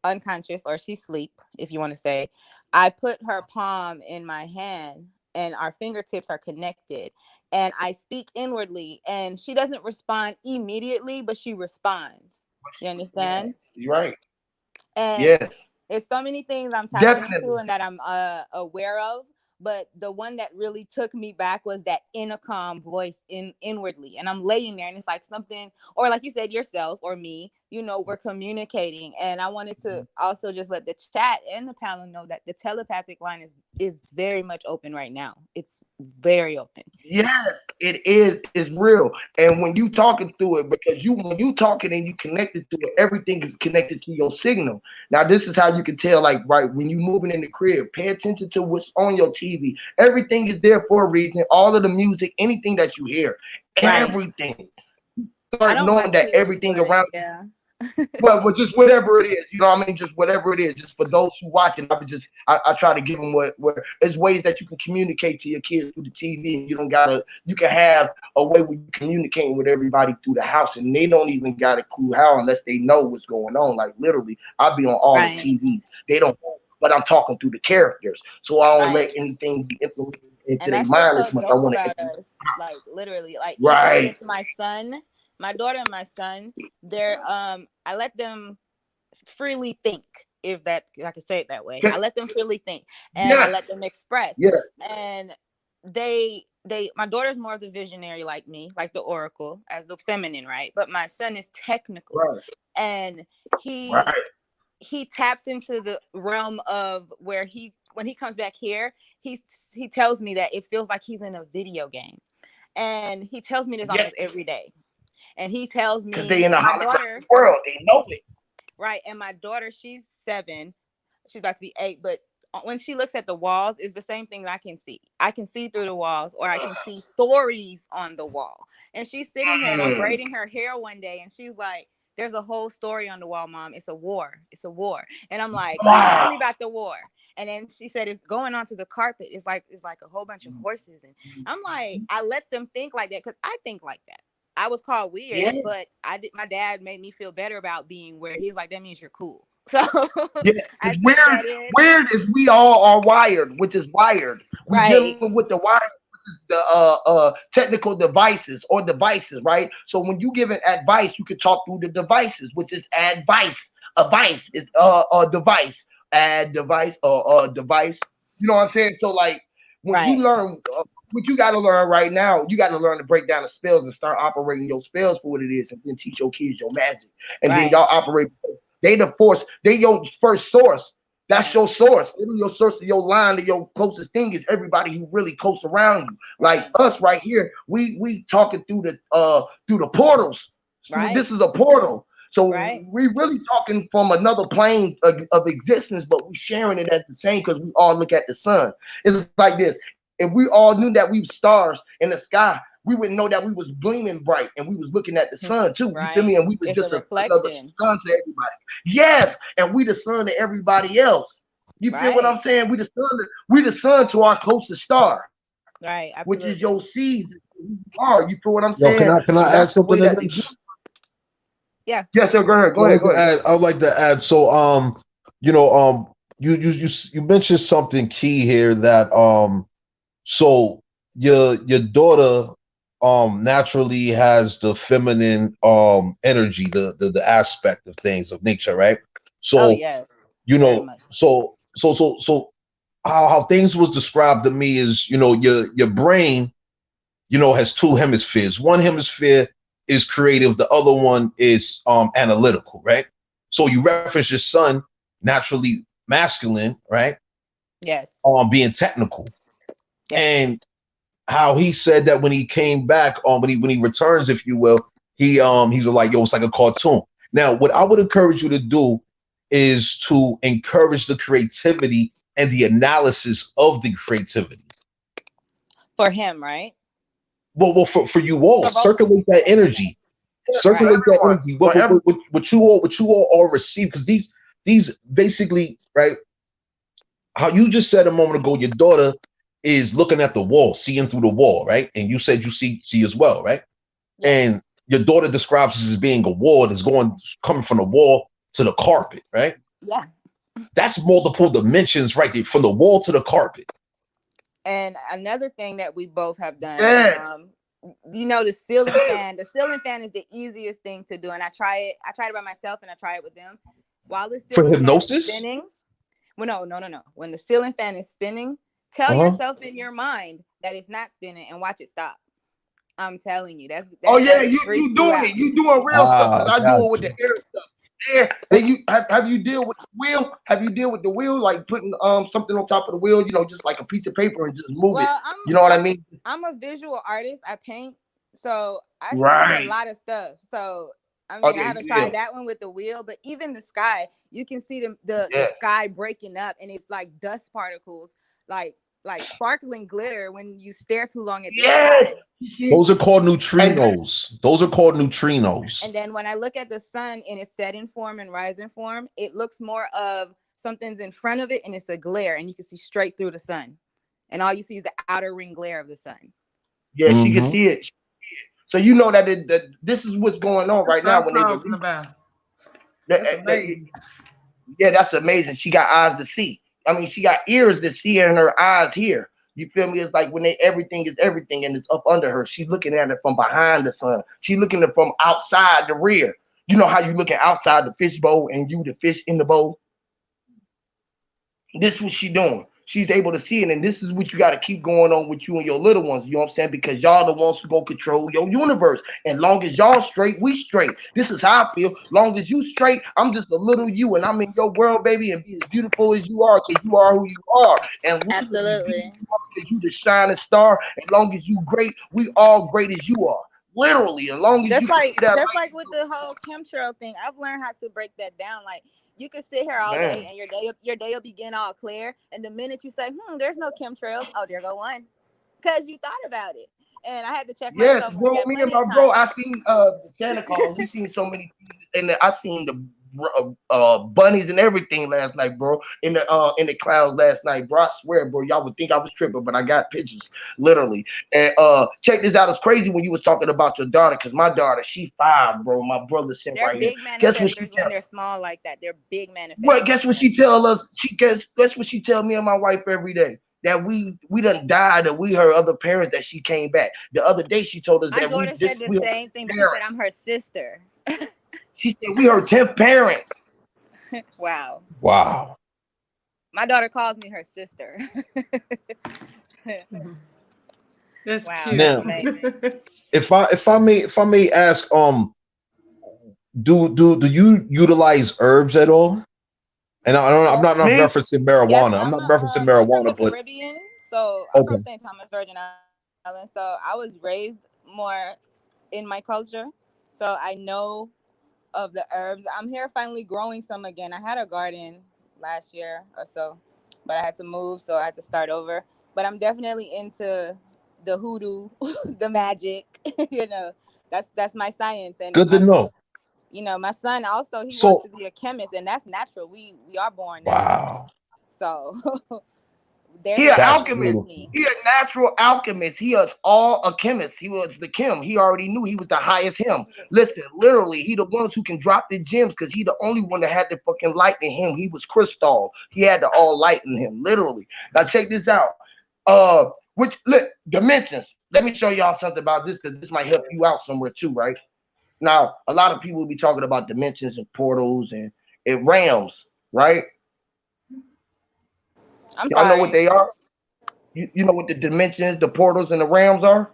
Speaker 9: unconscious or she's asleep, if you want to say, I put her palm in my hand and our fingertips are connected and I speak inwardly and she doesn't respond immediately, but she responds. You understand?
Speaker 5: You're right.
Speaker 9: And yes, it's so many things I'm tapping into and that I'm aware of. But the one that really took me back was that intercom voice inwardly. And I'm laying there and it's like something, or like you said, yourself or me, we're communicating. And I wanted to also just let the chat and the panel know that the telepathic line is very much open right now. It's very open.
Speaker 5: Yes, it is. It's real. And when you talking through it, because when you talking and you connected to it, everything is connected to your signal. Now, this is how you can tell, like, right, when you moving in the crib, pay attention to what's on your TV. Everything is there for a reason. All of the music, anything that you hear, everything. Start knowing that everything around you. Well, just whatever it is, what I mean? Just whatever it is, just for those who watch it, I try to give them what there's ways that you can communicate to your kids through the TV, and you can have a way where you communicating with everybody through the house, and they don't even got a clue how unless they know what's going on. Like literally, I'll be on all the TVs. They don't know, but I'm talking through the characters, so I don't let anything be implemented into their mind as much. I want to,
Speaker 9: like literally, like
Speaker 5: right.
Speaker 9: My son. My daughter and my son, I let them freely think, if that I can say it that way. I let them freely think, and I let them express. And my daughter's more of the visionary like me, like the oracle, as the feminine, right? But my son is technical, and he taps into the realm of where when he comes back here, he tells me that it feels like he's in a video game, and he tells me this almost every day. And he tells me,
Speaker 5: because they in the holographic world, they know it.
Speaker 9: Right. And my daughter, she's 7. She's about to be 8. But when she looks at the walls, it's the same thing I can see. I can see through the walls, or I can see stories on the wall. And she's sitting here and I'm braiding her hair one day, and she's like, there's a whole story on the wall, Mom. It's a war. It's a war. And I'm like, tell me about the war. And then she said, it's going onto the carpet. It's like a whole bunch of horses. And I'm like, I let them think like that because I think like that. I was called weird, but my dad made me feel better about being weird. He was like, that means you're cool. So
Speaker 5: weird is we all are wired, which is wired. We're dealing with the wired, which is the technical devices, right? So when you give an advice, you can talk through the devices, which is advice. A vice is a device. Add device or device. You know what I'm saying? So like when you learn what you got to learn right now, you got to learn to break down the spells and start operating your spells for what it is, and then teach your kids your magic. And then y'all operate. They the force. They your first source. That's your source. Your source of your line, to your closest thing is everybody who really close around you. Like us right here, we talking through the portals. This is a portal. So we really talking from another plane of existence, but we sharing it at the same because we all look at the sun. It's like this. If we all knew that we were stars in the sky, we wouldn't know that we was gleaming bright and we was looking at the sun too. You feel me? And we was just another sun to everybody. Yes, and we the sun to everybody else. You feel what I'm saying? We the sun to our closest star.
Speaker 9: Right. Absolutely.
Speaker 5: Which is your seed. You feel what I'm saying?
Speaker 3: Can I add something?
Speaker 9: Yeah.
Speaker 5: Yes, sir. Go ahead.
Speaker 3: I'd like to add. So, you mentioned something key here that so your daughter naturally has the feminine energy, the aspect of things of nature, right? So so how things was described to me is your brain has 2 hemispheres. One hemisphere is creative, the other one is analytical, right? So you reference your son, naturally masculine, right?
Speaker 9: Yes.
Speaker 3: Being technical. Yes. And how he said that when he came back, when he returns, if you will, he's like, yo, it's like a cartoon. Now, what I would encourage you to do is to encourage the creativity and the analysis of the creativity.
Speaker 9: For him, right?
Speaker 3: Well, for you all, circulate that energy. Circulate that energy. What you all receive, because these basically, right? How you just said a moment ago, your daughter is looking at the wall, seeing through the wall, right? And you said you see as well, right? Yeah. And your daughter describes this as being a wall that's coming from the wall to the carpet, right?
Speaker 9: Yeah.
Speaker 3: That's multiple dimensions right there, from the wall to the carpet.
Speaker 9: And another thing that we both have done, the ceiling fan. The ceiling fan is the easiest thing to do, and I try it by myself, and I try it with them. While the ceiling fan is spinning, well, no. When the ceiling fan is spinning, tell yourself in your mind that it's not spinning, and watch it stop. I'm telling you, that's
Speaker 5: Oh yeah,
Speaker 9: that
Speaker 5: you doing it. You doing real stuff. Cause I do it with the air stuff. Yeah, and you have you deal with the wheel? Have you deal with the wheel, like putting something on top of the wheel? You know, just like a piece of paper and just move it. You know what I mean?
Speaker 9: I'm a visual artist. I paint, so I see a
Speaker 5: Right.
Speaker 9: lot of stuff. So I
Speaker 5: Oh
Speaker 9: mean, I
Speaker 5: yeah,
Speaker 9: haven't tried that one with the wheel, but even the sky, you can see the sky breaking up, and it's like dust particles, like sparkling glitter when you stare too long at the sky.
Speaker 6: Those are called neutrinos. Those are called neutrinos.
Speaker 9: And then when I look at the sun in its setting form and rising form, it looks more of something's in front of it, and it's a glare, and you can see straight through the sun, and all you see is the outer ring glare of the sun.
Speaker 5: Yeah, she can see it. So you know that this is what's going on right now when they release. Yeah, that's amazing. She got eyes to see. I mean, she got ears to see and her eyes hear. You feel me? It's like when everything is everything and it's up under her. She's looking at it from behind the sun. She's looking at it from outside the rear. You know how you looking outside the fish bowl and you the fish in the bowl? This is what she doing. She's able to see it, and this is what you got to keep going on with you and your little ones. You know what I'm saying? Because y'all the ones who gonna control your universe. And long as y'all straight, we straight. This is how I feel. Long as you straight, I'm just a little you, and I'm in your world, baby, and be as beautiful as you are, because you are who you are. And
Speaker 9: absolutely,
Speaker 5: because you the shining star. As long as you great, we all great as you are. Literally, as long as
Speaker 9: just
Speaker 5: you
Speaker 9: like
Speaker 5: that
Speaker 9: just like with the whole chemtrail thing, I've learned how to break that down. Like, you could sit here all day and your day will begin all clear. And the minute you say, there's no chemtrails, oh, there go one. Because you thought about it. And I had to check myself.
Speaker 5: Yes, bro, me and my bro, I seen Santa Claus. We seen so many things, and I seen the bunnies and everything last night, bro. In the clouds last night, bro. I swear, bro, y'all would think I was tripping, but I got pictures, literally. And check this out. It's crazy when you was talking about your daughter, because my daughter, she 5, bro. My brother sitting right here.
Speaker 9: Guess what she when they're small like that? They're big manifestors.
Speaker 5: What? Guess what she tell us? Guess what she tell me and my wife every day. That we done died, and we her other parents that she came back. The other day she told us that
Speaker 9: my daughter said the same thing, but she said I'm her sister.
Speaker 5: She said we her 10th parents.
Speaker 9: Wow.
Speaker 6: Wow.
Speaker 9: My daughter calls me her sister.
Speaker 1: That's
Speaker 9: wow.
Speaker 1: cute.
Speaker 6: Now, if I may ask, do you utilize herbs at all? And I'm not referencing marijuana.
Speaker 9: Yes,
Speaker 6: I'm not referencing marijuana,
Speaker 9: I'm from the
Speaker 6: but
Speaker 9: Caribbean, so I'm from St. Thomas, Virgin Islands. So I was raised more in my culture, so I know of the herbs. I'm here finally growing some again. I had a garden last year or so, but I had to move, so I had to start over. But I'm definitely into the hoodoo, the magic. You know, that's my science. And
Speaker 6: good to know.
Speaker 9: You know, my son also, he wants to be a chemist, and that's natural. We are born natural.
Speaker 6: Wow.
Speaker 9: So
Speaker 5: he an alchemist. He a natural alchemist. He is all a chemist. He was the chem. He already knew he was the highest him. Listen, literally, he the ones who can drop the gems, because he the only one that had the fucking light in him. He was crystal. He had the all light in him, literally. Now check this out. Which look, dimensions. Let me show y'all something about this, because this might help you out somewhere too, right? Now, a lot of people will be talking about dimensions and portals and realms, right? Y'all know what they are? You know what the dimensions, the portals, and the realms are?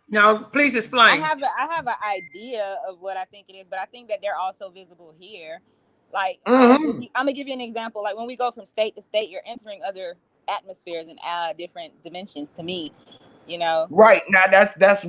Speaker 1: No, please explain.
Speaker 9: I have an idea of what I think it is, but I think that they're also visible here. Like, I'm gonna give you an example. Like, when we go from state to state, you're entering other atmospheres and different dimensions to me. You know,
Speaker 5: right now that's a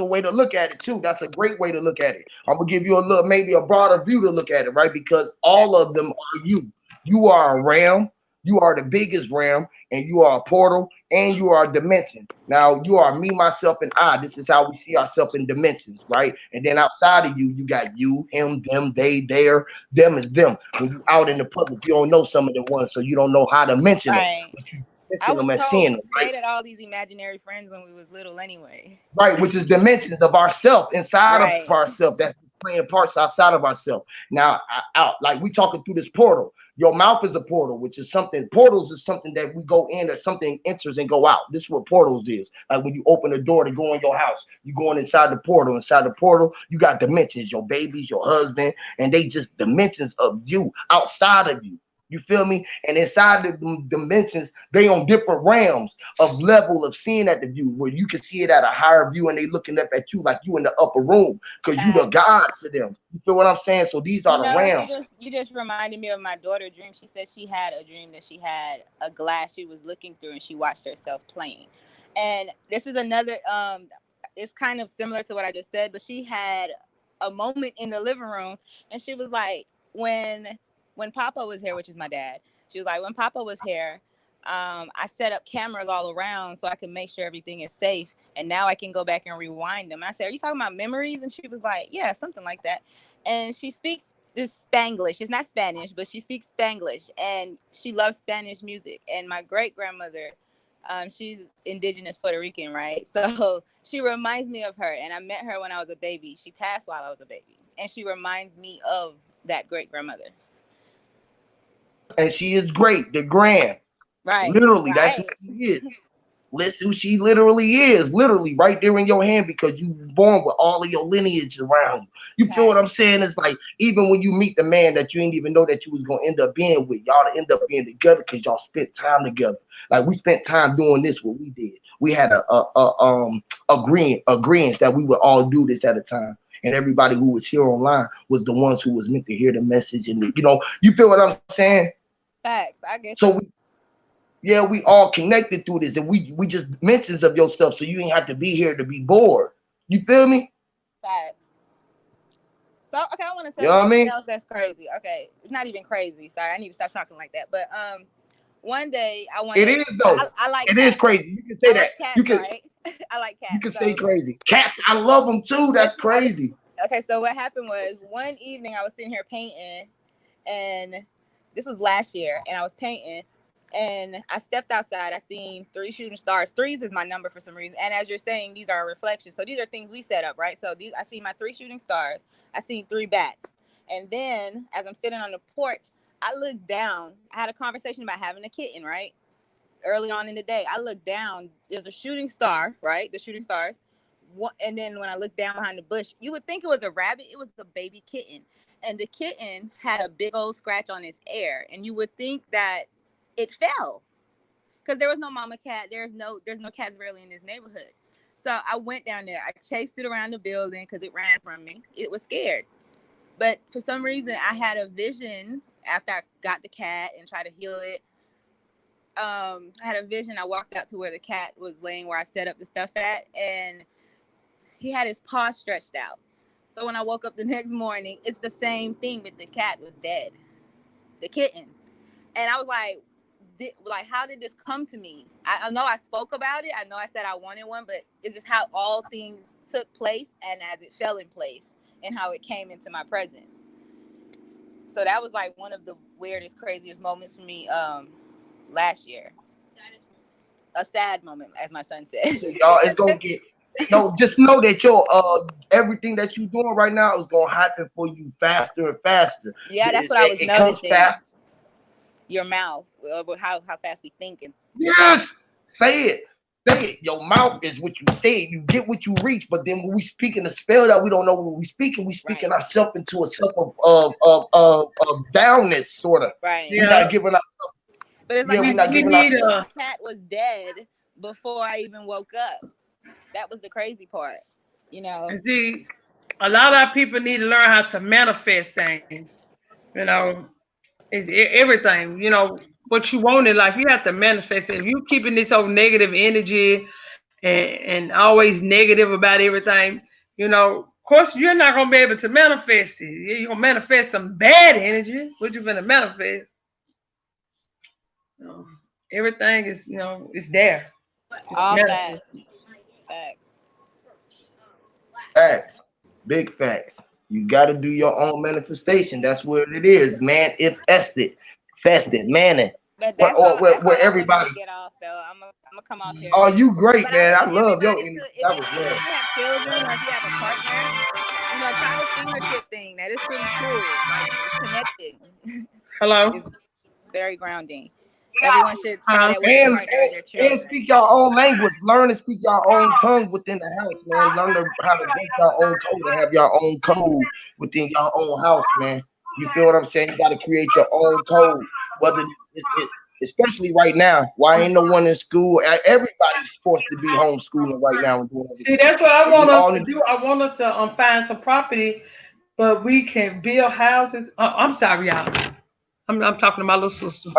Speaker 5: way to look at it too. That's a great way to look at it. I'm gonna give you a little, maybe a broader view to look at it, right? Because all of them are you. You are a realm, you are the biggest realm, and you are a portal, and you are a dimension. Now you are me, myself, and I. This is how we see ourselves in dimensions, right? And then outside of you, you got you, him, them, they, their. Them is them. When you out in the public, you don't know some of the ones, so you don't know how to mention them. But you
Speaker 9: I was told
Speaker 5: seeing them,
Speaker 9: right? Created all these imaginary friends when we was little anyway.
Speaker 5: Right, which is dimensions of ourself inside of ourselves. That's playing parts outside of ourselves. Now, out like we talking through this portal. Your mouth is a portal, which is something. Portals is something that we go in, or something enters and go out. This is what portals is. Like when you open the door to go in your house, you going inside the portal. Inside the portal, you got dimensions. Your babies, your husband, and they just dimensions of you outside of you. You feel me? And inside the dimensions, they on different realms of level of seeing at the view, where you can see it at a higher view, and they looking up at you like you in the upper room, because you the God to them. You feel what I'm saying? So these are the realms.
Speaker 9: You just reminded me of my daughter's dream. She said she had a dream that she had a glass she was looking through, and she watched herself playing. And this is another, it's kind of similar to what I just said, but she had a moment in the living room, and she was like, when Papa was here, which is my dad, she was like, when Papa was here, I set up cameras all around so I can make sure everything is safe. And now I can go back and rewind them. And I said, are you talking about memories? And she was like, yeah, something like that. And she speaks this Spanglish. It's not Spanish, but she speaks Spanglish. And she loves Spanish music. And my great-grandmother, she's indigenous Puerto Rican, right? So she reminds me of her. And I met her when I was a baby. She passed while I was a baby. And she reminds me of that great-grandmother.
Speaker 5: And she is great, the grand.
Speaker 9: Right.
Speaker 5: Literally, that's who she is. Listen, who she literally is, literally right there in your hand, because you were born with all of your lineage around you. You feel what I'm saying? It's like, even when you meet the man that you didn't even know that you was gonna end up being with, y'all to end up being together because y'all spent time together. Like, we spent time doing this, what we did. We had a agreement that we would all do this at a time. And everybody who was here online was the ones who was meant to hear the message. And you feel what I'm saying?
Speaker 9: Facts. I get
Speaker 5: so. We all connected through this, and we just mentions of yourself, so you ain't have to be here to be bored. You feel me?
Speaker 9: Facts. So okay, I want to tell you something else that's crazy. Okay, it's not even crazy. Sorry, I need to stop talking like that. But one day I want.
Speaker 5: It is though.
Speaker 9: I like.
Speaker 5: It is crazy. You can say that.
Speaker 9: Cats,
Speaker 5: you can.
Speaker 9: Right? I like cats.
Speaker 5: You can say crazy. Cats, I love them too. That's crazy.
Speaker 9: Okay, so what happened was one evening I was sitting here painting, and this was last year, and I was painting. And I stepped outside. I seen 3 shooting stars. 3s is my number for some reason. And as you're saying, these are reflections. So these are things we set up, right? So I see my 3 shooting stars. I seen 3 bats. And then as I'm sitting on the porch, I looked down. I had a conversation about having a kitten, right? Early on in the day, I looked down. There's a shooting star, right? The shooting stars. And then when I looked down behind the bush, you would think it was a rabbit. It was a baby kitten. And the kitten had a big old scratch on its ear. And you would think that it fell because there was no mama cat. There's no cats really in this neighborhood. So I went down there. I chased it around the building because it ran from me. It was scared. But for some reason, I had a vision after I got the cat and tried to heal it. I had a vision. I walked out to where the cat was laying, where I set up the stuff at, and he had his paw stretched out. So when I woke up the next morning, it's the same thing, but the cat was dead. The kitten. And I was like, how did this come to me? I know I spoke about it. I know I said I wanted one, but it's just how all things took place and as it fell in place and how it came into my presence. So that was like one of the weirdest, craziest moments for me last year. A sad moment, as my son said.
Speaker 5: So y'all, it's gonna get just know that everything that you're doing right now is gonna happen for you faster and faster.
Speaker 9: Yeah, that's what I was noticing. Your mouth, how fast we thinking.
Speaker 5: Yes, say it. Your mouth is what you say. You get what you reach. But then when we speaking the spell that we don't know what we speaking ourselves into a self of downness, sort of.
Speaker 9: Right.
Speaker 5: We're not giving up.
Speaker 9: But it's like the cat was dead before I even woke up. That was the crazy part,
Speaker 1: See, a lot of people need to learn how to manifest things. It's everything. What you want in life, you have to manifest it. If you keeping this whole negative energy and always negative about everything, of course you're not gonna be able to manifest it. You're gonna manifest some bad energy. What you gonna manifest? Everything is, it's there.
Speaker 9: All facts.
Speaker 5: Facts. Big facts. You got to do your own manifestation. That's what it is, man. If fested, manning.
Speaker 9: But that's where
Speaker 5: everybody
Speaker 9: get off though. I'm gonna come off here.
Speaker 5: Oh, you great, man. I love your energy. That was
Speaker 9: good. If you have children or if you have a partner, try the fingertip thing. That is pretty cool. Like, it's connected.
Speaker 1: Hello.
Speaker 9: It's very grounding. Everyone should try that with their partner and their children.
Speaker 5: And speak your own language. Learn to speak your own tongue within the house, man. Learn how to break your own code and have your own code within your own house, man. You feel what I'm saying? You got to create your own code whether especially right now, why ain't no one in school? Everybody's forced to be homeschooling right now and doing everything.
Speaker 1: See, that's what I want us to do. I want us to find some property, but we can build houses. I'm sorry, y'all. I'm talking to my little sister.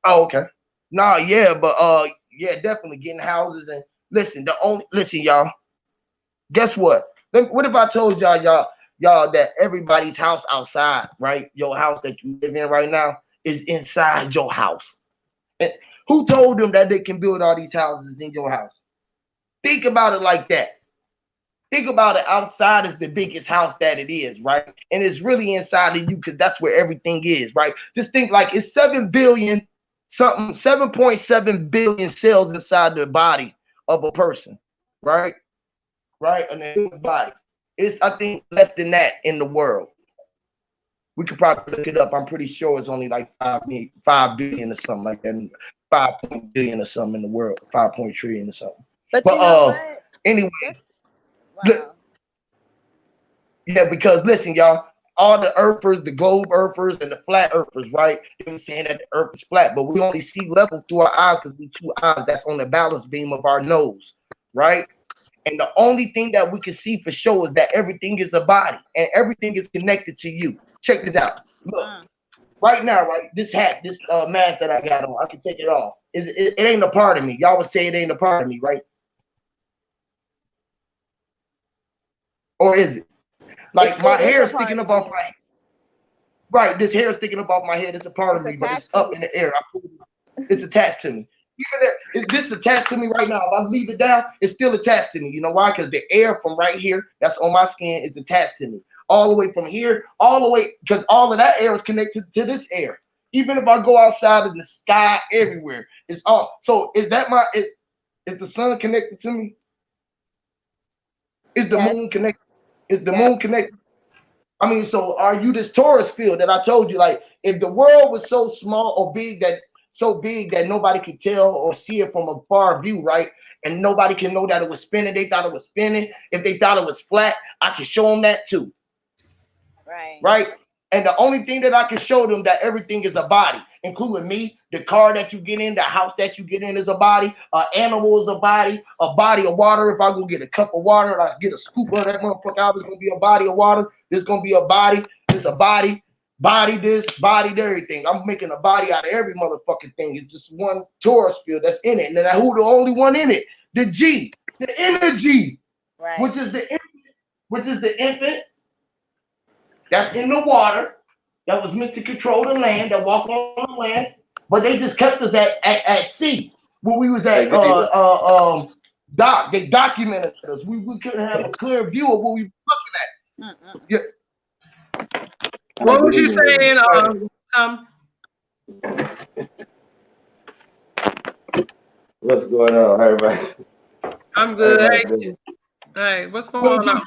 Speaker 5: Oh, okay. Nah, yeah, but yeah, definitely getting houses and listen, y'all. Guess what? What if I told y'all that everybody's house outside, right? Your house that you live in right now is inside your house. And who told them that they can build all these houses in your house? Think about it like that. Think about it. Outside is the biggest house that it is, right? And it's really inside of you because that's where everything is, right? Just think like it's 7 billion something, 7.7 billion cells inside the body of a person, right? Right? And the human body. It's, I think, less than that in the world. We could probably look it up. I'm pretty sure it's only like 5 billion or something like that. 5 billion or something in the world. 5 trillion or something.
Speaker 9: But you know what?
Speaker 5: Anyway.
Speaker 9: Wow.
Speaker 5: Yeah, because listen, y'all, all the earthers, the globe earthers, and the flat earthers, right? They were saying that the earth is flat, but we only see level through our eyes because we 2 eyes that's on the balance beam of our nose, right? And the only thing that we can see for sure is that everything is a body and everything is connected to you. Check this out. Look, right now, right? This hat, this mask that I got on, I can take it off. It ain't a part of me. Y'all would say it ain't a part of me, right? Or is it? Like my hair is sticking up off my head. Right, this hair is sticking up off my head. It's a part of me, but it's up in the air. It's attached to me. Even if this attached to me right now, if I leave it down, it's still attached to me. You know why? Because the air from right here, that's on my skin, is attached to me. All the way from here, all the way, because all of that air is connected to this air. Even if I go outside in the sky, everywhere, it's all. So is that is the sun connected to me? Is the moon connected? Is the moon connected? I mean, so are you this Taurus field that I told you? Like, if the world was so small or big that nobody could tell or see it from a far view, right? And nobody can know that it was spinning. They thought it was spinning. If they thought it was flat, I can show them that too.
Speaker 9: Right.
Speaker 5: Right? And the only thing that I can show them that everything is a body, including me, the car that you get in, the house that you get in is a body, an animal is a body of water. If I go get a cup of water and I get a scoop of that motherfucker out, it's gonna be a body of water. There's gonna be a body. It's a body this, body everything. I'm making a body out of every motherfucking thing. It's just one Taurus field that's in it. And then who the only one in it? The G, the energy,
Speaker 9: right.
Speaker 5: which is the infant. That's in the water, that was meant to control the land, that walk on the land, but they just kept us at sea. When we was at they documented us. We couldn't have a clear view of what we were looking at. Yeah.
Speaker 1: What was you saying,
Speaker 10: What's going on, everybody?
Speaker 1: I'm good. Hey, what's going on?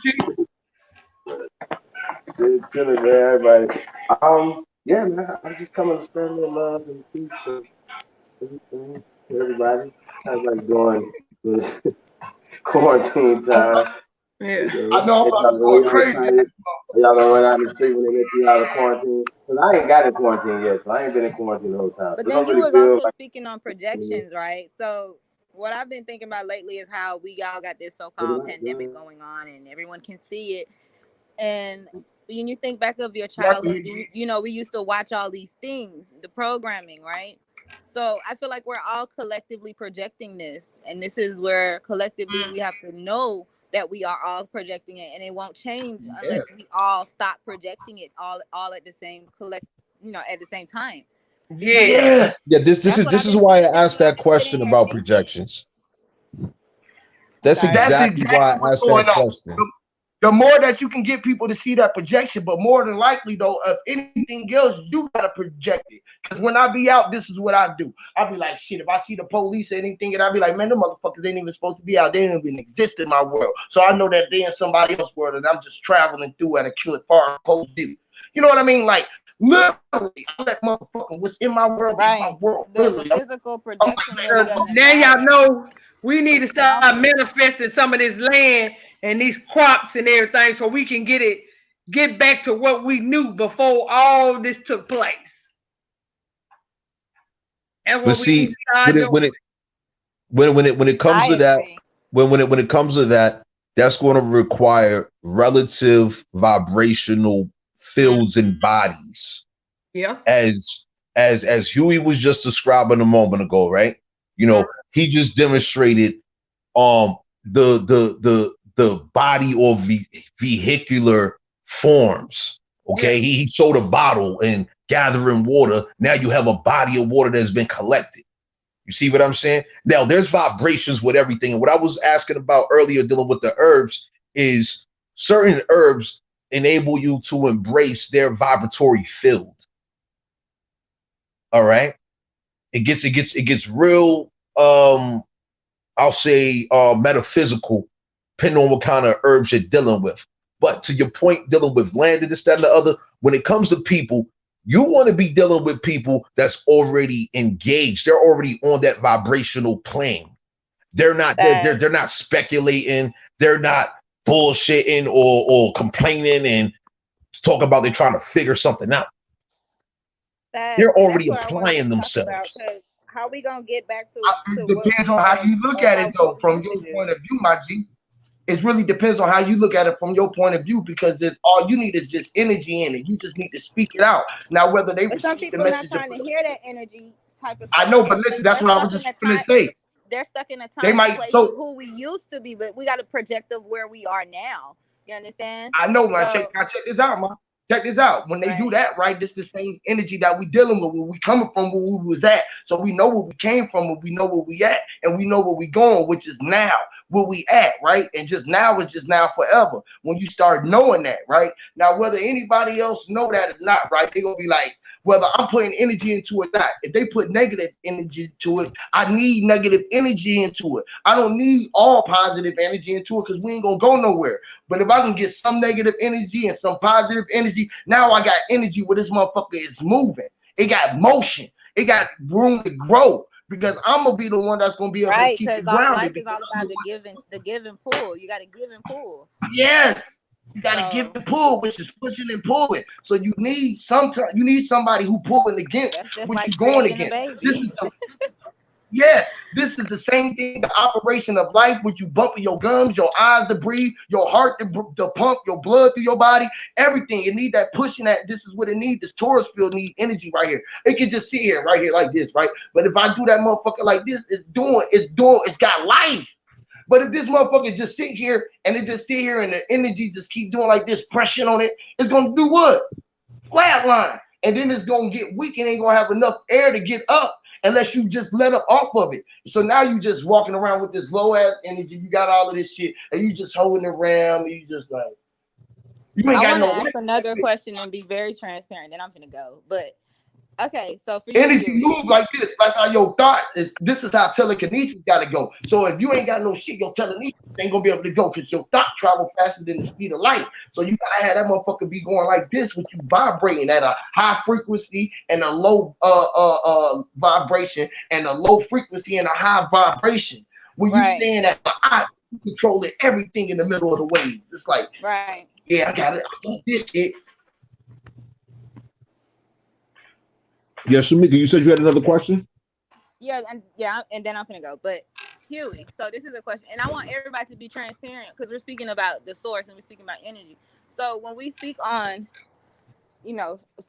Speaker 10: Good chilling, man, everybody. Yeah, man, I'm just coming to spread a little love and peace and everything to everybody. How's like going with quarantine time?
Speaker 1: Yeah,
Speaker 5: I know I'm about to go crazy.
Speaker 10: Y'all gonna run out in the street when they get you out of quarantine? Cause I ain't got in quarantine yet, so I ain't been in quarantine the whole time.
Speaker 9: But then you was also speaking on projections, right? So what I've been thinking about lately is how we all got this so-called pandemic going on, and everyone can see it. And when you think back of your childhood, you know, we used to watch all these things, the programming, right? So I feel like we're all collectively projecting this, and this is where collectively we have to know that we are all projecting it, and it won't change unless we all stop projecting it all at the same at the same time.
Speaker 6: Yeah. This is why I asked that question about projections. That's exactly why I asked that question.
Speaker 5: The more that you can get people to see that projection, but more than likely, though, if anything else, you gotta project it. Because when I be out, this is what I do. I'll be like, shit, if I see the police or anything, and I'll be like, man, the motherfuckers ain't even supposed to be out. They ain't even exist in my world. So I know that they're in somebody else's world, and I'm just traveling through at a killer far close view. You know what I mean? Like, literally, I let motherfucking what's in my world be my world.
Speaker 9: The physical projection.
Speaker 1: Now y'all know we need to start manifesting some of this land and these crops and everything so we can get back to what we knew before all this took place.
Speaker 6: But see, when it comes to that, when it comes to that, that's going to require relative vibrational fields and bodies.
Speaker 1: Yeah.
Speaker 6: As Huey was just describing a moment ago, right? You know, he just demonstrated the body or vehicular forms. Okay, yeah. He showed a bottle and gathering water. Now you have a body of water that's been collected. You see what I'm saying? Now there's vibrations with everything. And what I was asking about earlier dealing with the herbs is certain herbs enable you to embrace their vibratory field. All right. It gets real I'll say metaphysical, depending on what kind of herbs you're dealing with. But to your point, dealing with land and this, that, and the other, when it comes to people, you want to be dealing with people that's already engaged. They're already on that vibrational plane. They're not they're not speculating. They're not bullshitting or complaining and talk about they're trying to figure something out. They're already applying themselves.
Speaker 9: How are we gonna get back to?
Speaker 5: It depends on how you look at it, though. From your point of view, my G, it really depends on how you look at it from your point of view. Because if all you need is just energy in it, you just need to speak it out. Now, whether they receive the message,
Speaker 9: not trying to hear that energy type of stuff.
Speaker 5: I know, but listen, that's what I was just going to say.
Speaker 9: They're stuck in a time and place of who we used to be, but we got to project of where we are now. You understand?
Speaker 5: I know, man. Check this out, man. Check this out. When they do that, right, this the same energy that we dealing with, where we coming from, where we was at. So we know where we came from, and we know where we at, and we know where we going, which is now, where we at, right? And just now is just now forever. When you start knowing that, right? Now, whether anybody else know that or not, right, they're going to be like, whether I'm putting energy into it or not. If they put negative energy to it, I need negative energy into it. I don't need all positive energy into it because we ain't going to go nowhere. But if I can get some negative energy and some positive energy, now I got energy where this motherfucker is moving. It got motion. It got room to grow because I'm going to be the one that's going to be able to keep it grounded.
Speaker 9: Life is all about the give and pull. You got to give and pull.
Speaker 5: Yes. You gotta give the pull, which is pushing and pulling. So you need somebody who pulling against what like you're going against. This is the same thing, the operation of life, with you bumping your gums, your eyes to breathe, your heart to pump, your blood through your body, everything. You need that pushing. That this is what it needs. This Taurus field needs energy right here. It can just sit here, right here, like this, right? But if I do that motherfucker like this, it's got life. But if this motherfucker just sit here and and the energy just keep doing like this, pressing on it, it's gonna do what? Flatline. And then it's gonna get weak and ain't gonna have enough air to get up unless you just let up off of it. So now you just walking around with this low ass energy. You got all of this shit and you just holding it around. And you just like, you ain't got no.
Speaker 9: I want to ask another question and be very transparent. Then I'm gonna go. But okay, so for
Speaker 5: energy move like this. That's how your thought is. This is how telekinesis got to go. So if you ain't got no shit, your telekinesis ain't gonna be able to go because your thought travel faster than the speed of light. So you gotta have that motherfucker be going like this, with you vibrating at a high frequency and a low vibration, and a low frequency and a high vibration. When you stand at the eye, you controlling everything in the middle of the wave. It's like, yeah, I got it. I got this shit.
Speaker 3: Yeah, Shamika, you said you had another question?
Speaker 9: Yeah, and then I'm gonna go. But Huey, so this is a question, and I want everybody to be transparent because we're speaking about the source and we're speaking about energy. So when we speak on,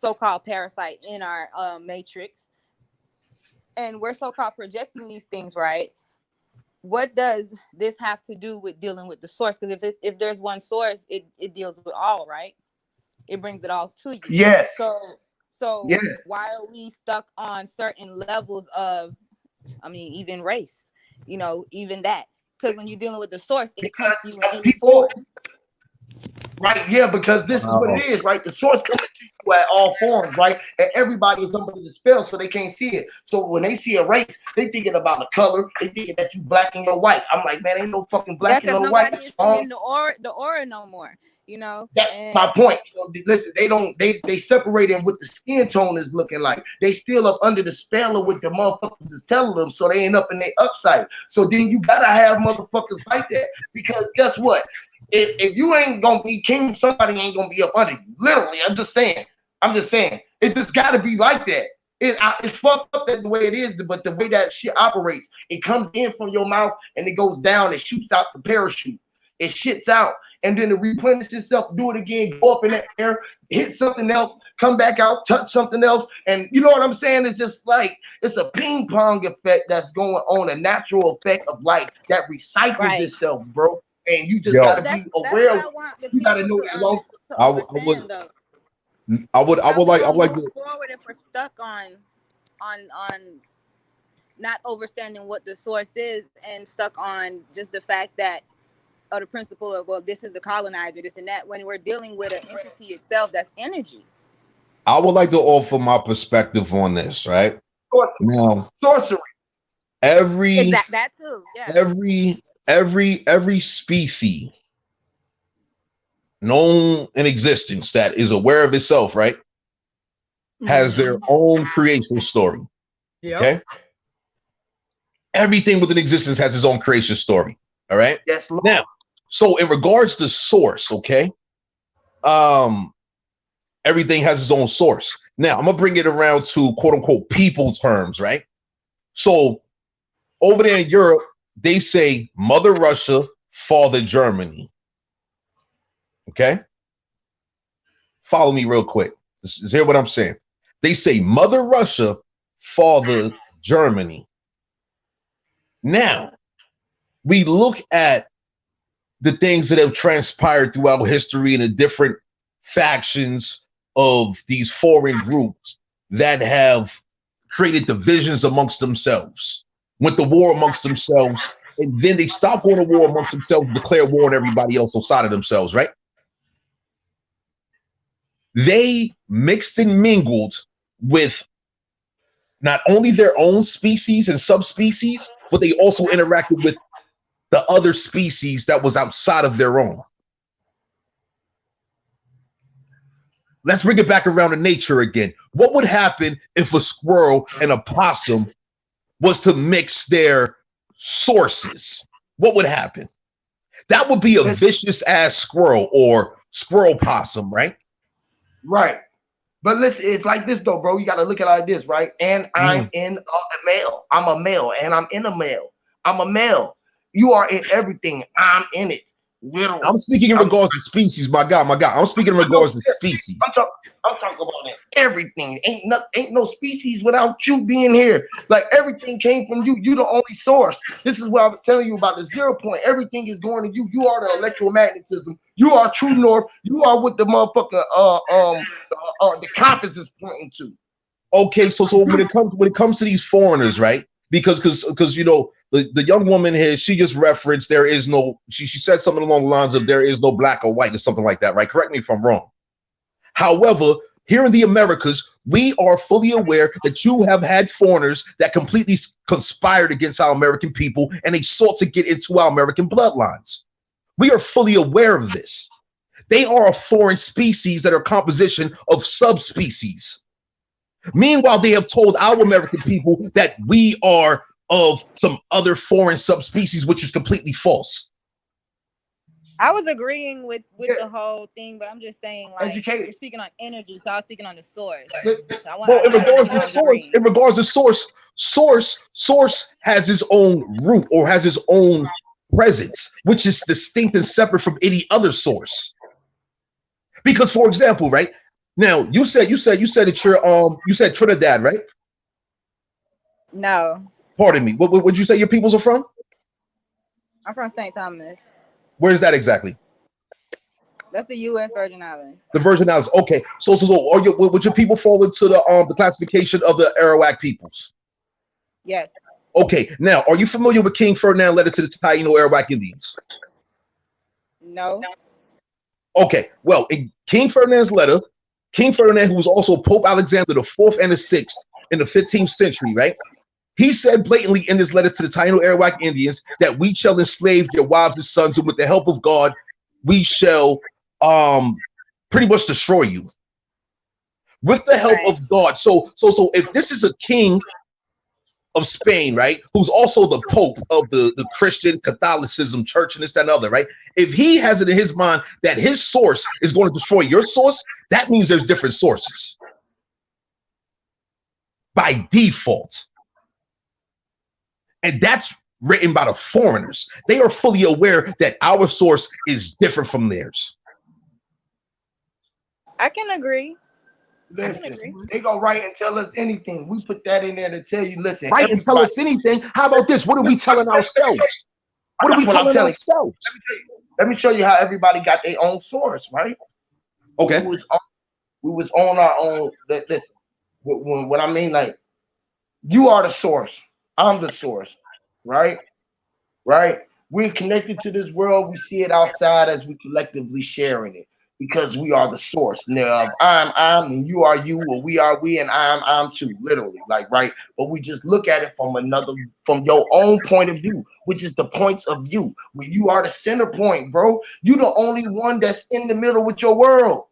Speaker 9: so-called parasite in our matrix, and we're so-called projecting these things, right? What does this have to do with dealing with the source? Because if there's one source, it deals with all, right? It brings it all to you.
Speaker 5: Yes.
Speaker 9: So why are we stuck on certain levels of, even race, even that? Because when you're dealing with the source, it comes to you in people.
Speaker 5: Right, yeah, because this is what it is, right? The source coming to you at all forms, right? And everybody is under the spell, so they can't see it. So when they see a race, they thinking about the color. They thinking that you black and you're white. I'm like, man, ain't no fucking black and no white.
Speaker 9: Nobody is in the aura no more.
Speaker 5: That's my point. So listen, they separating what the skin tone is looking like. They still up under the spell of what the motherfuckers is telling them, so they ain't up in their upside. So then you gotta have motherfuckers like that, because guess what? If you ain't gonna be king, somebody ain't gonna be up under you. Literally, I'm just saying. It just gotta be like that. It's fucked up that the way it is, but the way that shit operates, it comes in from your mouth and it goes down, it shoots out the parachute. It shits out, and then it replenishes itself, do it again, go up in the air, hit something else, come back out, touch something else. And you know what I'm saying? It's just like, it's a ping pong effect that's going on, a natural effect of life that recycles itself, bro. And you just gotta be aware. You gotta know that.
Speaker 6: I would like to
Speaker 9: forward if we're stuck on not understanding what the source is and stuck on just the fact that the principle of, well, this is the colonizer, this and that, when we're dealing with an entity itself that's energy.
Speaker 6: I would like to offer my perspective on this, right? Now,
Speaker 5: sorcery.
Speaker 9: That too. Yeah.
Speaker 6: Every species known in existence that is aware of itself, right, has their own creation story.
Speaker 1: Yep.
Speaker 6: Okay. Everything within existence has its own creation story. All right.
Speaker 5: Yes. Lord.
Speaker 6: Now, so in regards to source, okay, everything has its own source. Now I'm gonna bring it around to quote unquote people terms, right? So over there in Europe, they say Mother Russia, Father Germany. Okay, follow me real quick. Hear what I'm saying. They say Mother Russia, Father Germany. Now we look at the things that have transpired throughout history and the different factions of these foreign groups that have created divisions amongst themselves, went to war amongst themselves, and then they stop going to war amongst themselves, declare war on everybody else outside of themselves, right? They mixed and mingled with not only their own species and subspecies, but they also interacted with the other species that was outside of their own. Let's bring it back around to nature again. What would happen if a squirrel and a possum was to mix their sources? What would happen? That would be a vicious ass squirrel or squirrel possum, right?
Speaker 5: Right. But listen, it's like this though, bro. You got to look at it like this, right? And I'm in a male. I'm a male, and I'm in a male. I'm a male. You are in everything. I'm in it. Literally.
Speaker 6: I'm speaking in regards to species, my God. I'm speaking in regards to species.
Speaker 5: I'm talking about everything. Ain't no species without you being here. Like everything came from you. You the only source. This is what I was telling you about the 0 point. Everything is going to you. You are the electromagnetism. You are true north. You are what the motherfucker the compass is pointing to.
Speaker 6: Okay, so when it comes to these foreigners, right? Because you know the young woman here, she just referenced there is no. She said something along the lines of there is no black or white or something like that, right? Correct me if I'm wrong. However, here in the Americas, we are fully aware that you have had foreigners that completely conspired against our American people, and they sought to get into our American bloodlines. We are fully aware of this. They are a foreign species that are a composition of subspecies. Meanwhile, they have told our American people that we are of some other foreign subspecies, which is completely false.
Speaker 9: I was agreeing with the whole thing, but I'm just saying, like, you're speaking on energy, so I was speaking on the source.
Speaker 6: In regards to source has its own root or has its own presence, which is distinct and separate from any other source. Because, for example, right now, you said that you said Trinidad, right?
Speaker 9: No.
Speaker 6: Pardon me. What would you say your peoples are from?
Speaker 9: I'm from St. Thomas.
Speaker 6: Where is that exactly?
Speaker 9: That's the U.S. Virgin Islands.
Speaker 6: The Virgin Islands. Okay. So would your people fall into the classification of the Arawak peoples?
Speaker 9: Yes.
Speaker 6: Okay. Now, are you familiar with King Ferdinand's letter to the Taino Arawak Indians?
Speaker 9: No.
Speaker 6: Okay. Well, in King Ferdinand's letter, King Ferdinand, who was also Pope Alexander the IV and the VI in the 15th century, right? He said blatantly in this letter to the Taino Arawak Indians that we shall enslave your wives and sons, and with the help of God, we shall pretty much destroy you. With the help of God. So if this is a king of Spain, right, who's also the Pope of the Christian Catholicism church and this, that, and other, right? If he has it in his mind that his source is going to destroy your source, that means there's different sources. by default. And that's written by the foreigners. They are fully aware that our source is different from theirs.
Speaker 9: I can agree.
Speaker 5: Listen, they go write and tell us anything. We put that in there to tell you, listen.
Speaker 6: Right, and tell us anything. How about this? What are we telling ourselves? What are we telling ourselves?
Speaker 5: Let me show you how everybody got their own source, right?
Speaker 6: Okay.
Speaker 5: We was on our own. Listen, what I mean, like, you are the source. I'm the source, right? Right? We're connected to this world. We see it outside as we collectively sharing it. Because we are the source. Now, I'm, and you are you, or we are we, and I'm too, literally, like, right? But we just look at it from your own point of view, which is the points of view. When you are the center point, bro, you the only one that's in the middle with your world,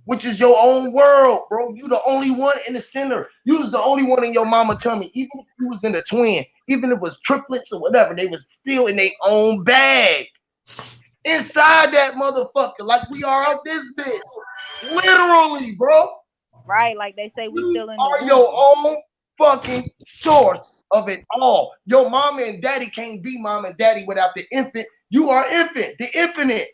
Speaker 5: which is your own world, bro. You the only one in the center. You was the only one in your mama tummy. Even if you was in a twin, even if it was triplets or whatever, they was still in their own bag. Inside that motherfucker, like we are out this bitch. Literally, bro.
Speaker 9: Right, like they say we still in the
Speaker 5: are
Speaker 9: womb.
Speaker 5: your own fucking source of it all. Your mama and daddy can't be mama and daddy without the infant. You are infant, the infinite.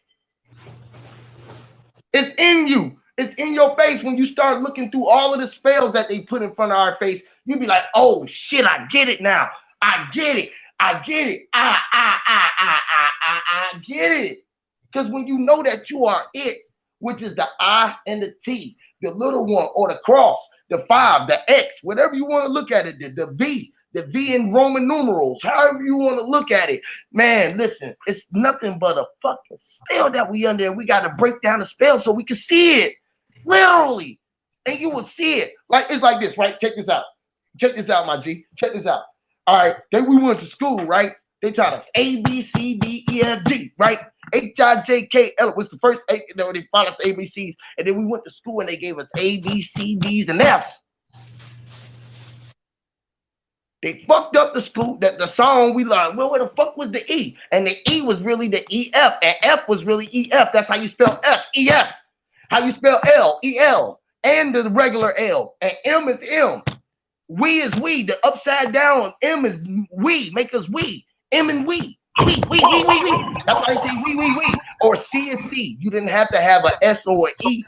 Speaker 5: It's in you. It's in your face. When you start looking through all of the spells that they put in front of our face, you be like, oh shit, I get it now. I get it. I get it. I get it. Because when you know that you are it, which is the I and the T, the little one or the cross, the 5, the X, whatever you want to look at it, the V in Roman numerals, however you want to look at it. Man, listen, it's nothing but a fucking spell that we under. We got to break down the spell so we can see it. Literally. And you will see it. Like, it's like this, right? Check this out. Check this out, my G. Check this out. All right, then we went to school, right? They taught us A, B, C, D, E, F, G, right? H, I, J, K, L was the first, they taught us ABCs. And then we went to school and they gave us A, B, C, D's, and F's. They fucked up the school, the song we learned. Well, where the fuck was the E? And the E was really the EF, and F was really EF. That's how you spell F, EF. How you spell L, EL, and the regular L. And M is M. We is we. The upside down M is we. Make us we. M and we. We. That's why they say we. Or C is C. You didn't have to have an S or an E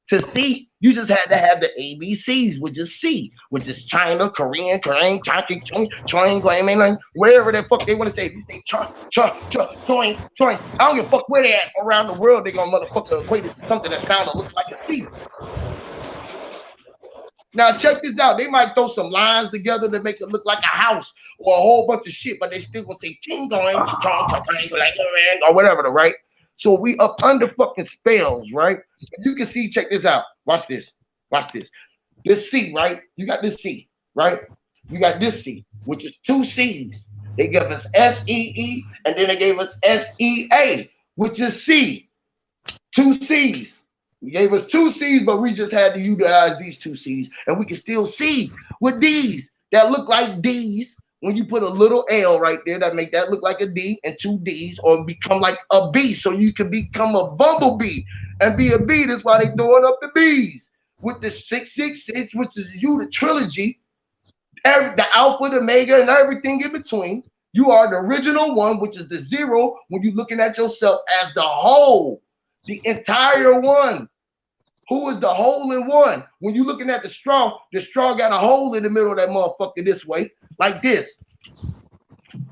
Speaker 5: to C. You just had to have the ABCs, which is C, which is China, Korean, China, wherever the fuck they want to say. If you say China, I don't give a fuck where they at around the world. They gonna motherfucker equate it to something that sound or look like a C. Now check this out. They might throw some lines together to make it look like a house or a whole bunch of shit, but they still gonna say ching going, or whatever, right? So we up under fucking spells, right? You can see, check this out. Watch this. Watch this. This C, right? You got this C, right? You got this C, which is 2 C's. They gave us S-E-E, and then they gave us S-E-A, which is C. 2 C's. We gave us 2 C's, but we just had to utilize these 2 C's. And we can still see with these that look like D's. When you put a little L right there, that make that look like a D, and 2 D's, or become like a B, so you can become a bumblebee and be a bee. That's why they throwing up the bees. With the 666, which is you, the trilogy, the alpha, the omega, and everything in between. You are the original one, which is the 0 when you're looking at yourself as the whole, the entire one. Who is the hole in one? When you're looking at the straw got a hole in the middle of that motherfucker this way, like this,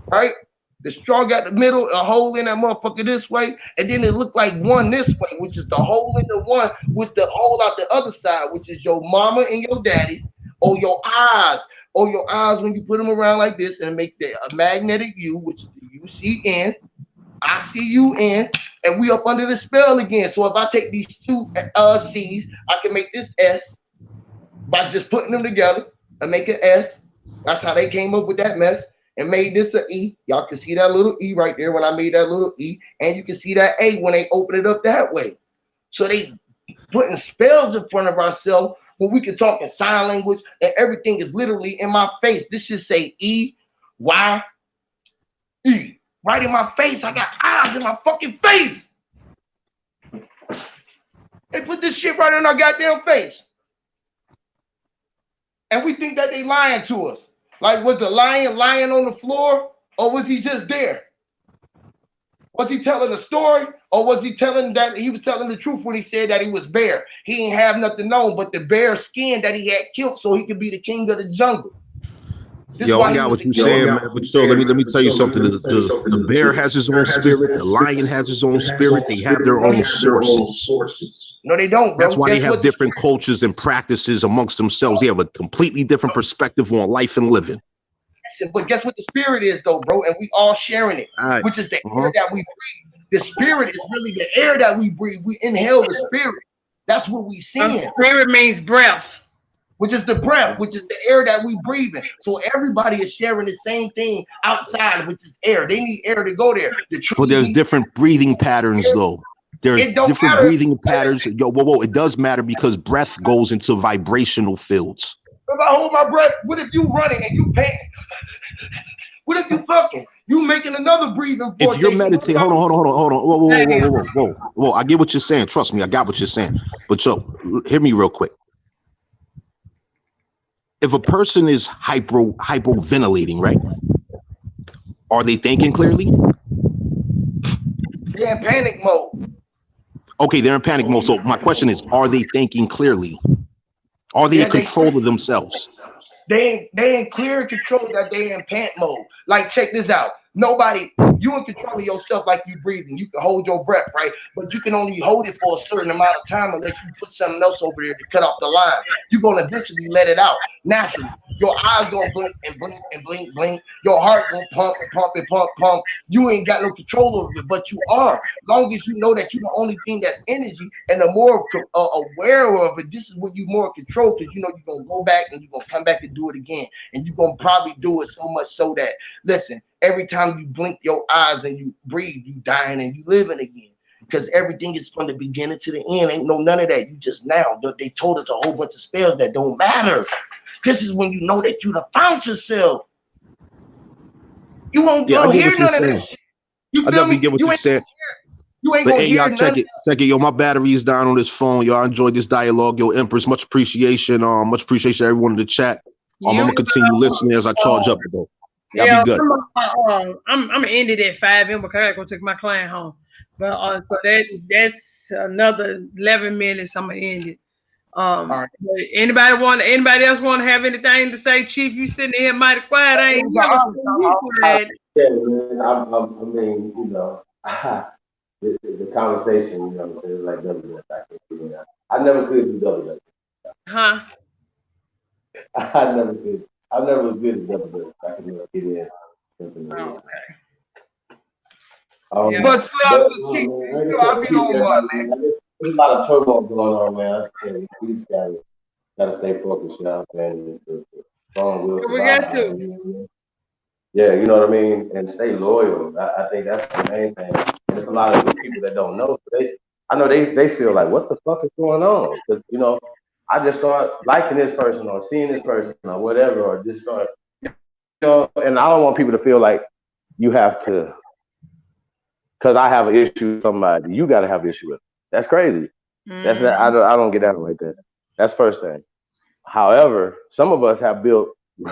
Speaker 5: right? The straw got the middle, a hole in that motherfucker this way, and then it looked like one this way, which is the hole in the one with the hole out the other side, which is your mama and your daddy, or your eyes, when you put them around like this and make the magnetic U, which is the UCN, I see you in, and we up under the spell again. So if I take these 2 C's, I can make this S by just putting them together and make an S. That's how they came up with that mess and made this an E. Y'all can see that little E right there when I made that little E, and you can see that A when they open it up that way. So they putting spells in front of ourselves when we can talk in sign language and everything is literally in my face. This should say E, Y, E. Right in my face. I got eyes in my fucking face. They put this shit right in our goddamn face. and we think that they lying to us. Like, was the lion lying on the floor, or was he just there? Was he telling a story, or was he telling that he was telling the truth when he said that he was bear? He ain't have nothing known but the bear skin that he had killed so he could be the king of the jungle.
Speaker 3: Yo, I got what you're saying, man. But so let me tell you something. The bear has his own spirit. The lion has his own spirit. They have their own sources.
Speaker 5: No, they don't, bro.
Speaker 3: That's why they have different cultures and practices amongst themselves. They have a completely different perspective on life and living.
Speaker 5: But guess what the spirit is, though, bro? And we all sharing it, which is the air that we breathe. The spirit is really the air that we breathe. We inhale the spirit. That's what we seeing.
Speaker 1: Spirit means breath.
Speaker 5: Which is the breath, which is the air that we breathe in. So everybody is sharing the same thing outside, which is air. They need air to go there.
Speaker 3: But there's different breathing patterns, though. There's different breathing patterns. Yo, whoa, it does matter because breath goes into vibrational fields.
Speaker 5: If I hold my breath, what if you running and you paying? What if you fucking? You making another breathing?
Speaker 3: If you're meditating, hold on. Whoa, I get what you're saying. Trust me, I got what you're saying. But yo, hear me real quick. If a person is hypoventilating, right? Are they thinking clearly?
Speaker 5: They're in panic mode.
Speaker 3: Okay, they're in panic mode. So my question is, are they thinking clearly? Are they in control of themselves?
Speaker 5: They in clear control that they in pant mode. Like, check this out. Nobody, you in control of yourself like you breathing. You can hold your breath, right? But you can only hold it for a certain amount of time unless you put something else over there to cut off the line. You're going to eventually let it out naturally. Your eyes going to blink and blink and blink, blink. Your heart going to pump and pump and pump, pump. You ain't got no control over it, but you are. Long as you know that you're the only thing that's energy, and the more aware of it, this is when you're more in control, because you know you're going to go back and you're going to come back and do it again. And you're going to probably do it so much so that, listen, every time you blink your eyes and you breathe, you dying and you living again. Because everything is from the beginning to the end. Ain't no none of that. You just now. They told us a whole bunch of spells that don't matter. This is when you know that you done found yourself. You won't hear none of that shit.
Speaker 3: I definitely get what you're saying.
Speaker 5: You ain't gonna hear
Speaker 3: check it. Yo, my battery is down on this phone. Yo, I enjoyed this dialogue. Yo, Empress, much appreciation. Much appreciation to everyone in the chat. I'm gonna continue listening as I charge up though. Y'all be good.
Speaker 1: I'm gonna end it at 5 a.m. because I gotta go take my client home. But so that's another 11 minutes. I'm gonna end it. Right. Anybody else want to have anything to say, Chief? You sitting here mighty quiet. I ain't quiet.
Speaker 10: Yeah, man. I mean, you know, the conversation, you know what I'm saying, like double. I never could do double.
Speaker 1: Huh?
Speaker 10: I never could. I never was good at double. I could get in.
Speaker 1: Okay.
Speaker 10: Yeah. But I'll be on one, man. There's a lot of turmoil going on, man. We just gotta stay focused, you know what I'm saying?
Speaker 1: We got to.
Speaker 10: Yeah, you know what I mean? And stay loyal. I think that's the main thing. And there's a lot of people that don't know. So I know they feel like, what the fuck is going on? Because, you know, I just start liking this person or seeing this person or whatever, or just start, you know, and I don't want people to feel like you have to, because I have an issue with somebody, you got to have an issue with. That's crazy. That's that. I don't get down like that. That's first thing. However, some of us have built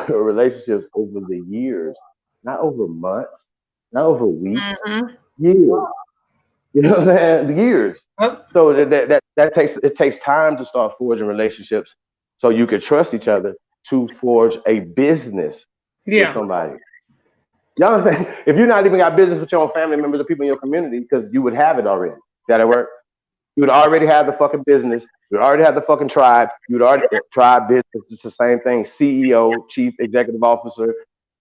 Speaker 10: relationships over the years, not over months, not over weeks, years. You know what I'm saying? Years. So that takes time to start forging relationships, so you can trust each other to forge a business with somebody. You know what I'm saying? If you're not even got business with your own family members or people in your community, because you would have it already. That'll work. You would already have the fucking business. You would already have the fucking tribe. You would already tribe business. It's the same thing. CEO, chief executive officer,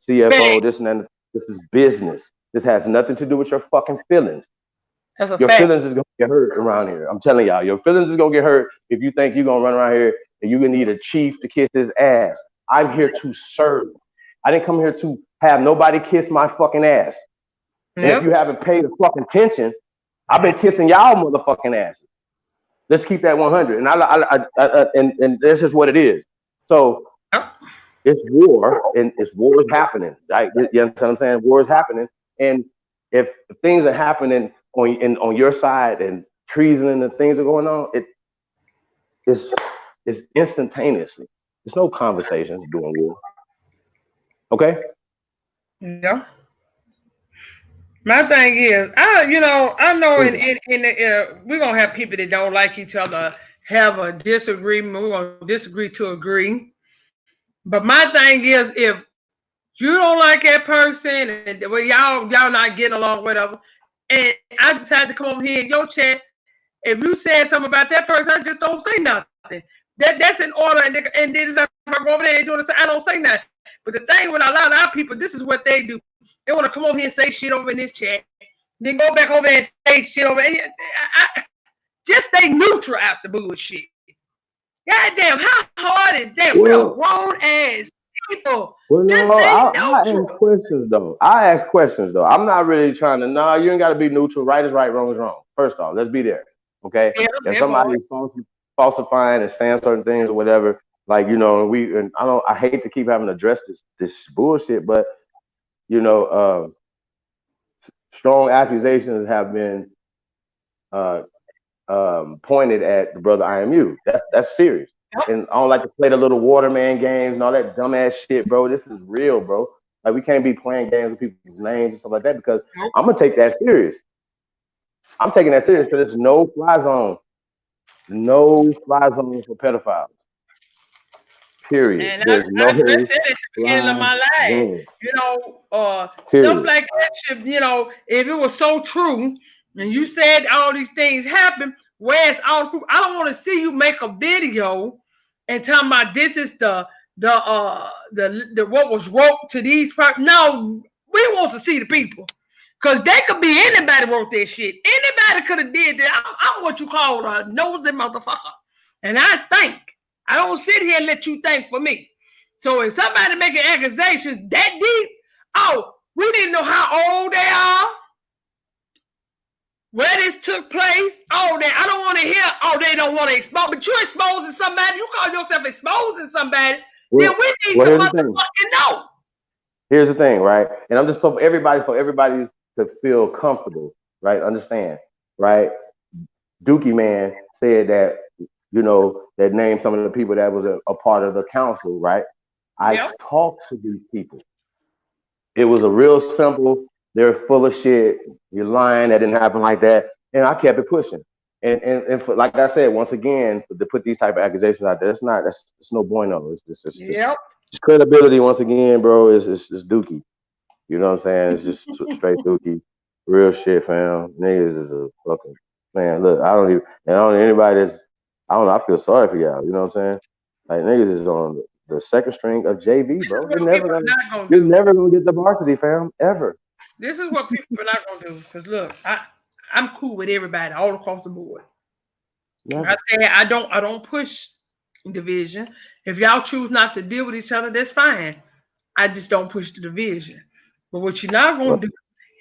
Speaker 10: CFO, this and that. This is business. This has nothing to do with your fucking feelings. Your feelings is gonna get hurt around here. I'm telling y'all, your feelings is gonna get hurt if you think you're gonna run around here and you're gonna need a chief to kiss his ass. I'm here to serve. I didn't come here to have nobody kiss my fucking ass. And if you haven't paid a fucking attention, I've been kissing y'all motherfucking asses. Let's keep that 100. And and this is what it is. So it's war, and war is happening. Right? You understand what I'm saying? War is happening, and if things are happening on your side and treason and things are going on, it's instantaneously. There's no conversations doing war. Okay.
Speaker 1: Yeah. My thing is, I know in the we're gonna have people that don't like each other, have a disagreement. We're gonna disagree to agree. But my thing is, if you don't like that person, and well, y'all not getting along, whatever, and I decide to come over here in your chat, if you said something about that person, I just don't say nothing. That's in order, and then if I go over there and doing this, I don't say nothing. But the thing with a lot of our people, this is what they do. They want to come over here and say shit over in this chat, then go back over there and say shit over. Just stay neutral after bullshit. Goddamn, how hard is that? We're grown ass people.
Speaker 10: Well,
Speaker 1: Just
Speaker 10: no,
Speaker 1: stay
Speaker 10: I ask
Speaker 1: neutral.
Speaker 10: questions though. I ask questions though. I'm not really trying to. No, you ain't got to be neutral. Right is right, wrong is wrong. First off, let's be there. Okay.
Speaker 1: Yeah,
Speaker 10: If somebody's falsifying and saying certain things or whatever, like and I hate to keep having to address this bullshit, but strong accusations have been uh, pointed at the brother IMU. That's serious. And I don't like to play the little waterman games and all that dumbass shit, bro. This is real, bro. Like we can't be playing games with people's names and stuff like that because I'm gonna take that serious. I'm taking that serious because there's no fly zone for pedophiles. Period.
Speaker 1: And
Speaker 10: There's no
Speaker 1: I said it at the beginning of my life.
Speaker 10: zone.
Speaker 1: Stuff like that should, if it was so true, and you said all these things happen, where's all proof? I don't want to see you make a video and tell me this is the what was wrote to these parts. No, we want to see the people. Cause they could be anybody wrote that shit. Anybody could have did that. I'm what you call a nosy motherfucker. And I don't sit here and let you think for me. So if somebody making accusations that deep, we didn't know how old they are, where this took place. I don't want to hear, they don't want to expose, but you're exposing somebody, you call yourself exposing somebody, then we need to motherfucking know.
Speaker 10: Here's the thing, right? And I'm just for everybody to feel comfortable, right? Understand, right? Dookie Man said that, that named some of the people that was a part of the council, right? I talked to these people. It was a real simple, they're full of shit, you're lying, that didn't happen like that. And I kept it pushing. And for, like I said, once again, to put these type of accusations out there, it's no bueno. It's credibility once again, bro. It's dookie. You know what I'm saying? It's just straight dookie. Real shit, fam. Niggas is a fucking man. Look, I don't anybody that's I feel sorry for y'all. You know what I'm saying? Like niggas is on the second string of JV, bro. You're never gonna get the varsity, fam, ever.
Speaker 1: This is what people are not gonna do. Because look, I'm cool with everybody all across the board. I say I don't push division. If y'all choose not to deal with each other, that's fine. I just don't push the division. But what you're not gonna do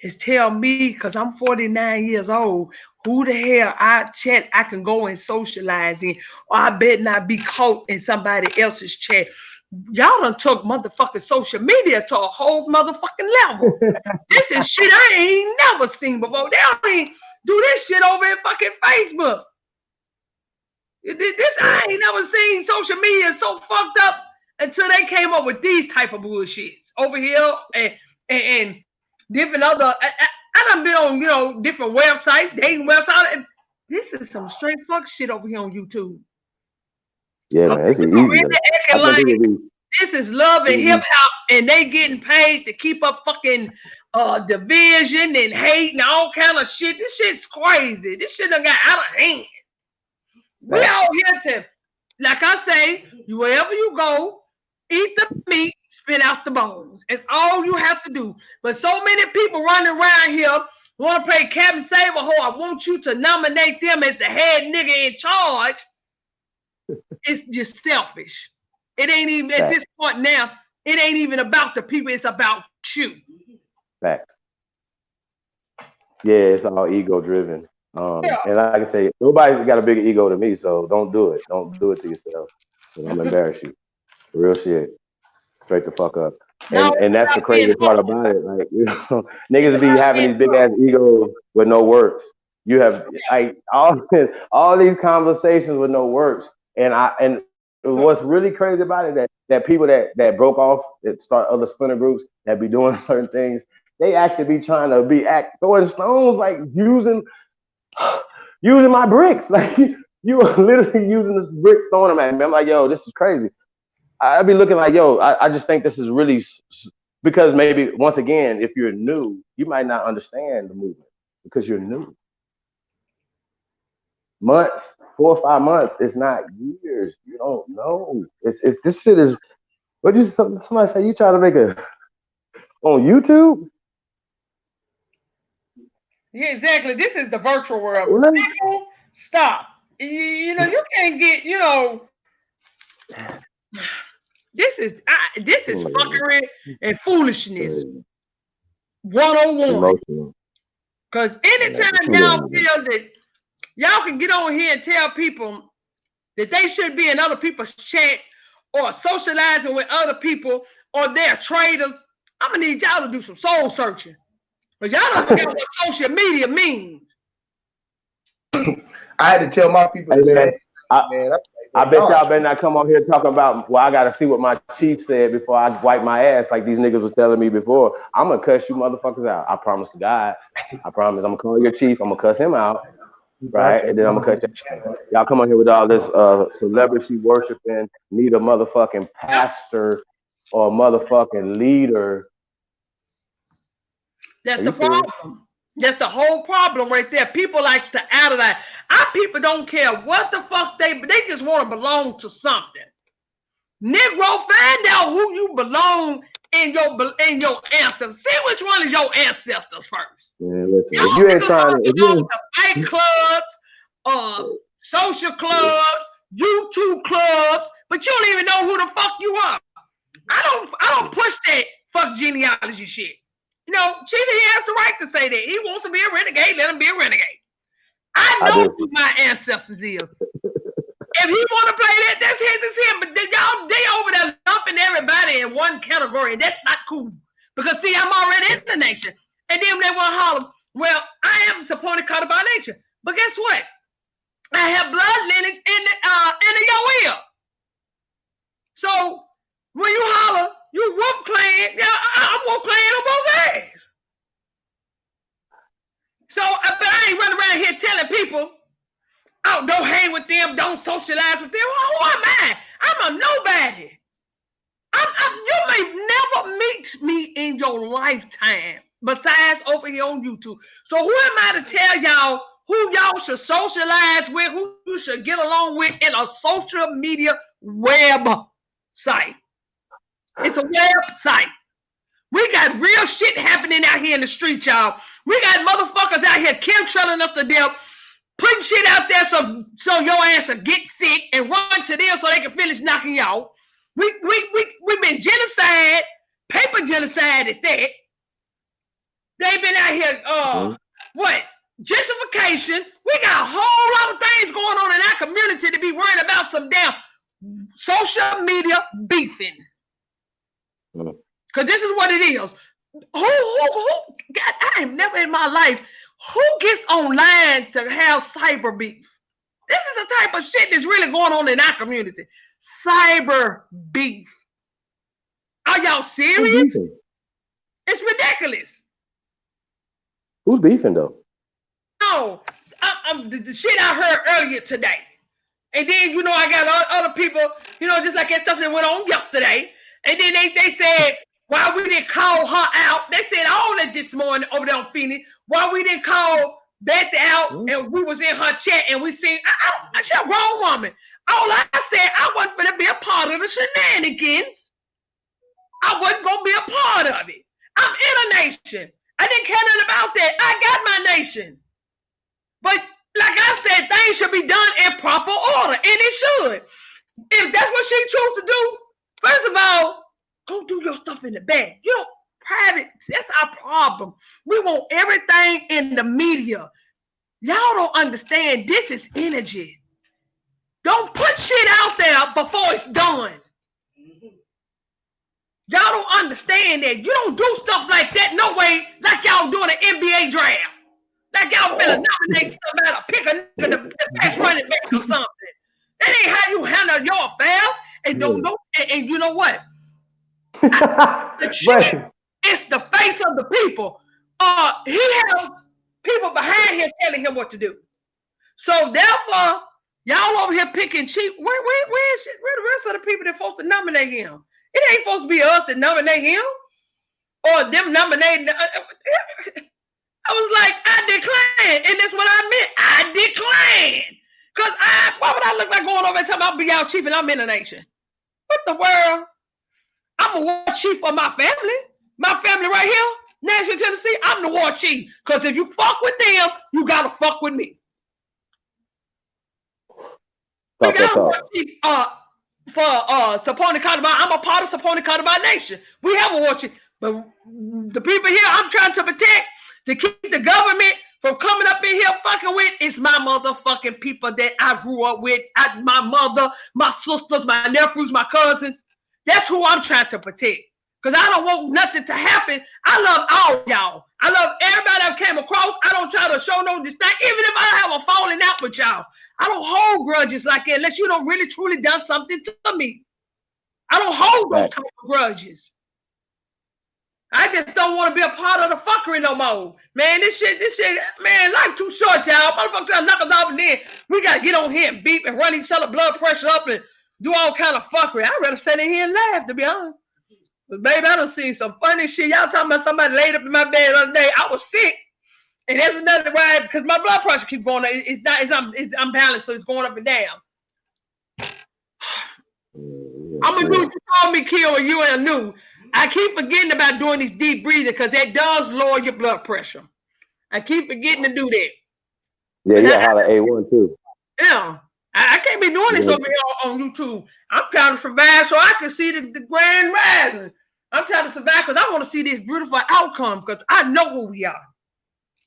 Speaker 1: is tell me, because I'm 49 years old, who the hell I can go and socialize in, or I better not be caught in somebody else's chat. Y'all done took motherfucking social media to a whole motherfucking level. This is shit I ain't never seen before. They don't even do this shit over in fucking Facebook. I ain't never seen social media so fucked up until they came up with these type of bullshits over here and different other. I done been on different websites, dating websites. And this is some straight fuck shit over here on YouTube.
Speaker 10: Yeah, man, it's easy.
Speaker 1: Like this is love and hip hop, and they getting paid to keep up fucking division and hate and all kind of shit. This shit's crazy. This shit done got out of hand. We all here to, like I say, wherever you go, eat the meat, spit out the bones. It's all you have to do. But so many people running around here want to play Captain Save-A-Ho. I want you to nominate them as the head nigga in charge. It's just selfish. It ain't even at this point now. It ain't even about the people. It's about you.
Speaker 10: Fact. Yeah, it's all ego driven. And like I say, nobody's got a bigger ego than me, so don't do it. Don't do it to yourself. I'm gonna embarrass you. Real shit. Straight the fuck up. And that's the crazy part about it. Like, niggas be having these big ass egos with no works. You have like all these conversations with no works. And What's really crazy about it that people that broke off, that start other splinter groups that be doing certain things, they actually be trying to throwing stones, like using my bricks. Like you are literally using this brick, throwing them at me. I'm like, yo, this is crazy. I'd be looking like, yo, I just think this is really, because maybe once again, if you're new, you might not understand the movement because you're new. Months, 4 or 5 months, it's not years. You don't know. It's this shit is. What you somebody say? You try to make a on YouTube?
Speaker 1: Yeah, exactly. This is the virtual world. People, stop. You know, you can't get. You know, this is fuckery and foolishness. 101. Because anytime y'all feel that y'all can get on here and tell people that they should be in other people's chat or socializing with other people or they're traitors, I'm gonna need y'all to do some soul searching. Because y'all don't forget what social media means.
Speaker 5: I had to tell my people the same.
Speaker 10: I bet y'all better not come on here talking about, well, I gotta see what my chief said before I wipe my ass like these niggas was telling me before. I'm gonna cuss you motherfuckers out. I promise to God. I promise. I'm gonna call your chief. I'm gonna cuss him out. Right? And then I'm gonna cut y'all come on here with all this celebrity worshiping, need a motherfucking pastor or a motherfucking leader.
Speaker 1: That's the problem. That's the whole problem right there. People like to advertise. Our people don't care what the fuck they just want to belong to something. Negro, find out who you belong in your ancestors. See which one is your ancestors first.
Speaker 10: Yeah, listen, if you ain't trying to
Speaker 1: go to bike clubs, social clubs, YouTube clubs, but you don't even know who the fuck you are. I don't push that fuck genealogy shit. You know, Chief, he has the right to say that. He wants to be a renegade, let him be a renegade. I know who my ancestors is. If he want to play that, that's him. But they over there lumping everybody in one category, and that's not cool. Because see, I'm already in the nation. And then they want to holler, well, I am supported cut by nature. But guess what? I have blood lineage in the your ear. So when you holler, you Wolf Clan, yeah, I'm Wolf Clan on both sides. So, but I ain't running around here telling people, oh, don't hang with them, don't socialize with them. Who am I? I'm a nobody. You may never meet me in your lifetime, besides over here on YouTube. So who am I to tell y'all who y'all should socialize with, who you should get along with in a social media website? It's a website. We got real shit happening out here in the street, y'all. We got motherfuckers out here chemtrailing us to death, putting shit out there so your ass will get sick and run to them so they can finish knocking y'all. We've been genocide, paper genocide at that. They've been out here, gentrification. We got a whole lot of things going on in our community to be worried about some damn social media beefing. Because this is what it is. Who God, I am never in my life, who gets online to have cyber beef? This is the type of shit that's really going on in our community. Cyber beef. Are y'all serious? It's ridiculous.
Speaker 10: Who's beefing though?
Speaker 1: No, the shit I heard earlier today. And then, you know, I got other people, you know, just like that stuff that went on yesterday. And then they said, why we didn't call her out. They said all that this morning over there on Phoenix. Why we didn't call Betty out and we was in her chat and we seen, she's a grown woman. All I said, I wasn't going to be a part of the shenanigans. I wasn't going to be a part of it. I'm in a nation. I didn't care nothing about that. I got my nation. But like I said, things should be done in proper order, and it should. If that's what she chose to do, first of all, go do your stuff in the back. You know, private, that's our problem. We want everything in the media. Y'all don't understand, this is energy. Don't put shit out there before it's done. Y'all don't understand that. You don't do stuff like that, no way, like y'all doing an NBA draft. Like y'all finna nominate somebody, pick a nigga the best running back or something. That ain't how you handle your affairs. And don't know. And you know what? The chief is the face of the people. He has people behind him telling him what to do. So therefore, y'all over here picking cheap. Where the rest of the people that supposed to nominate him? It ain't supposed to be us that nominate him or them nominating. I was like, I decline, and that's what I meant. I decline, cause why would I look like going over and talking about be y'all chief and I'm in the nation? What the world? I'm a war chief for my family right here, Nashville, Tennessee. I'm the war chief, cause if you fuck with them, you gotta fuck with me. We got a war chief for supporting Cottabile. I'm a part of supporting Cottabile Nation. We have a war chief, but the people here I'm trying to protect, to keep the government from coming up in here fucking with, it's my motherfucking people that I grew up with. My mother, my sisters, my nephews, my cousins. That's who I'm trying to protect. Because I don't want nothing to happen. I love all y'all. I love everybody I came across. I don't try to show no disdain. Even if I have a falling out with y'all, I don't hold grudges like that unless you don't really truly done something to me. I don't hold those type of grudges. I just don't want to be a part of the fuckery no more. Man, this shit, man, life too short, y'all. Motherfuckers trying to knock us off and then we got to get on here and beep and run each other blood pressure up and do all kind of fuckery. I'd rather sit in here and laugh, to be honest. But baby, I done seen some funny shit. Y'all talking about somebody laid up in my bed the other day. I was sick. And that's another why, because my blood pressure keep going up. It's unbalanced, so it's going up and down. I'm going to do what you call me, Kill, or you and new. I keep forgetting about doing these deep breathing because that does lower your blood pressure. I keep forgetting to do that.
Speaker 10: Yeah, you got to holler A1 too.
Speaker 1: Yeah. I can't be doing this over here on YouTube. I'm trying to survive so I can see the grand rising. I'm trying to survive because I want to see this beautiful outcome because I know who we are.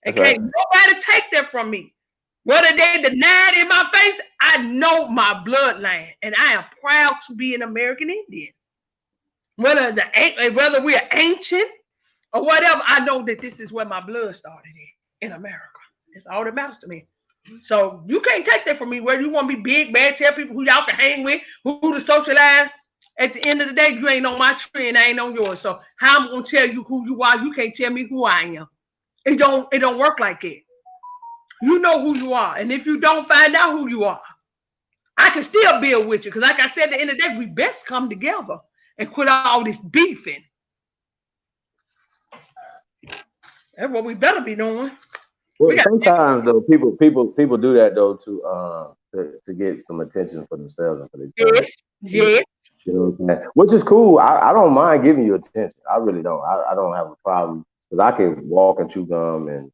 Speaker 1: And can't nobody take that from me. Whether they deny it in my face, I know my bloodline. And I am proud to be an American Indian. Whether we are ancient or whatever, I know that this is where my blood started in America. It's all that matters to me. So you can't take that from me. Whether you want to be big, bad, tell people who y'all can hang with, who to socialize. At the end of the day, you ain't on my tree and I ain't on yours. So how I'm gonna tell you who you are? You can't tell me who I am. It don't work like that. You know who you are, and if you don't find out who you are, I can still build with you. Because like I said, at the end of the day, we best come together and quit all this beefing. That's what we better be doing.
Speaker 10: Well, sometimes though, people do that though to get some attention for themselves and for their
Speaker 1: yes.
Speaker 10: You know what I'm saying? Which is cool. I don't mind giving you attention. I really don't. I don't have a problem because I can walk and chew gum and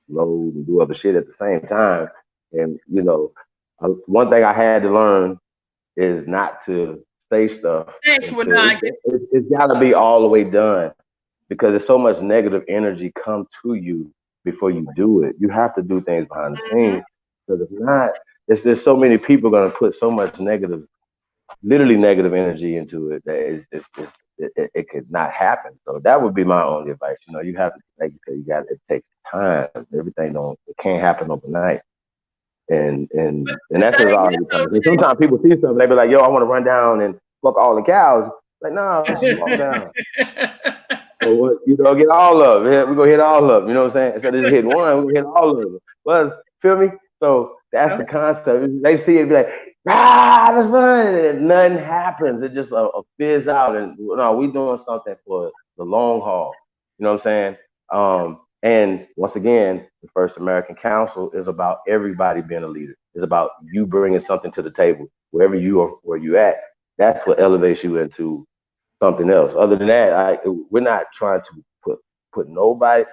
Speaker 10: load and do other shit at the same time. And you know, one thing I had to learn is not to say stuff. It's got to be all the way done because there's so much negative energy come to you before you do it. You have to do things behind the scenes because if not, there's so many people going to put so much literally negative energy into it that it could not happen. So that would be my only advice. You know, you have to, like you said, it takes time. Everything it can't happen overnight. And that's just all it becomes. And sometimes people see stuff and they be like, yo, I want to run down and fuck all the cows. Like, no, just walk down. So you know, get all of it. We're gonna hit all of them, you know what I'm saying? Instead of just hitting one, we're gonna hit all of them. Well, feel me? So that's the concept. They see it be like, let's run, and nothing happens. It just fizz out, and no, we doing something for the long haul. You know what I'm saying? And once again, the First American Council is about everybody being a leader. It's about you bringing something to the table, wherever you are, where you at. That's what elevates you into something else. Other than that, we're not trying to put nobody.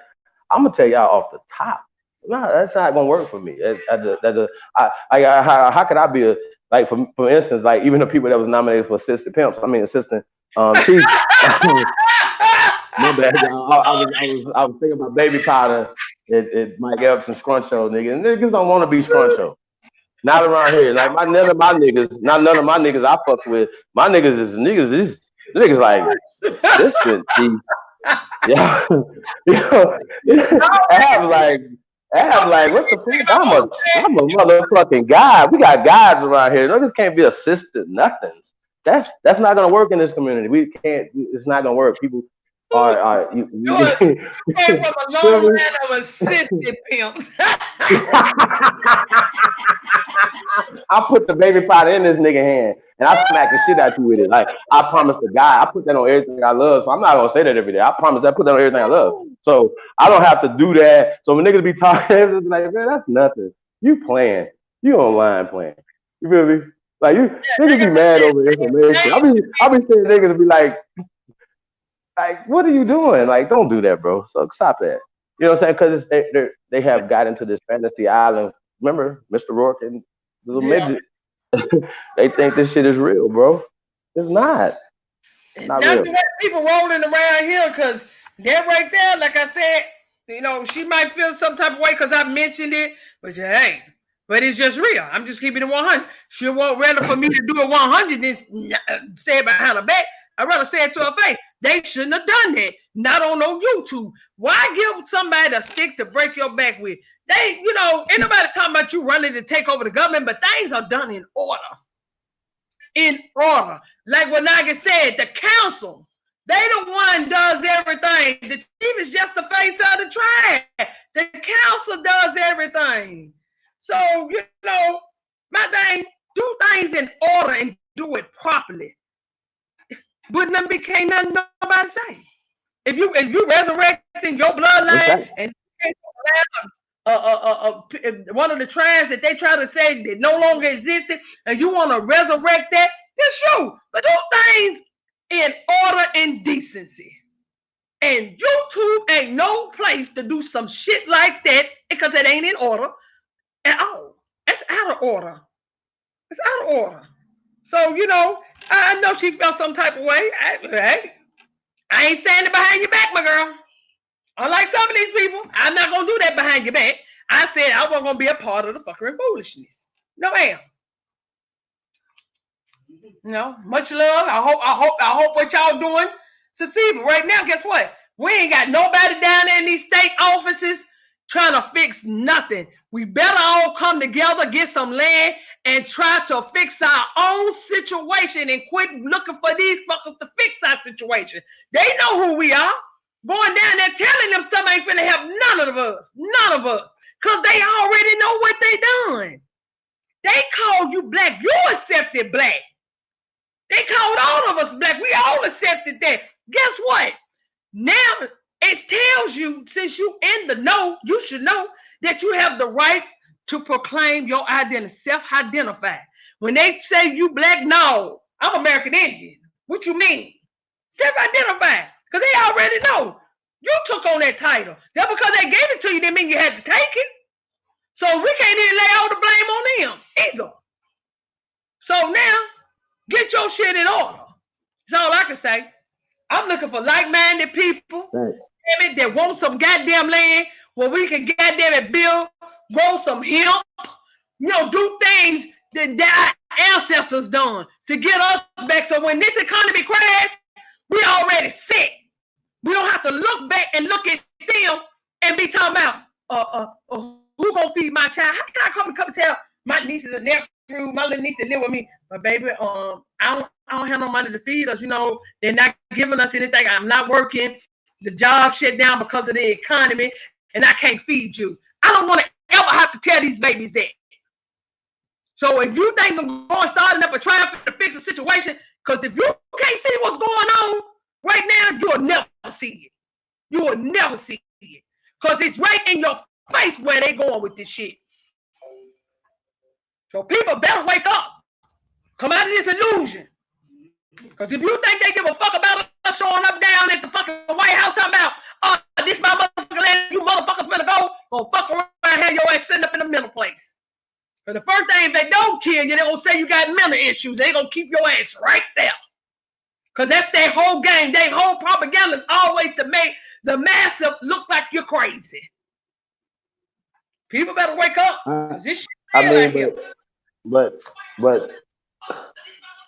Speaker 10: I'm gonna tell y'all off the top. No, that's not gonna work for me. How could I be like for instance, like even the people that was nominated for assistant chief. My bad, I was thinking about baby powder at Mike Epps and Scruncho, nigga. And niggas don't want to be Scruncho. Not around here. Like none of my niggas I fucks with. My niggas is niggas like assistant chief. Yeah. I have like And I'm like, what the fuck? I'm a motherfucking god. We got gods around here. Niggas can't be assisted, nothing. That's not gonna work in this community. We can't. It's not gonna work. People are you
Speaker 1: came from a long line of assisted pimps.
Speaker 10: I put the baby powder in this nigga hand and I smack the shit out you with it. Like I promised the guy, I put that on everything I love. So I'm not gonna say that every day. I promise I put that on everything I love. So I don't have to do that. So when niggas be talking, it's like, man, that's nothing. You playing. You online playing. You feel me? Like niggas be mad over information. I be seeing niggas be like, what are you doing? Like, don't do that, bro. So stop that. You know what I'm saying? Because they have got into this fantasy island. Remember, Mr. Rourke and the little midget. They think this shit is real, bro. It's not. It's not real.
Speaker 1: The way people rolling around here, because they're right there. Like I said, you know, she might feel some type of way because I mentioned it, but hey, but it's just real. I'm just keeping it 100. She won't rather for me to do it 100 than say it behind her back. I'd rather say it to her face. They shouldn't have done that. Not on no YouTube. Why give somebody a stick to break your back with? They, you know, ain't nobody talking about you running to take over the government, but things are done in order. In order. Like what Naga said, the council, they the one does everything. The chief is just the face of the tribe. The council does everything. So, you know, my thing, do things in order and do it properly. Wouldn't can't nothing nobody say. If you resurrecting your bloodline and one of the tribes that they try to say that no longer existed, and you want to resurrect that, that's you. But do things in order and decency. And YouTube ain't no place to do some shit like that because it ain't in order at all. It's out of order. It's out of order. So, you know, I know she felt some type of way. I ain't standing behind your back, my girl. Unlike some of these people, I'm not going to do that behind your back. I said I wasn't going to be a part of the fucking foolishness. No, ma'am. No, much love. I hope what y'all doing succeed. But right now, guess what? We ain't got nobody down there in these state offices trying to fix nothing. We better all come together, get some land, and try to fix our own situation and quit looking for these fuckers to fix our situation. They know who we are. Going down there telling them something ain't finna help none of us. None of us. Because they already know what they done. They called you black. You accepted black. They called all of us black. We all accepted that. Guess what? Now it tells you, since you in the know, you should know that you have the right to proclaim your identity, self-identify. When they say you black, no, I'm American Indian. What you mean? Self-identify. Because they already know. You took on that title. Just because they gave it to you didn't mean you had to take it. So we can't even lay all the blame on them either. So now, get your shit in order. That's all I can say. I'm looking for like-minded people that want some goddamn land where we can goddamn it build, grow some hemp, you know, do things that our ancestors done to get us back. So when this economy crashes, we already set. We don't have to look back and look at them and be talking about who gonna feed my child? How can I come and tell my nieces and nephews, my little niece that live with me, but baby, I don't have no money to feed us. You know, they're not giving us anything. I'm not working. The job shut down because of the economy, and I can't feed you. I don't want to ever have to tell these babies that. So if you think I'm going starting up a trial to fix a situation, because if you can't see what's going on right now, you'll never see it. You will never see it. Because it's right in your face where they going with this shit. So people better wake up. Come out of this illusion. Because if you think they give a fuck about us showing up down at the fucking White House talking about, this my motherfucking land, you motherfuckers finna go, or fuck around and have your ass sitting up in the middle place. But the first thing, if they don't kill you, they're going to say you got mental issues. They're going to keep your ass right there. Because that's their whole game. Their whole propaganda is always to make the massive look like you're crazy. People better wake up. This shit
Speaker 10: but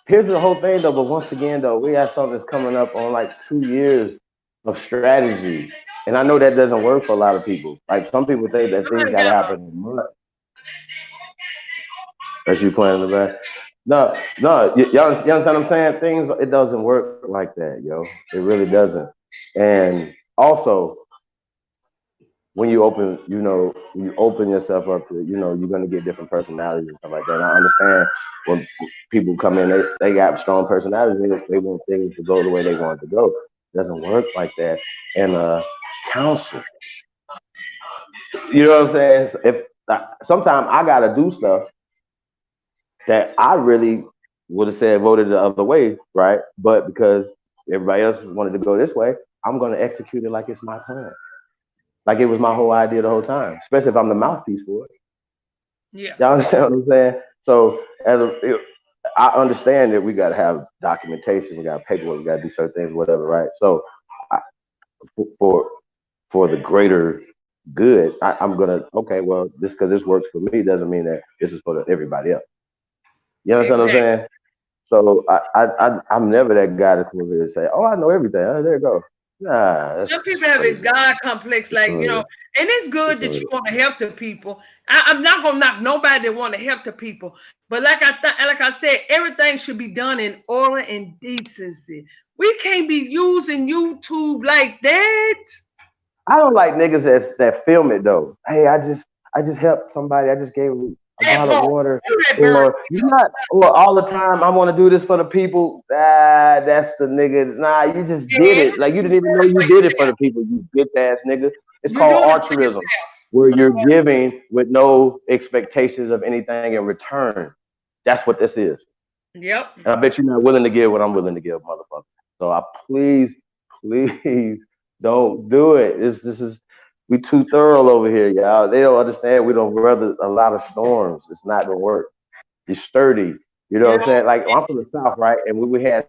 Speaker 10: here's the whole thing though. But once again though, we have something that's coming up on like 2 years of strategy. And I know that doesn't work for a lot of people. Like some people think that things gotta happen in months. As you playing in the back. No, y'all understand what I'm saying? Things, it doesn't work like that, yo. It really doesn't. And also, when you open, when you open yourself up to, you're gonna get different personalities and stuff like that. And I understand when people come in, they got strong personalities. They want things to go the way they want it to go. It doesn't work like that. And counsel, you know what I'm saying? If sometimes I gotta do stuff that I really would have said voted the other way, right? But because everybody else wanted to go this way, I'm gonna execute it like it's my plan. Like it was my whole idea the whole time, especially if I'm the mouthpiece for it.
Speaker 1: Yeah.
Speaker 10: Y'all understand what I'm saying? So I understand that we got to have documentation, we got paperwork, we got to do certain things, whatever, right? So for the greater good, I'm gonna this because this works for me doesn't mean that this is for everybody else. You understand what I'm saying? So I'm never that guy to come over here and say, "Oh, I know everything." Oh, there you go. Nah,
Speaker 1: some people have this God complex, like, and it's good that you want to help the people. I'm not gonna knock nobody that want to help the people, but like I said, everything should be done in order and decency. We can't be using YouTube like that.
Speaker 10: I don't like niggas that film it though. Hey, I just helped somebody. I just gave them a bottle of water. Or you not, or all the time I want to do this for the people. That's the nigga. Nah, you just did it. Like you didn't even know you did it for the people, you bitch ass nigga. It's called altruism, where you're giving with no expectations of anything in return. That's what this is.
Speaker 1: Yep.
Speaker 10: And I bet you're not willing to give what I'm willing to give, motherfucker. So I please don't do it. This is we too thorough over here, y'all. They don't understand. We don't weather a lot of storms. It's not gonna work. You're sturdy. You know what I'm saying? Like I'm from the South, right? And we had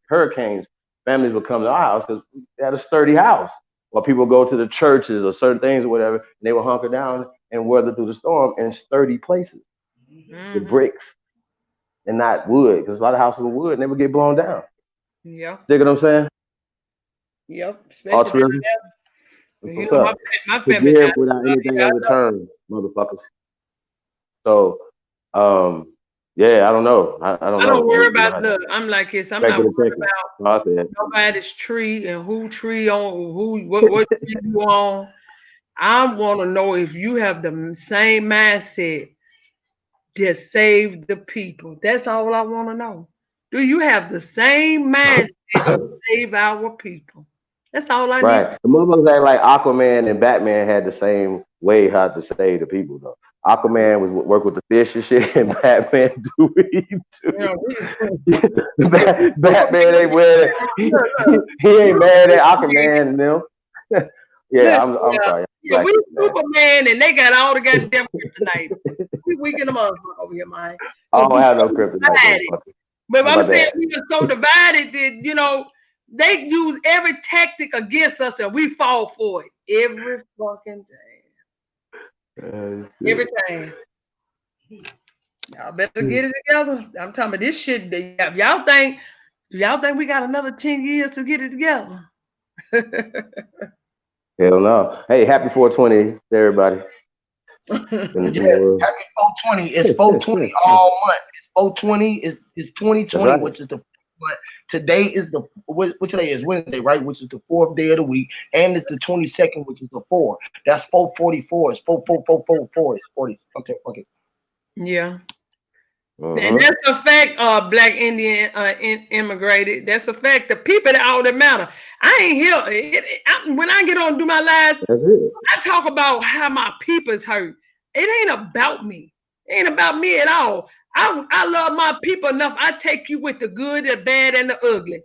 Speaker 10: hurricanes. Families would come to our house because we had a sturdy house. Or people go to the churches or certain things or whatever, and they would hunker down and weather through the storm in sturdy places with bricks and not wood, because a lot of houses were wood and they would get blown down.
Speaker 1: Yeah.
Speaker 10: Dig what I'm saying?
Speaker 1: Yep. Especially
Speaker 10: my family forgive without anything in return, motherfuckers. So, yeah, I don't know. I don't know.
Speaker 1: I don't worry about look. I'm like this. I'm not worried about nobody's tree and who tree on what tree you on. I want to know if you have the same mindset to save the people. That's all I want to know. Do you have the same mindset to save our people? That's all I need.
Speaker 10: Right. The motherfuckers act like Aquaman and Batman had the same way how to save the people, though. Aquaman was work with the fish and shit, and Batman do it too. Batman ain't wearing it. He ain't mad at Aquaman and them. Yeah, I'm sorry.
Speaker 1: Yeah, we Superman and they got all the goddamn kryptonite. We get them over here, man.
Speaker 10: I don't have no kryptonite.
Speaker 1: But I'm saying we are so divided that, they use every tactic against us and we fall for it every fucking time. Every time. Y'all better get it together. I'm talking about this shit. Y'all think we got another 10 years to get it together?
Speaker 10: Hell no. Hey, happy 420 to everybody.
Speaker 5: Yes, happy 420. It's 420 all month. It's 420. It's 2020, right. Which is the month. Today is what today is Wednesday, right? Which is the 4th day of the week, and it's the 22nd, which is the 4th. That's 444. It's 444. It's 40. Okay.
Speaker 1: Yeah. And that's a fact. Black Indian immigrated. That's a fact. The people that all that matter. I ain't here. When I get on and do my lives, I talk about how my people's hurt. It ain't about me. It ain't about me at all. I love my people enough. I take you with the good, the bad, and the ugly.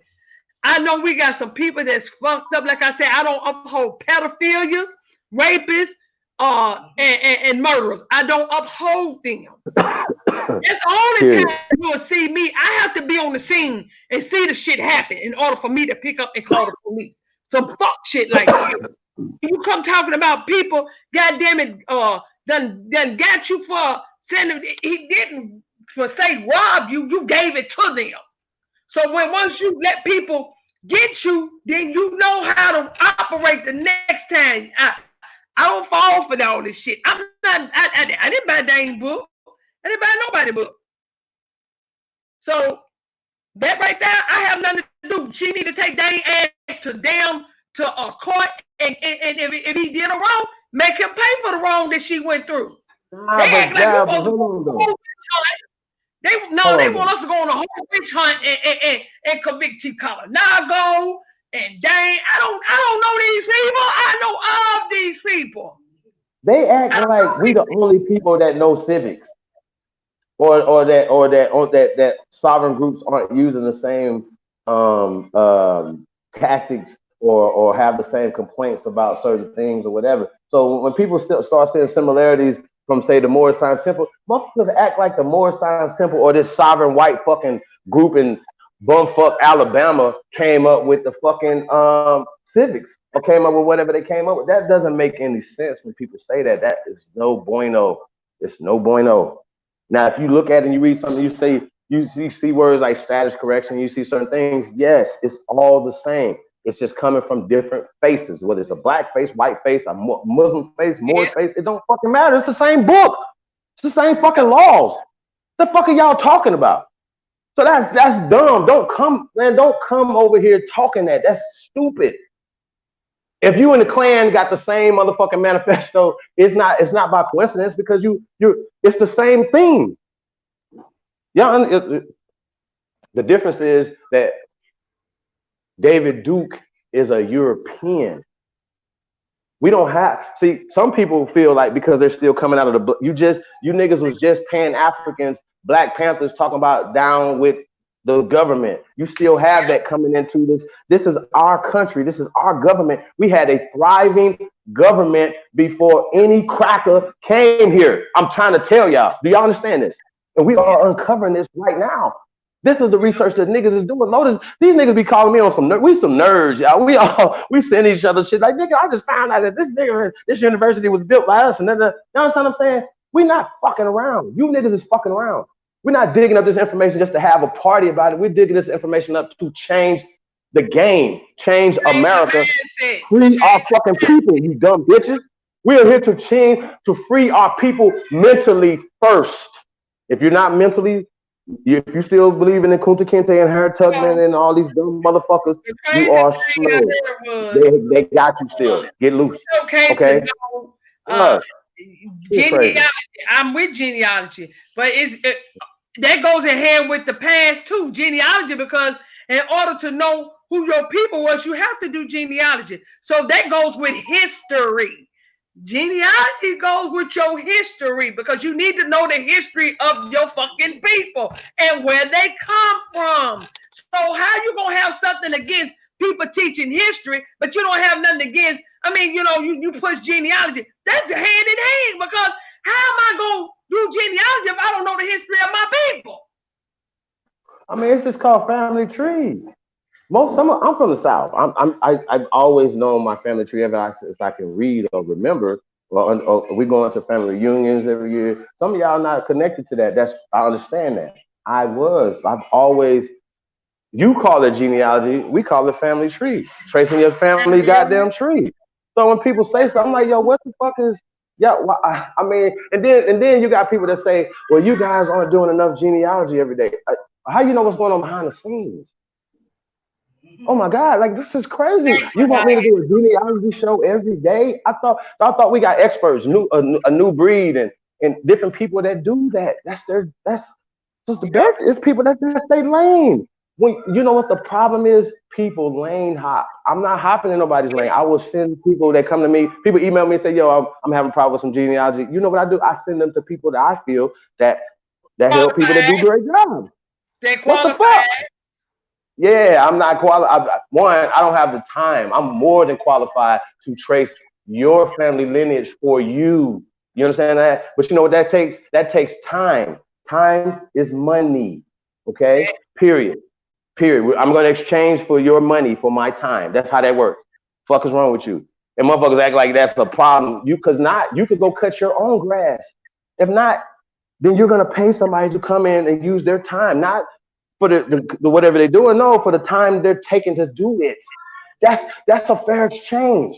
Speaker 1: I know we got some people that's fucked up. Like I said, I don't uphold pedophilias, rapists, and murderers. I don't uphold them. That's the only time you will see me. I have to be on the scene and see the shit happen in order for me to pick up and call the police. Some fuck shit like that. You come talking about people, goddamn it, done got you for sending. He didn't for say rob you. You gave it to them. So once you let people get you, then you know how to operate the next time. I don't fall for all this shit. I'm not. I didn't buy a dang book. I didn't buy nobody book. So that right there, I have nothing to do. She need to take dang ass to a court, and if he did a wrong, make him pay for the wrong that she went through. They act like we're supposed to go on a whole witch hunt. They want us to go on a whole witch hunt and convict T-Collar. Now go and dang, I don't know these people. I know of these people.
Speaker 10: They act like we the only people that know civics, or that sovereign groups aren't using the same tactics or have the same complaints about certain things or whatever. So when people start seeing similarities from, say, the Moorish Science Temple, motherfuckers act like the Moorish Science Temple or this sovereign white fucking group in bumfuck Alabama came up with the fucking civics, or came up with whatever they came up with. That doesn't make any sense when people say that. That is no bueno. It's no bueno. Now, if you look at it and you read something, you see words like status correction, you see certain things. Yes, it's all the same. It's just coming from different faces, whether it's a black face, white face, a Muslim face, Moorish face. It don't fucking matter. It's the same book. It's the same fucking laws. What the fuck are y'all talking about? So that's dumb. Don't come over here talking that. That's stupid. If you and the Klan got the same motherfucking manifesto, it's not by coincidence, because it's the same thing. Yeah, the difference is that David Duke is a European. We don't have, see, some people feel like because they're still coming out of you niggas was just Pan-Africans, Black Panthers talking about down with the government. You still have that coming into this. This is our country. This is our government. We had a thriving government before any cracker came here. I'm trying to tell y'all. Do y'all understand this? And we are uncovering this right now. This is the research that niggas is doing. Notice these niggas be calling me on some nerds, y'all. We send each other shit like, nigga, I just found out that this university was built by us. And then, you understand what I'm saying? We not fucking around. You niggas is fucking around. We're not digging up this information just to have a party about it. We're digging this information up to change the game, change America, free our fucking people, you dumb bitches. We are here to free our people mentally first. If you're not mentally, if you still believe in the Kunta Kinte and Harry Tubman and all these dumb mototherfuckers, you are slow. They got you still. Get loose. Okay?
Speaker 1: Genealogy. I'm with genealogy, but that goes in hand with the past too, genealogy, because in order to know who your people was, you have to do genealogy. So that goes with history. Genealogy goes with your history, because you need to know the history of your fucking people and where they come from. So how you gonna have something against people teaching history, but you don't have nothing against, you push genealogy. That's hand in hand, because how am I gonna do genealogy if I don't know the history of my people?
Speaker 10: I mean, it's just called family tree. I'm from the South. I've always known my family tree ever since I can read or remember. Or we go into family reunions every year. Some of y'all not connected to that. I understand that. I've always. You call it genealogy. We call it family tree. Tracing your family goddamn tree. So when people say something, I'm like, yo, what the fuck is? Yeah, well, I mean, and then you got people that say, well, you guys aren't doing enough genealogy every day. How you know what's going on behind the scenes? Oh my God, like this is crazy. You want me to do a genealogy show every day? I thought we got experts, a new breed and different people that do that. That's just the best. It's people that stay lane. When you know what the problem is, people lane hop. I'm not hopping in nobody's lane. I will send people that come to me. People email me and say, yo, I'm having a problem with some genealogy. You know what I do? I send them to people that I feel that help people that do great jobs. What the fuck? Yeah, I'm not qualified. One, I don't have the time. I'm more than qualified to trace your family lineage for you. You understand that? But you know what that takes? That takes time. Time is money. Okay? Period. I'm going to exchange for your money for my time. That's how that works. Fuck is wrong with you? And motherfuckers act like that's the problem. You could go cut your own grass. If not, then you're going to pay somebody to come in and use their time. Not for the whatever they're doing. No, for the time they're taking to do it. That's a fair exchange.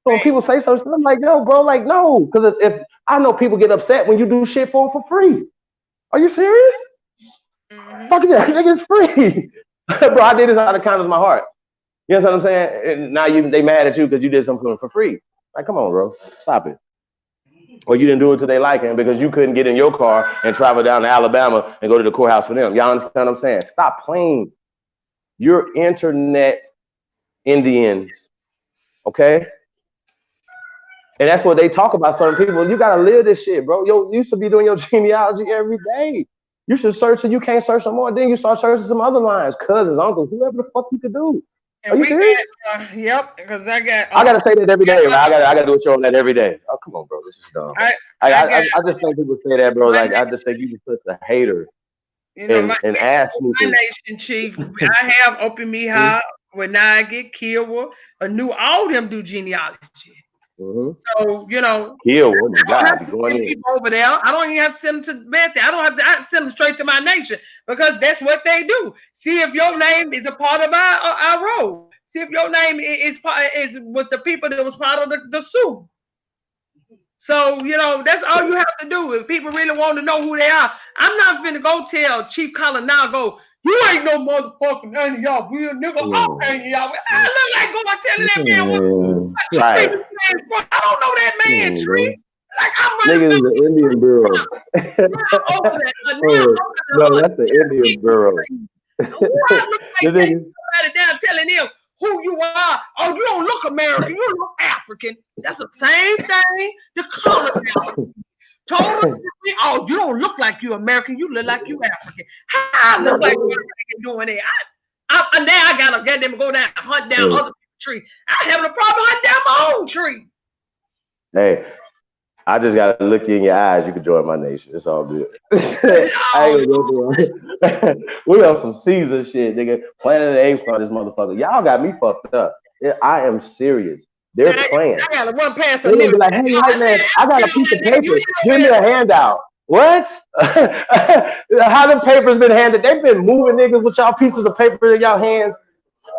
Speaker 10: So when people say something, I'm like, yo, bro, like, no, because if I know people get upset when you do shit for them for free. Are you serious? Fuck yeah, nigga's free. Bro, I did this out of the kindness of my heart. You know what I'm saying? And now they mad at you because you did something for free. Like, come on, bro, stop it. Or you didn't do it to their liking because you couldn't get in your car and travel down to Alabama and go to the courthouse for them. Y'all understand what I'm saying? Stop playing. You're internet Indians, okay? And that's what they talk about certain people. You gotta live this shit, bro. You should be doing your genealogy every day. You should search and you can't search no more. Then you start searching some other lines, cousins, uncles, whoever the fuck you could do. Are you serious?
Speaker 1: Yep, because I
Speaker 10: gotta say that every day, man. I gotta do a show on that every day. Oh, come on, bro. This is dumb. I just think people say that, bro. Like, I just think you just such a hater.
Speaker 1: You know,
Speaker 10: and ass
Speaker 1: my nation, Chief. I have open me high when I get killed. A new all them do genealogy. So, you know,
Speaker 10: oh my God,
Speaker 1: people over there. I don't even have to send them to bed. I don't have to send them straight to my nation because that's what they do. See if your name is a part of our road. See if your name is with the people that was part of the Sioux. So, you know, that's all you have to do. If people really want to know who they are, I'm not finna go tell Chief Colin now, you ain't no motherfucking none of y'all real nigga. Okay, y'all. I look like going telling that man
Speaker 10: right.
Speaker 1: I don't know that man, Tree. Like I'm
Speaker 10: running. Nigga is the Indian Bureau. No, that's the Indian Bureau.
Speaker 1: Somebody down telling him who you are. Oh, you don't look American. You look African. That's the same thing the color told him, oh, you don't look like you American. You look like you African. How I look like you American doing it? Now I gotta get them to go down and hunt down other people's tree. I having a problem hunting down my own tree.
Speaker 10: Hey, I just gotta look you in your eyes. You can join my nation. It's all good. I ain't gonna go through it. We on some Caesar shit, nigga. Planet of the Apes on this motherfucker. Y'all got me fucked up. I am serious. They're playing.
Speaker 1: I got to run past
Speaker 10: They're gonna be like, hey, white man, I got a piece of paper. Give me a handout. What? How them papers been handed? They've been moving niggas with y'all pieces of paper in y'all hands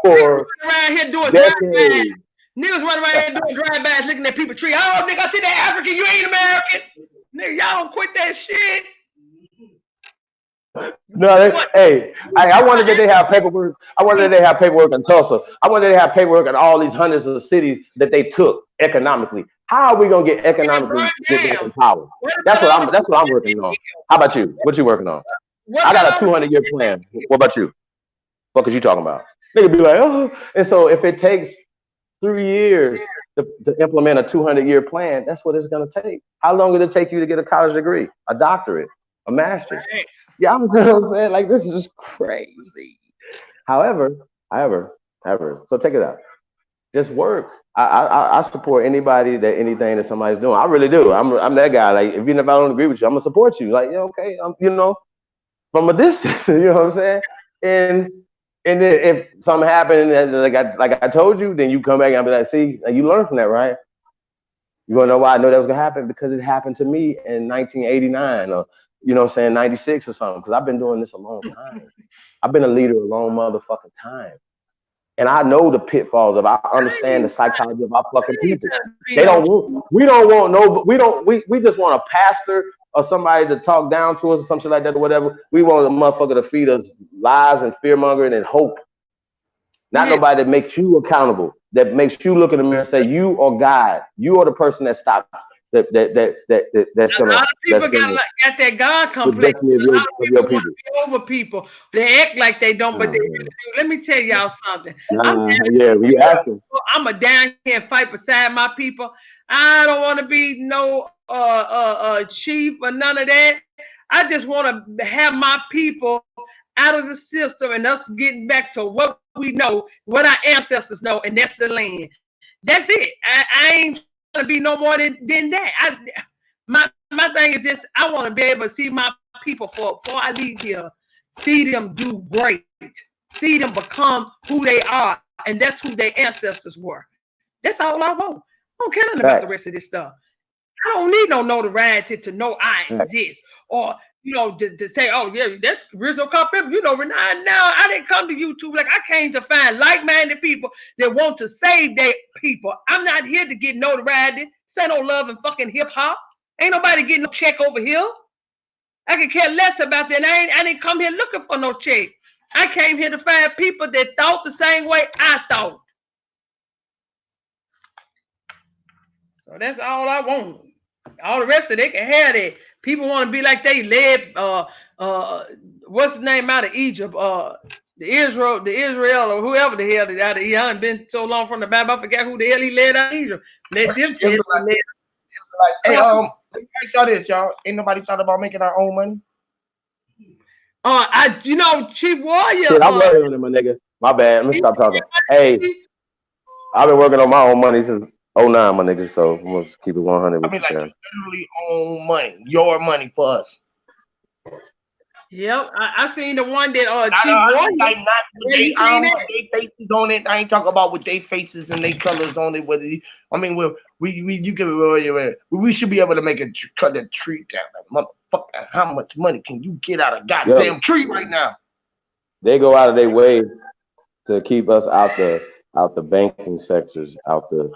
Speaker 10: for
Speaker 1: around here doing drive-bys. Niggas running around here doing drive-bys, looking at people's tree. Oh, nigga, I see that African. You ain't American. Nigga, y'all don't quit that shit.
Speaker 10: No, I wonder that they have paperwork. I wonder that they have paperwork in Tulsa. I wonder they have paperwork in all these hundreds of cities that they took economically. How are we gonna get economically get back in power? That's what I'm working on. How about you? What you working on? I got a 200-year plan. What about you? What is you talking about? Nigga be like, oh, and so if it takes 3 years to implement a 200-year plan, that's what it's gonna take. How long did it take you to get a college degree, a doctorate? A master. Yeah, I'm saying, like, this is just crazy. However, so take it out. Just work. I support anybody anything that somebody's doing. I really do. I'm that guy. Like, even if I don't agree with you, I'm gonna support you. Like, yeah, okay, you know, from a distance. You know what I'm saying? And then if something happened, like I told you, then you come back and I'll be like, see, you learned from that, right? You wanna know why I know that was gonna happen? Because it happened to me in 1989 or, you know what I'm saying, 96 or something, because I've been doing this a long time. I've been a leader a long motherfucking time. And I know the pitfalls I understand the psychology of our fucking people. We just want a pastor or somebody to talk down to us or something like that or whatever. We want a motherfucker to feed us lies and fear mongering and hope. Not nobody that makes you accountable, that makes you look in the mirror and say, you are God. You are the person that stops. That's gonna. A lot of people got
Speaker 1: that God complex. A lot of people want to be over people. They act like they don't, but they really do. Let me tell y'all something.
Speaker 10: You ask them.
Speaker 1: I'm a down here and fight beside my people. I don't want to be no chief or none of that. I just want to have my people out of the system and us getting back to what we know, what our ancestors know, and that's the land. That's it. I ain't to be no more than that. My thing is just I want to be able to see my people before I leave here, see them do great, see them become who they are, and that's who their ancestors were. That's all I want. I don't care nothing about the rest of this stuff. I don't need no notoriety to know I exist or you know, to say, oh yeah, that's original concept. You know, now I didn't come to YouTube like I came to find like-minded people that want to save their people. I'm not here to get notoriety. Say no love and fucking hip hop. Ain't nobody getting no check over here. I can care less about that. I didn't come here looking for no check. I came here to find people that thought the same way I thought. So that's all I want. All the rest of it, they can have that. People want to be like they led what's the name out of Egypt? The Israel or whoever the hell is out of Egypt. Been so long from the Bible, I forgot who the hell he led out of Egypt. Let them tell you.
Speaker 5: Hey, let me ask y'all this, y'all. Ain't nobody thought about making our own money?
Speaker 1: Chief Warrior.
Speaker 10: Shit, I'm working on it, my nigga. My bad. Let me stop talking. Hey, I've been working on my own money since 09, my nigga. So I'm gonna keep it 100 with
Speaker 5: I mean, like,
Speaker 10: you.
Speaker 5: literally own money, your money for us.
Speaker 1: Yep, I seen the one that Chief
Speaker 5: I
Speaker 1: Warrior.
Speaker 5: don't know their faces on it. I ain't talking about with their faces and their colors on it. Whether we should be able to make cut that tree down. Like, motherfucker, how much money can you get out of goddamn tree right now?
Speaker 10: They go out of their way to keep us out the banking sectors, out the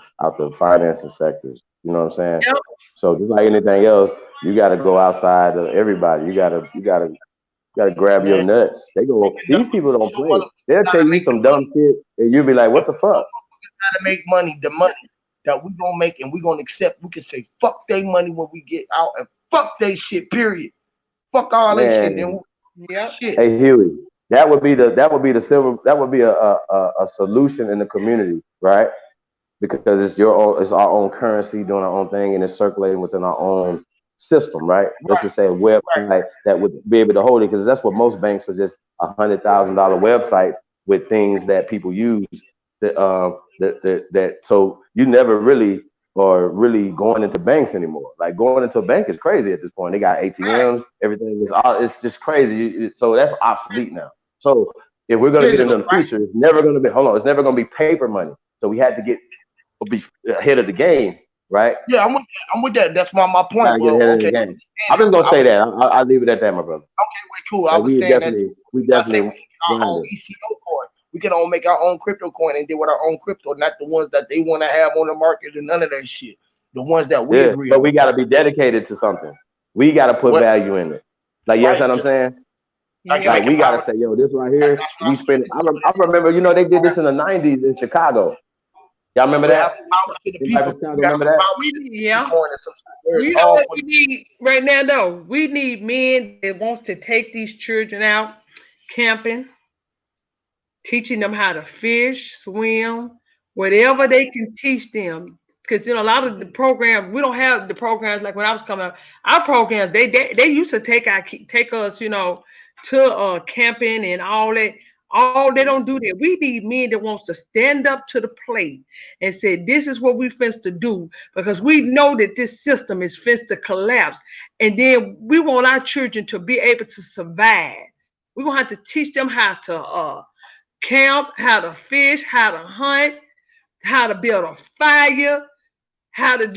Speaker 10: financing sectors. You know what I'm saying?
Speaker 1: Yep.
Speaker 10: So just like anything else, you got to go outside of everybody. You gotta grab your nuts. These people don't play. They'll tell you some dumb shit, and you'll be like, "What the fuck?"
Speaker 5: Gotta make money. The money that we gonna make, and we gonna accept. We can say fuck they money when we get out, and fuck they shit. Period. Fuck all that shit. Then shit.
Speaker 10: Hey Huey, that would be a solution in the community, right? Because it's our own currency doing our own thing, and it's circulating within our own system, right? Let's just say a website that would be able to hold it, because that's what most banks are, just $100,000 websites with things that people use. So you never really are really going into banks anymore. Like going into a bank is crazy at this point. They got ATMs, everything it's just crazy. So that's obsolete now. So if we're gonna get into the future, it's never gonna be paper money. So we had to be ahead of the game. Right?
Speaker 5: Yeah, I'm with that. That's my point.
Speaker 10: Well, okay. I'm just gonna say that. I'll leave it at that, my brother.
Speaker 5: Okay, wait, cool. I was saying
Speaker 10: we definitely
Speaker 5: our own ECO coin. We can all make our own crypto coin and deal with our own crypto, not the ones that they want to have on the market and none of that shit. The ones that we agree on.
Speaker 10: But we gotta be dedicated to something. We gotta put value in it. Like, you know what I'm saying? Like we gotta say, yo, this right here, we spend. I remember, they did this in the '90s in Chicago. Y'all remember that?
Speaker 1: Remember that? Yeah. You know what we need right now, though? We need men that wants to take these children out camping, teaching them how to fish, swim, whatever they can teach them. Because a lot of the programs, we don't have the programs like when I was coming up. Our programs, they used to take us, to camping and all that. They don't do that. We need men that wants to stand up to the plate and say, this is what we finna to do, because we know that this system is finna to collapse. And then we want our children to be able to survive. We're gonna have to teach them how to camp, how to fish, how to hunt, how to build a fire, how to,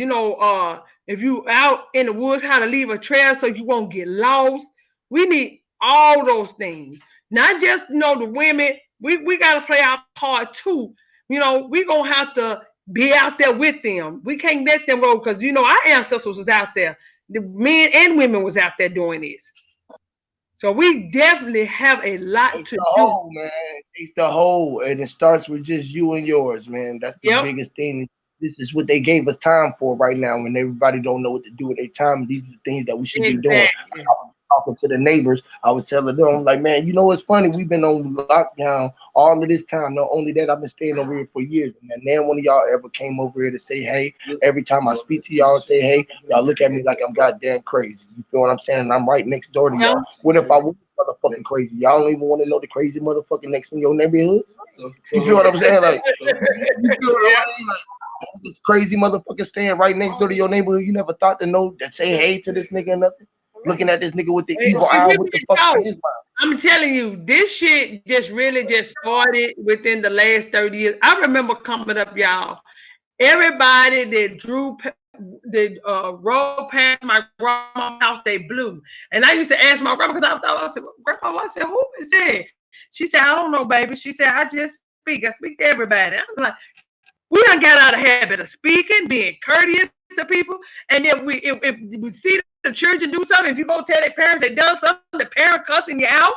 Speaker 1: if you out in the woods, how to leave a trail so you won't get lost. We need all those things. Not just, the women, we got to play our part too. We're going to have to be out there with them. We can't let them go because, our ancestors was out there. The men and women was out there doing this. So we definitely have a lot to do.
Speaker 5: Whole, man. It's the whole, and it starts with just you and yours, man. That's the biggest thing. This is what they gave us time for right now when everybody don't know what to do with their time. These are the things that we should be doing. Talking to the neighbors, I was telling them, like, man, it's funny. We've been on lockdown all of this time. Not only that, I've been staying over here for years. And then one of y'all ever came over here to say hey. Every time I speak to y'all and say hey, y'all look at me like I'm goddamn crazy. You feel what I'm saying? And I'm right next door to y'all. What if I was motherfucking crazy? Y'all don't even want to know the crazy motherfucking next in your neighborhood? You feel what I'm saying? Like, you feel what I mean? Like, this crazy motherfucker staying right next door to your neighborhood. You never thought to say hey to this nigga or nothing? Looking at this nigga with the evil eye, what the fuck is his mind?
Speaker 1: I'm telling you, this shit just really just started within the last 30 years. I remember coming up, y'all. Everybody that drew road past my grandma's house, they blew. And I used to ask my grandma, because I said, Grandma, I said, who is that? She said, I don't know, baby. She said, I just speak. I speak to everybody. I was like, we done got out of habit of speaking, being courteous to people. And if we see the children do something, if you go tell their parents they done something, the parent cussing you out,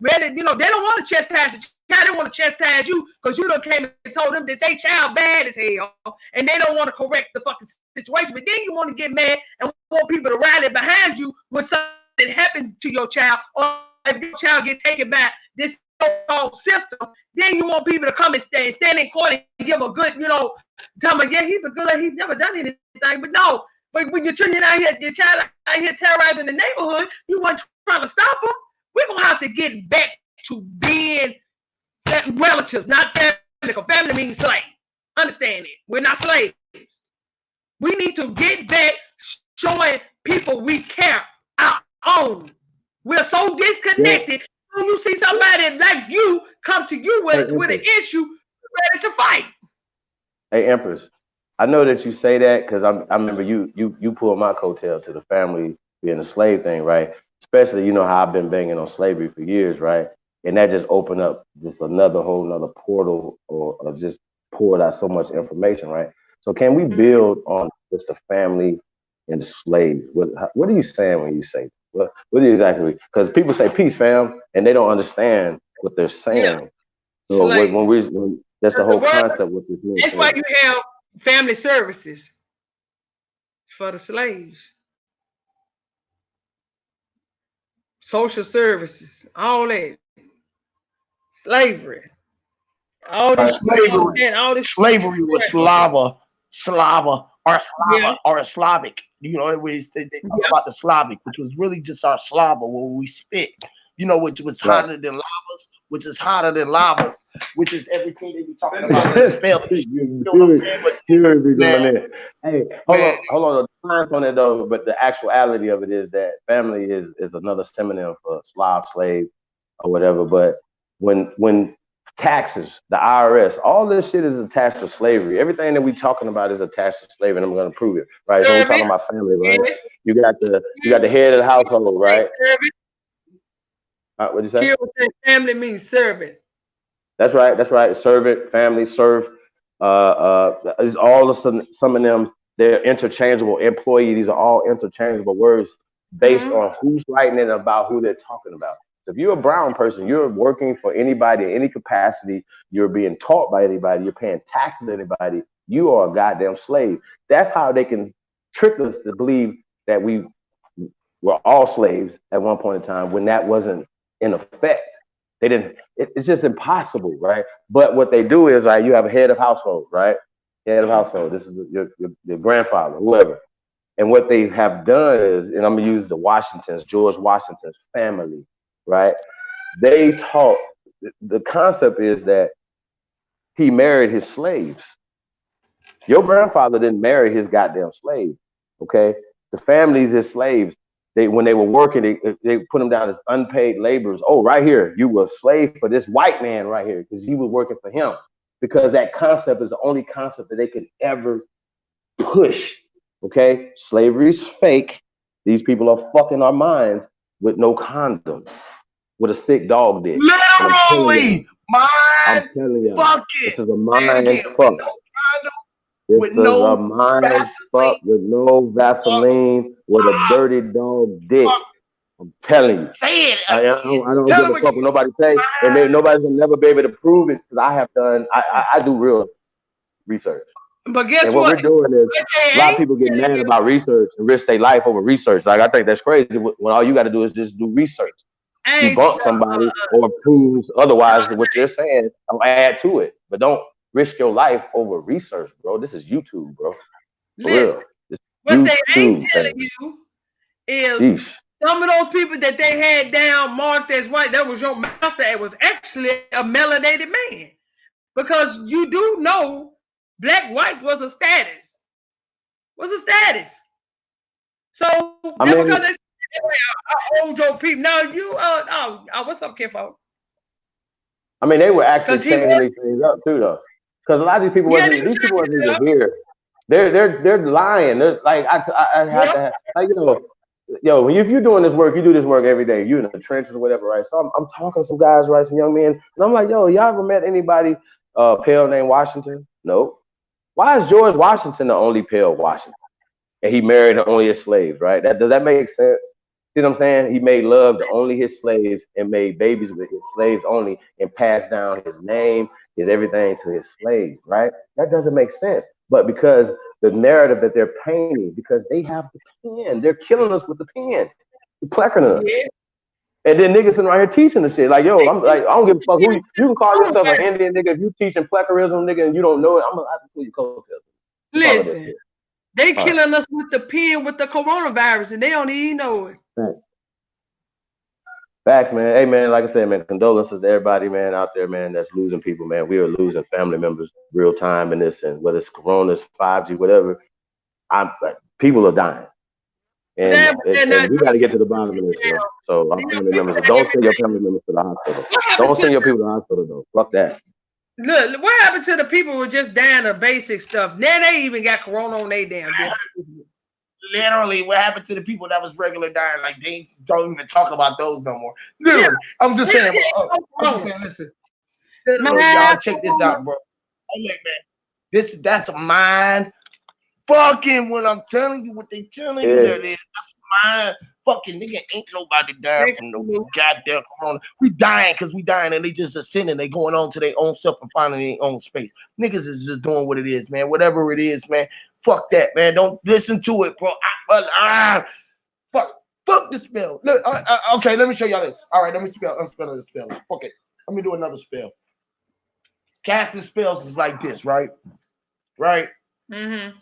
Speaker 1: ready, they don't want to chastise the child, they want to chastise you because you done came and told them that they child bad as hell, and they don't want to correct the fucking situation. But then you want to get mad and want people to rally behind you when something happened to your child, or if your child gets taken back this so-called system, then you want people to come and stand in court and give a good, tell them, yeah, he's never done anything. But no, when you're turning out here, your child out here terrorizing the neighborhood, you weren't trying to stop them. We're gonna have to get back to being relatives, not family. Because family means slave. Understand it. We're not slaves. We need to get back showing people we care our own. We're so disconnected. Yeah. When you see somebody like you come to you with an issue, ready to fight.
Speaker 10: Hey, Empress, I know that you say that because I remember you pulled my coattail to the family being a slave thing, right? Especially, how I've been banging on slavery for years, right? And that just opened up just whole nother portal or just poured out so much information, right? So can we build on just the family and the slaves? What are you saying when you say that? What are you exactly? Because people say peace, fam, and they don't understand what they're saying. Yeah. So when that's the whole concept with this.
Speaker 1: That's why you have family services for the slaves, social services, all that, slavery, all this
Speaker 5: slavery was Slava or Slavic. They talk about the Slavic, which was really just our Slava, where we spit. Which was hotter than lavas, which is hotter than lavas, which is everything they be talking about in spelling.
Speaker 10: Hey, hold on. The science on it though, but the actuality of it is that family is another synonym for Slav, slave, or whatever. But when taxes, the IRS, all this shit is attached to slavery. Everything that we talking about is attached to slavery, and I'm going to prove it. Right? So we're talking about family, right? You got the head of the household, right? What'd you say?
Speaker 1: Family means servant.
Speaker 10: That's right. Servant, family, serf. Is all of some of them. They're interchangeable. Employee. These are all interchangeable words based on who's writing it about who they're talking about. So if you're a brown person, you're working for anybody in any capacity. You're being taught by anybody. You're paying taxes to anybody. You are a goddamn slave. That's how they can trick us to believe that we were all slaves at one point in time when that wasn't in effect. They didn't. It's just impossible, right? But what they do is, right, you have a head of household, right? Head of household. This is your grandfather, whoever. And what they have done is, and I'm gonna use George Washington's family, right? They taught, the concept is that he married his slaves. Your grandfather didn't marry his goddamn slave, okay? The family's his slaves. When they were working, they put them down as unpaid laborers. Oh, right here, you were a slave for this white man right here because he was working for him. Because that concept is the only concept that they could ever push. Okay, slavery's fake. These people are fucking our minds with no condom, with a sick dog dick.
Speaker 5: Literally,
Speaker 10: I'm telling you, this is a mind fuck. This is a mind fuck with no Vaseline, with a dirty dog dick. I'm telling you.
Speaker 5: Say it.
Speaker 10: I don't give a fuck what nobody say, and then nobody's gonna never be able to prove it because I have done. I do real research.
Speaker 1: But guess
Speaker 10: what we're doing is a lot of people get mad about research and risk their life over research. Like I think that's crazy. When all you got to do is just do research, debunk somebody or prove otherwise what you're saying. I'll add to it, but don't risk your life over research, bro. This is YouTube, bro. For real.
Speaker 1: What they ain't telling you is some of those people that they had down marked as white, that was your master, it was actually a melanated man. Because you do know black white was a status. So because they old Joe people. Now you what's up, Kifo?
Speaker 10: I mean, they were actually changing these things up too, though. Because a lot of these people wasn't even here. They're lying. They're like I have to have, like, yo, if you're doing this work, you do this work every day. You in the trenches or whatever, right? So I'm talking to some guys, right, some young men, and I'm like, yo, y'all ever met anybody pale named Washington? Nope. Why is George Washington the only pale Washington? And he married only his slaves, right? Does that make sense? See what I'm saying? He made love to only his slaves and made babies with his slaves only and passed down his name, his everything to his slaves, right? That doesn't make sense. But because the narrative that they're painting, because they have the pen, they're killing us with the pen, they're pleckering us. Yeah. And then niggas sitting right here teaching the shit. Like, yo, I'm like, I don't give a fuck who you can call yourself an Indian nigga if you teaching pleckerism, nigga, and you don't know it. I'm gonna have to pull your coattails.
Speaker 1: Listen. They killing us with the pen with the coronavirus, and they don't even know it.
Speaker 10: Facts, man. Hey, man, like I said, man, condolences to everybody, man, out there, man, that's losing people, man. We are losing family members real time in this, and whether it's Corona, 5G, whatever, people are dying. And we got to get to the bottom of this, you know. So our family members, don't send your family members to the hospital. Don't send your people to the hospital, though. Fuck that.
Speaker 1: Look, what happened to the people who were just dying of basic stuff? Now they even got corona on their damn death.
Speaker 5: Literally, what happened to the people that was regular dying? Like, they don't even talk about those no more. Literally, yeah. I'm just saying, listen. Literally, y'all check this out, bro. Hey, man, that's a mind fucking. When I'm telling you what they telling you, that is, that's mind fucking. Nigga, ain't nobody dying from no goddamn corona. We dying because we dying, and they just ascending. They going on to their own self and finding their own space. Niggas is just doing what it is, man. Whatever it is, man. Fuck that, man. Don't listen to it, bro. Fuck the spell. Look, okay, let me show y'all this. All right, let me spell the spell. Fuck it. Let me do another spell. Casting spells is like this, right? Right? Mm-hmm.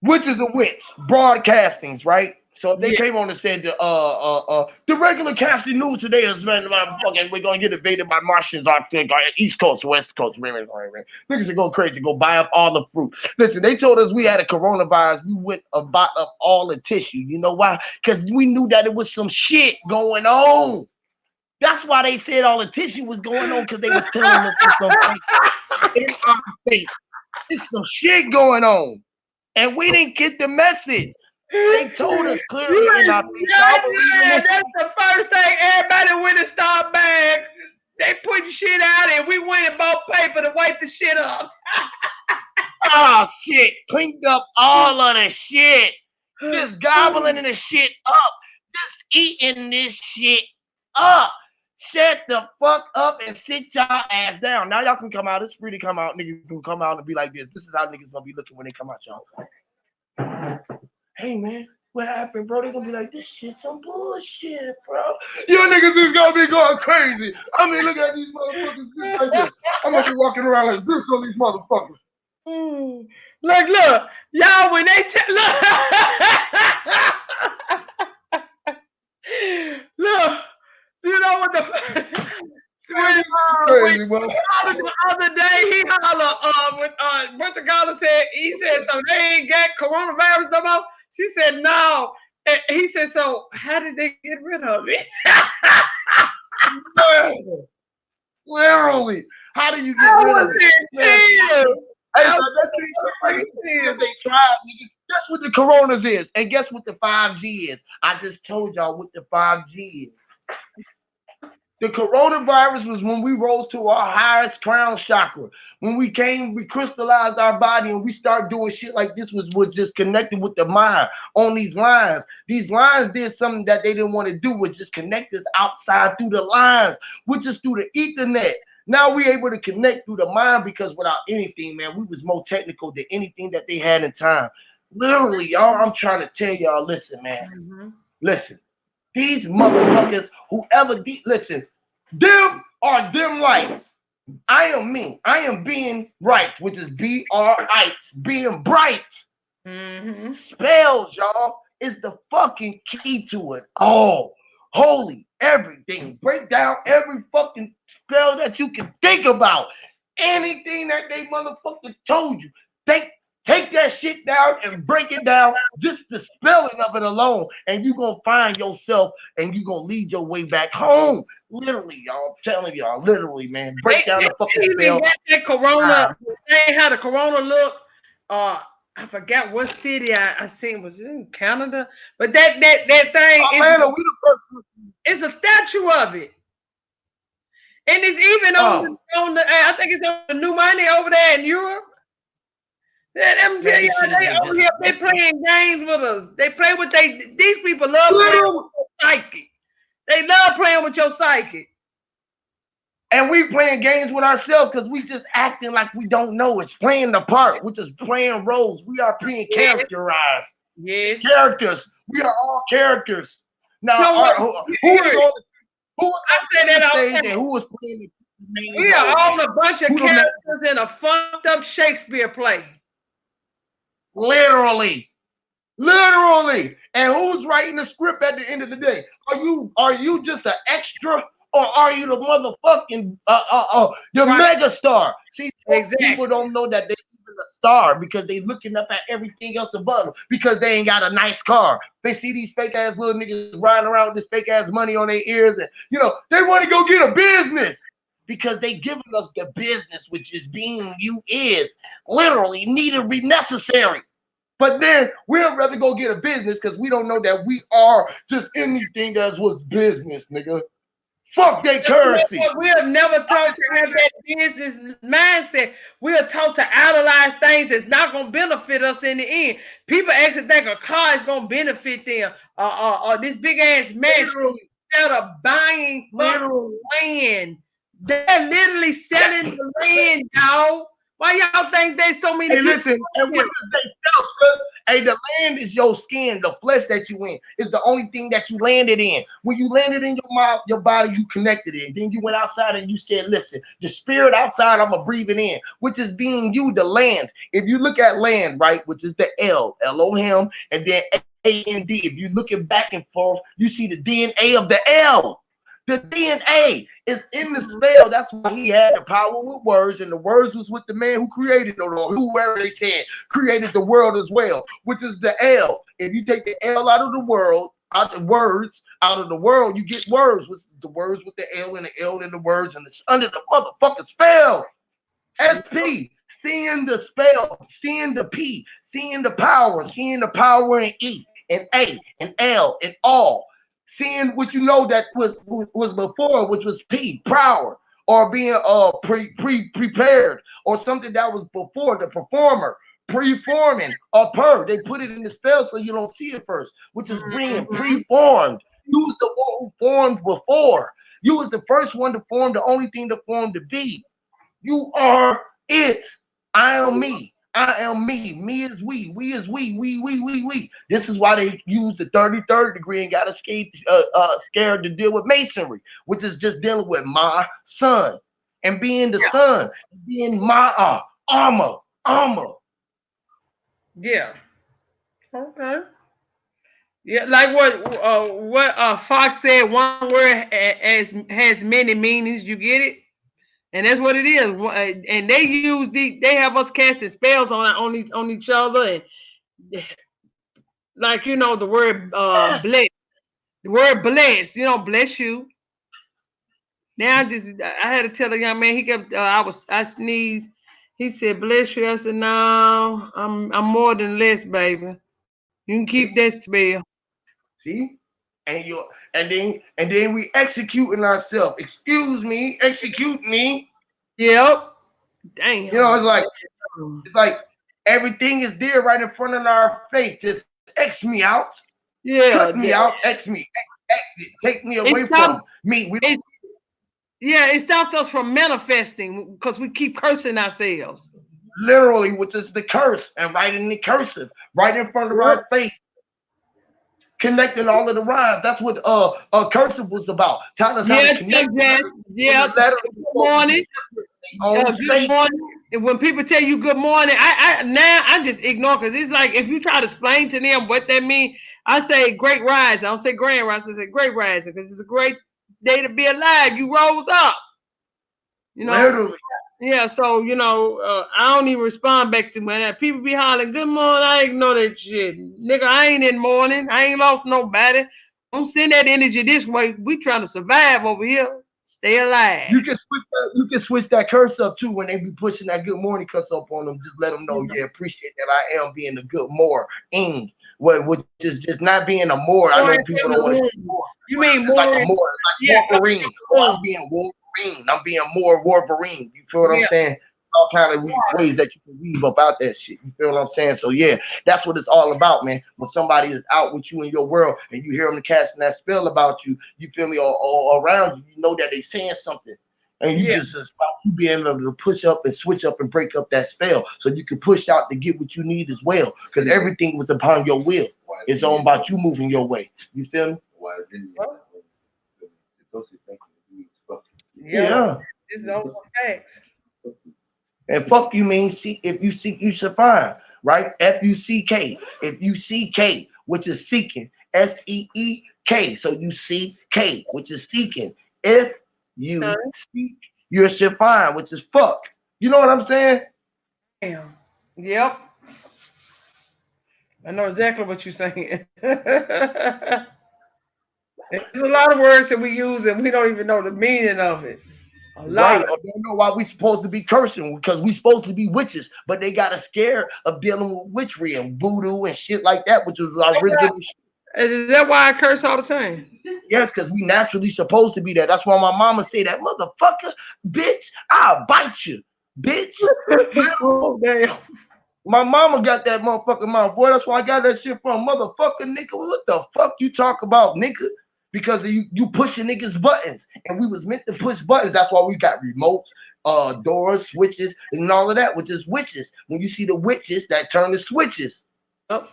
Speaker 5: Witch is a witch. Broadcastings, right? So if they came on and said the regular casting news today is, man, we're gonna get invaded by Martians on East Coast, West Coast, niggas are go crazy, go buy up all the fruit. Listen, they told us we had a coronavirus. We went and bought up all the tissue. You know why? Because we knew that it was some shit going on. That's why they said all the tissue was going on, because they was telling us in our face. It's some shit going on. And we didn't get the message. They told us clearly in our face.
Speaker 1: That's the first thing everybody went and started buying. They put shit out and we went and bought paper to wipe the shit up.
Speaker 5: Oh, shit. Cleaned up all of the shit. Just gobbling the shit up. Just eating this shit up. Shut the fuck up and sit y'all ass down. Now y'all can come out. It's free to come out. Niggas can come out and be like this. This is how niggas gonna be looking when they come out, y'all. Hey, man, what happened, bro? They gonna be like, this shit some bullshit, bro. You niggas is gonna be going crazy. I mean, look at these motherfuckers just like this. I'm gonna be walking around like this on these motherfuckers.
Speaker 1: Look, y'all, when they look, you know what the the other day he hollered Bunch of Gala said, he said, so they ain't got coronavirus no more. She said no. And he said, so how did they get rid of it?
Speaker 5: Literally, how do you get rid of it? They tried, nigga. Guess what the coronas is, and guess what the 5G is. I just told y'all what the 5G is. The coronavirus was when we rose to our highest crown chakra. When we crystallized our body and we started doing shit like this was just connected with the mind on these lines. These lines did something that they didn't want to do, was just connect us outside through the lines, which is through the Ethernet. Now we able to connect through the mind, because without anything, man, we was more technical than anything that they had in time. Literally, y'all, I'm trying to tell y'all, listen, man. Listen. These motherfuckers, listen, them are them lights. I am me. I am being right, which is B-R-I, being bright. Spells, y'all, is the fucking key to it. Oh, holy, everything. Break down every fucking spell that you can think about. Anything that they motherfucker told you. Take that shit down and break it down, just the spelling of it alone, and you're going to find yourself and you're going to lead your way back home. Literally, y'all. I'm telling y'all, literally, man. Break down the fucking spell.
Speaker 1: That corona, they had a corona look. I forgot what city I seen, was it in Canada? But that thing
Speaker 5: Atlanta, we the first.
Speaker 1: it's a statue of it. And it's even on the I think it's on the New Money over there in Europe. Them tell you they over here, they playing games with us. They play with these people love playing with your psyche. They love playing with your psyche.
Speaker 5: And we playing games with ourselves because we just acting like we don't know. It's playing the part. We're just playing roles. We are being characterized.
Speaker 1: Yes.
Speaker 5: Characters. We are all characters. Now, who is on the stage and who is playing the main
Speaker 1: We are all a bunch of characters in a fucked up Shakespeare play.
Speaker 5: Literally. And who's writing the script at the end of the day? Are you just an extra, or are you the motherfucking the mega star? See, people don't know that they're even a star because they looking up at everything else above them because they ain't got a nice car. They see these fake ass little niggas riding around with this fake ass money on their ears, and they want to go get a business. Because they giving us the business, which is being you is literally needed, be necessary. But then we'll rather go get a business because we don't know that we are just anything that was business, nigga. Fuck that currency.
Speaker 1: We're never taught to have that business mindset. We're taught to idolize things that's not going to benefit us in the end. People actually think a car is going to benefit them. Or this big ass mansion instead of buying land. They're literally selling the land, y'all. Why y'all think there's so many?
Speaker 5: Hey, listen, and what does they sell, sir? Hey, the land is your skin, the flesh that you in is the only thing that you landed in. When you landed in your mouth, your body, you connected it. Then you went outside and you said, listen, the spirit outside, I'm gonna breathe it in, which is being you, the land. If you look at land, right, which is the L, Elohim, and then A-N-D, if you look it back and forth, you see the DNA of the L. The DNA is in the spell. That's why he had the power with words, and the words was with the man who created it, or whoever they said created the world as well, which is the L. If you take the L out of the world, out the words, out of the world, you get words, which is the words with the L and the L and the words, and it's under the motherfucking spell. SP, seeing the spell, seeing the P, seeing the power in E and A and L and all. Seeing what you know that was before, which was P, power, or being prepared, or something that was before, the performer, preforming, or per. They put it in the spell so you don't see it first, which is being preformed. You was the one who formed before. You was the first one to form, the only thing to form to be. You are it. I am me. I am me. Me is we. We is we. This is why they use the 33rd degree and got scared to deal with masonry, which is just dealing with my son and being the son, being my armor.
Speaker 1: Yeah. Okay. Yeah, like what Fox said. One word has many meanings. You get it? And that's what it is. And they have us casting spells on each other, and like the word bless, the word bless, bless you. Now I had to tell a young man, he kept I sneezed. He said, bless you. I said, no, I'm more than less, baby. You can keep that spell.
Speaker 5: See? And then we executing ourselves. Excuse me, execute me.
Speaker 1: Yep. Damn.
Speaker 5: It's like everything is there right in front of our face. Just X me out.
Speaker 1: Yeah.
Speaker 5: Cut me out. X me. Exit. Take me away from me.
Speaker 1: It stopped us from manifesting because we keep cursing ourselves.
Speaker 5: Literally, which is the curse, and writing the cursive right in front of our face. Connecting all of the rhymes. That's what cursive was about. Telling us how to connect.
Speaker 1: Good morning. Good morning. And when people tell you good morning, I just ignore, because it's like if you try to explain to them what that means, I say great rising. I don't say grand rising. I say great rising, because it's a great day to be alive. You rose up.
Speaker 5: Literally.
Speaker 1: Yeah, so I don't even respond back to when people be hollering good morning. I ignore that shit, nigga. I ain't in morning. I ain't lost nobody. Don't send that energy this way. We trying to survive over here. Stay alive.
Speaker 5: You can switch that curse up too when they be pushing that good morning curse up on them. Just let them know, yeah, appreciate that I am being a good morning. Which is just not being a more. I know people don't want to be more.
Speaker 1: You mean
Speaker 5: it's
Speaker 1: more?
Speaker 5: Like a more, like Wolverine. I'm being Wolverine. I'm being more Wolverine. You feel what I'm saying? All kind of ways that you can weave about that shit. You feel what I'm saying? So yeah, that's what it's all about, man. When somebody is out with you in your world and you hear them casting that spell about you, you feel me, all around you, you know that they saying something. And you just about you being able to push up and switch up and break up that spell so you can push out to get what you need as well. Because everything was upon your will. It's all about you moving your way. You feel me?
Speaker 1: Yeah. This is all facts.
Speaker 5: And fuck you means see, if you seek, you shall find, right? F-U-C-K. If you C-K, which is seeking, S-E-E-K. So you C-K, which is seeking. If you seek, you shall find, which is fuck. You know what I'm saying?
Speaker 1: Damn. Yep. I know exactly what you're saying. There's a lot of words that we use and we don't even know the meaning of it.
Speaker 5: Right. I don't know why we supposed to be cursing because we supposed to be witches, but they got us scared of dealing with witchery and voodoo and shit like that, which was our original shit.
Speaker 1: Is that why I curse all the time?
Speaker 5: Yes, because we naturally supposed to be that. That's why my mama say that, motherfucker, bitch, I'll bite you, bitch.
Speaker 1: Oh, damn.
Speaker 5: My mama got that motherfucking mouth, boy. That's why I got that shit from. Motherfucker, nigga, what the fuck you talk about, nigga? Because of you pushing niggas buttons. And we was meant to push buttons. That's why we got remotes, doors, switches, and all of that, which is witches. When you see the witches, that turn to switches.
Speaker 1: Oh.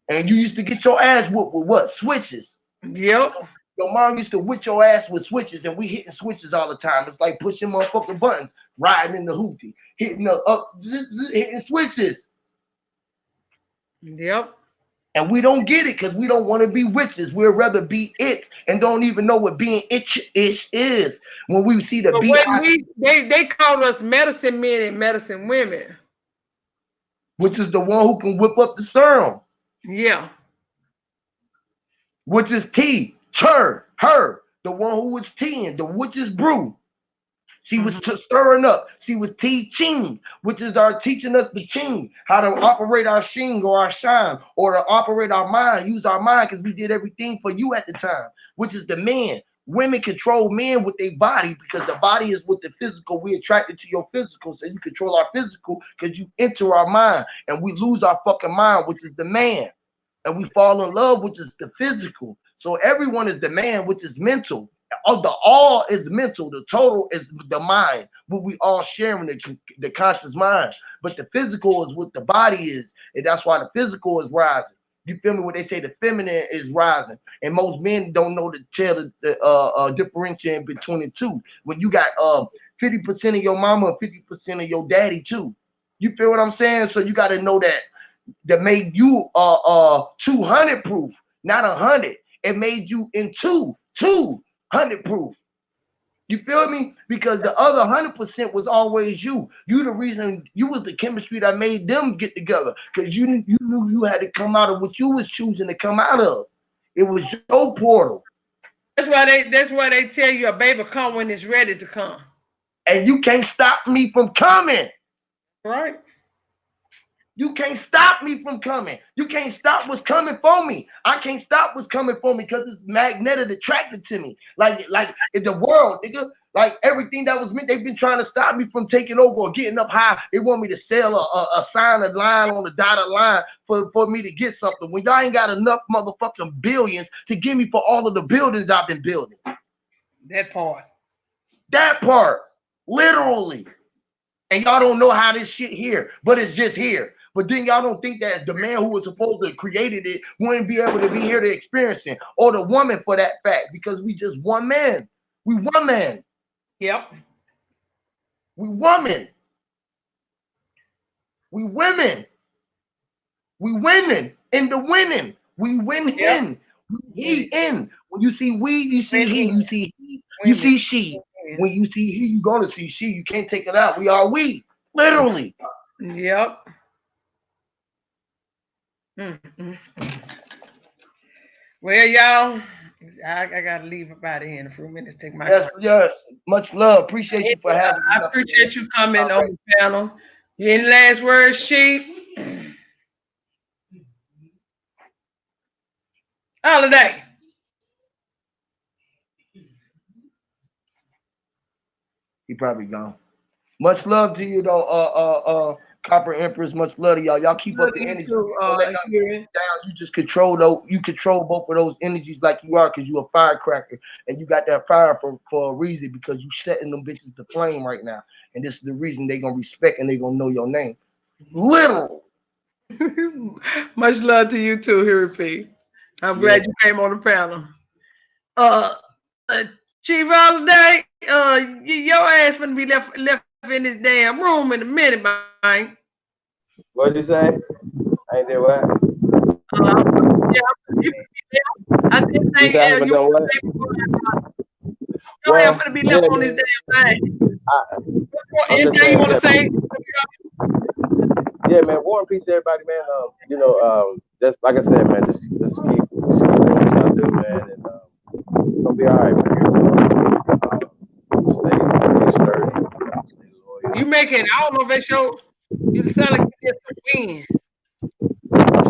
Speaker 5: And you used to get your ass whooped with what? Switches.
Speaker 1: Yep.
Speaker 5: Your mom used to whip your ass with switches, and we hitting switches all the time. It's like pushing motherfucking buttons, riding in the hoopty, hitting the up, hitting switches.
Speaker 1: Yep.
Speaker 5: And we don't get it because we don't want to be witches. We'd rather be it and don't even know what being itch-ish is. When we see the
Speaker 1: they call us medicine men and medicine women.
Speaker 5: Which is the one who can whip up the serum.
Speaker 1: Yeah.
Speaker 5: Which is tea, her, the one who was teeing, the witch's brew. She was stirring up. She was teaching, which is our teaching us the ching, how to operate our shing or our shine, or to operate our mind, use our mind, because we did everything for you at the time, which is the man. Women control men with their body because the body is with the physical. We attracted to your physical, so you control our physical because you enter our mind, and we lose our fucking mind, which is the man. And we fall in love, which is the physical. So everyone is the man, which is mental. The all is mental. The total is the mind. What we all sharing the conscious mind. But the physical is what the body is, and that's why the physical is rising. You feel me? What they say, the feminine is rising, and most men don't know to tell the differentiate between the two. When you got 50% of your mama and 50% of your daddy too. You feel what I'm saying? So you got to know that made you 200 proof, not 100. It made you in 200 proof. You feel me? Because the other 100% was always you. You the reason, you was the chemistry that made them get together. Because you knew you had to come out of what you was choosing to come out of. It was your portal.
Speaker 1: That's why they tell you a baby come when it's ready to come.
Speaker 5: And you can't stop me from coming.
Speaker 1: Right.
Speaker 5: You can't stop me from coming. You can't stop what's coming for me. I can't stop what's coming for me because it's magnetic attracted to me. Like in the world, nigga. Like everything that was meant, they've been trying to stop me from taking over or getting up high. They want me to sell a sign, a line on the dotted line for me to get something. When y'all ain't got enough motherfucking billions to give me for all of the buildings I've been building.
Speaker 1: That part.
Speaker 5: That part. Literally. And y'all don't know how this shit here, but it's just here. But then y'all don't think that the man who was supposed to have created it wouldn't be able to be here to experience it, or the woman for that fact, because we just one man. We one man.
Speaker 1: Yep.
Speaker 5: We woman. We women. We winning in the winning. We win in. He in. When you see we, you see he. You see he, you see she. When you see he, you gonna see she. You can't take it out. We are we. Literally.
Speaker 1: Yep. Mm-hmm. Well, y'all, I gotta leave up out of here in a few minutes. Take my
Speaker 5: yes. Much love. Appreciate you for having me.
Speaker 1: I appreciate you coming on the panel. You any last words, Chief? Holiday.
Speaker 5: He probably gone. Much love to you though, Copper Empress. Much love to y'all. Y'all keep up the energy.
Speaker 1: Too,
Speaker 5: Don't let nothing get you down. You just control those. You control both of those energies like you are, because you a firecracker and you got that fire for a reason, because you setting them bitches to flame right now. And this is the reason they gonna respect and they gonna know your name. Literal.
Speaker 1: Much love to you too, Harry P. I'm glad you came on the panel. Chief Holiday, your ass gonna be left in this damn room in a minute, man.
Speaker 10: What'd you say? I ain't there what?
Speaker 1: I said thank you.
Speaker 10: Your
Speaker 1: ass gonna be left on this damn thing. Anything you wanna say?
Speaker 10: Yeah, man. War and peace to everybody, man. Just like I said, man, just keep doing what y'all do, man, and it's gonna be all right, man. Stay sturdy.
Speaker 1: You making? I don't know if it's your. You sound like you get some wind.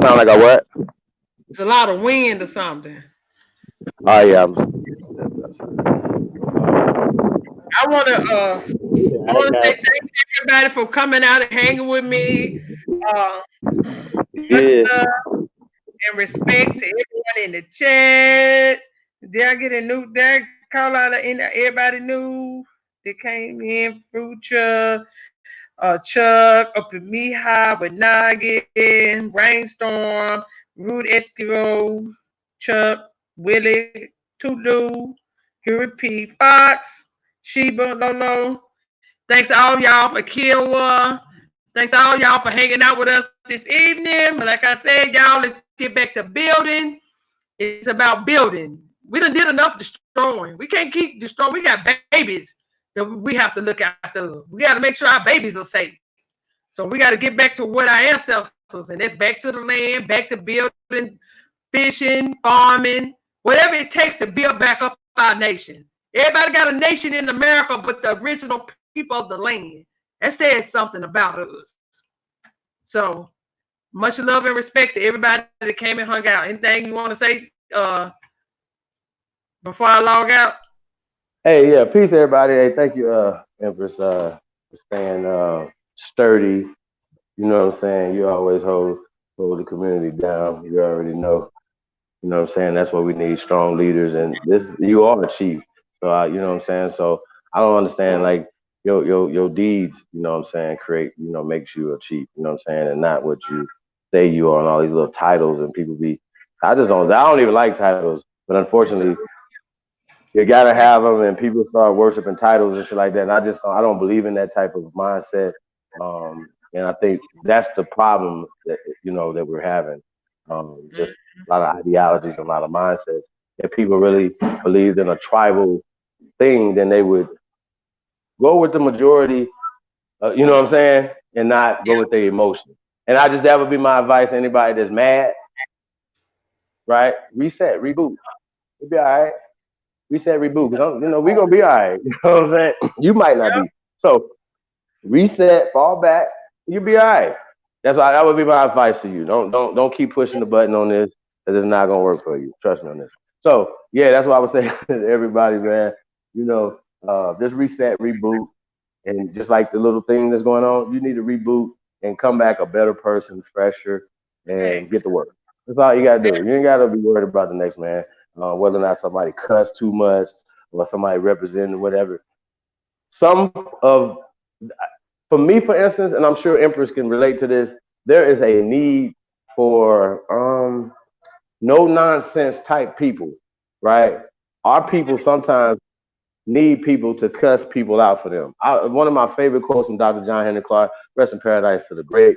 Speaker 10: Sound like a what?
Speaker 1: It's a lot of wind or something.
Speaker 10: Oh yeah.
Speaker 1: I wanna say thank you everybody for coming out and hanging with me. Much love and respect to everyone in the chat. Did I get a new? Did I call out everybody new that came in? Future, Chuck, up to Mihai, with Noggin, Brainstorm, Rude Esquivo, Chuck, Willie, Tulu, Huey P, Fox, Sheba, Lolo. Thanks to all y'all for Kiowa. Thanks to all y'all for hanging out with us this evening. But like I said, y'all, let's get back to building. It's about building. We done did enough destroying. We can't keep destroying. We got babies that we have to look after. We got to make sure our babies are safe. So we got to get back to what our ancestors, and that's back to the land, back to building, fishing, farming, whatever it takes to build back up our nation. Everybody got a nation in America, but the original people of the land. That says something about us. So much love and respect to everybody that came and hung out. Anything you want to say before I log out?
Speaker 10: Hey, yeah, peace everybody. Hey, thank you, Empress, for staying sturdy. You know what I'm saying? You always hold the community down. You already know. You know what I'm saying? That's what we need, strong leaders. And you are a chief. So you know what I'm saying? So I don't understand, like, your deeds, you know what I'm saying, makes you a chief, you know what I'm saying, and not what you say you are, and all these little titles, and people I don't even like titles, but unfortunately you gotta have them, and people start worshiping titles and shit like that, and I don't believe in that type of mindset, and I think that's the problem that that we're having, just a lot of ideologies, a lot of mindsets. If people really believed in a tribal thing, then they would go with the majority, you know what I'm saying, and not go with their emotion. And that would be my advice to anybody that's mad, right? Reset, reboot. We'll be all right. Reset, reboot. Because, we're going to be all right. You know what I'm saying? You might not be. So reset, fall back. You'll be all right. That would be my advice to you. Don't keep pushing the button on this, because it's not going to work for you. Trust me on this. So, yeah, that's what I would say to everybody, man. Just reset, reboot, and just like the little thing that's going on, you need to reboot and come back a better person, fresher, and get to work. That's all you gotta do. You ain't gotta be worried about the next man, whether or not somebody cuss too much or somebody representing whatever. For me, for instance, and I'm sure Empress can relate to this, there is a need for no nonsense type people, right? Our people sometimes need people to cuss people out for them. One of my favorite quotes from Dr. John Henry Clark, rest in paradise to the great,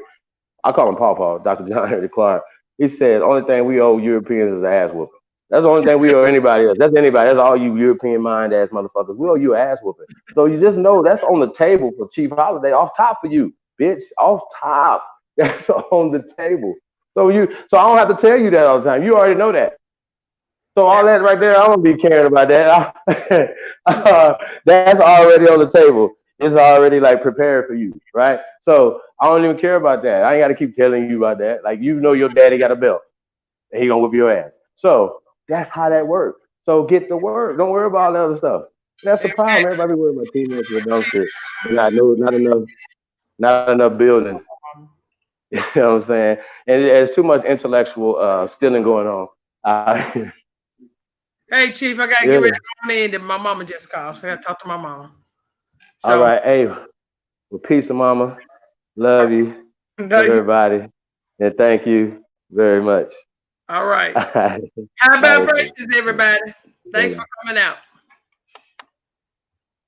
Speaker 10: I call him Paw, Dr. John Henry Clark. He said, the only thing we owe Europeans is an ass whooping. That's the only thing we owe anybody else. That's anybody. That's all you European mind ass motherfuckers. We owe you an ass whooping. So you just know that's on the table for Chief Holiday, off top of you, bitch, off top. That's on the table. So I don't have to tell you that all the time. You already know that. So all that right there, I don't be caring about that. That's already on the table. It's already like prepared for you, right? So I don't even care about that. I ain't got to keep telling you about that. Like you know, your daddy got a belt, and he gonna whip your ass. So that's how that works. So get to work. Don't worry about all the other stuff. That's the problem. Everybody worry about too much of the dumb shit. Not enough building. You know what I'm saying? And there's too much intellectual stealing going on.
Speaker 1: Hey, Chief, I gotta get ready to go in. And my mama just called, so I gotta talk to my mom.
Speaker 10: So, all right, hey, well, peace to mama. Love you, everybody, and thank you very much.
Speaker 1: All right. High vibrations, everybody. Thanks for coming out.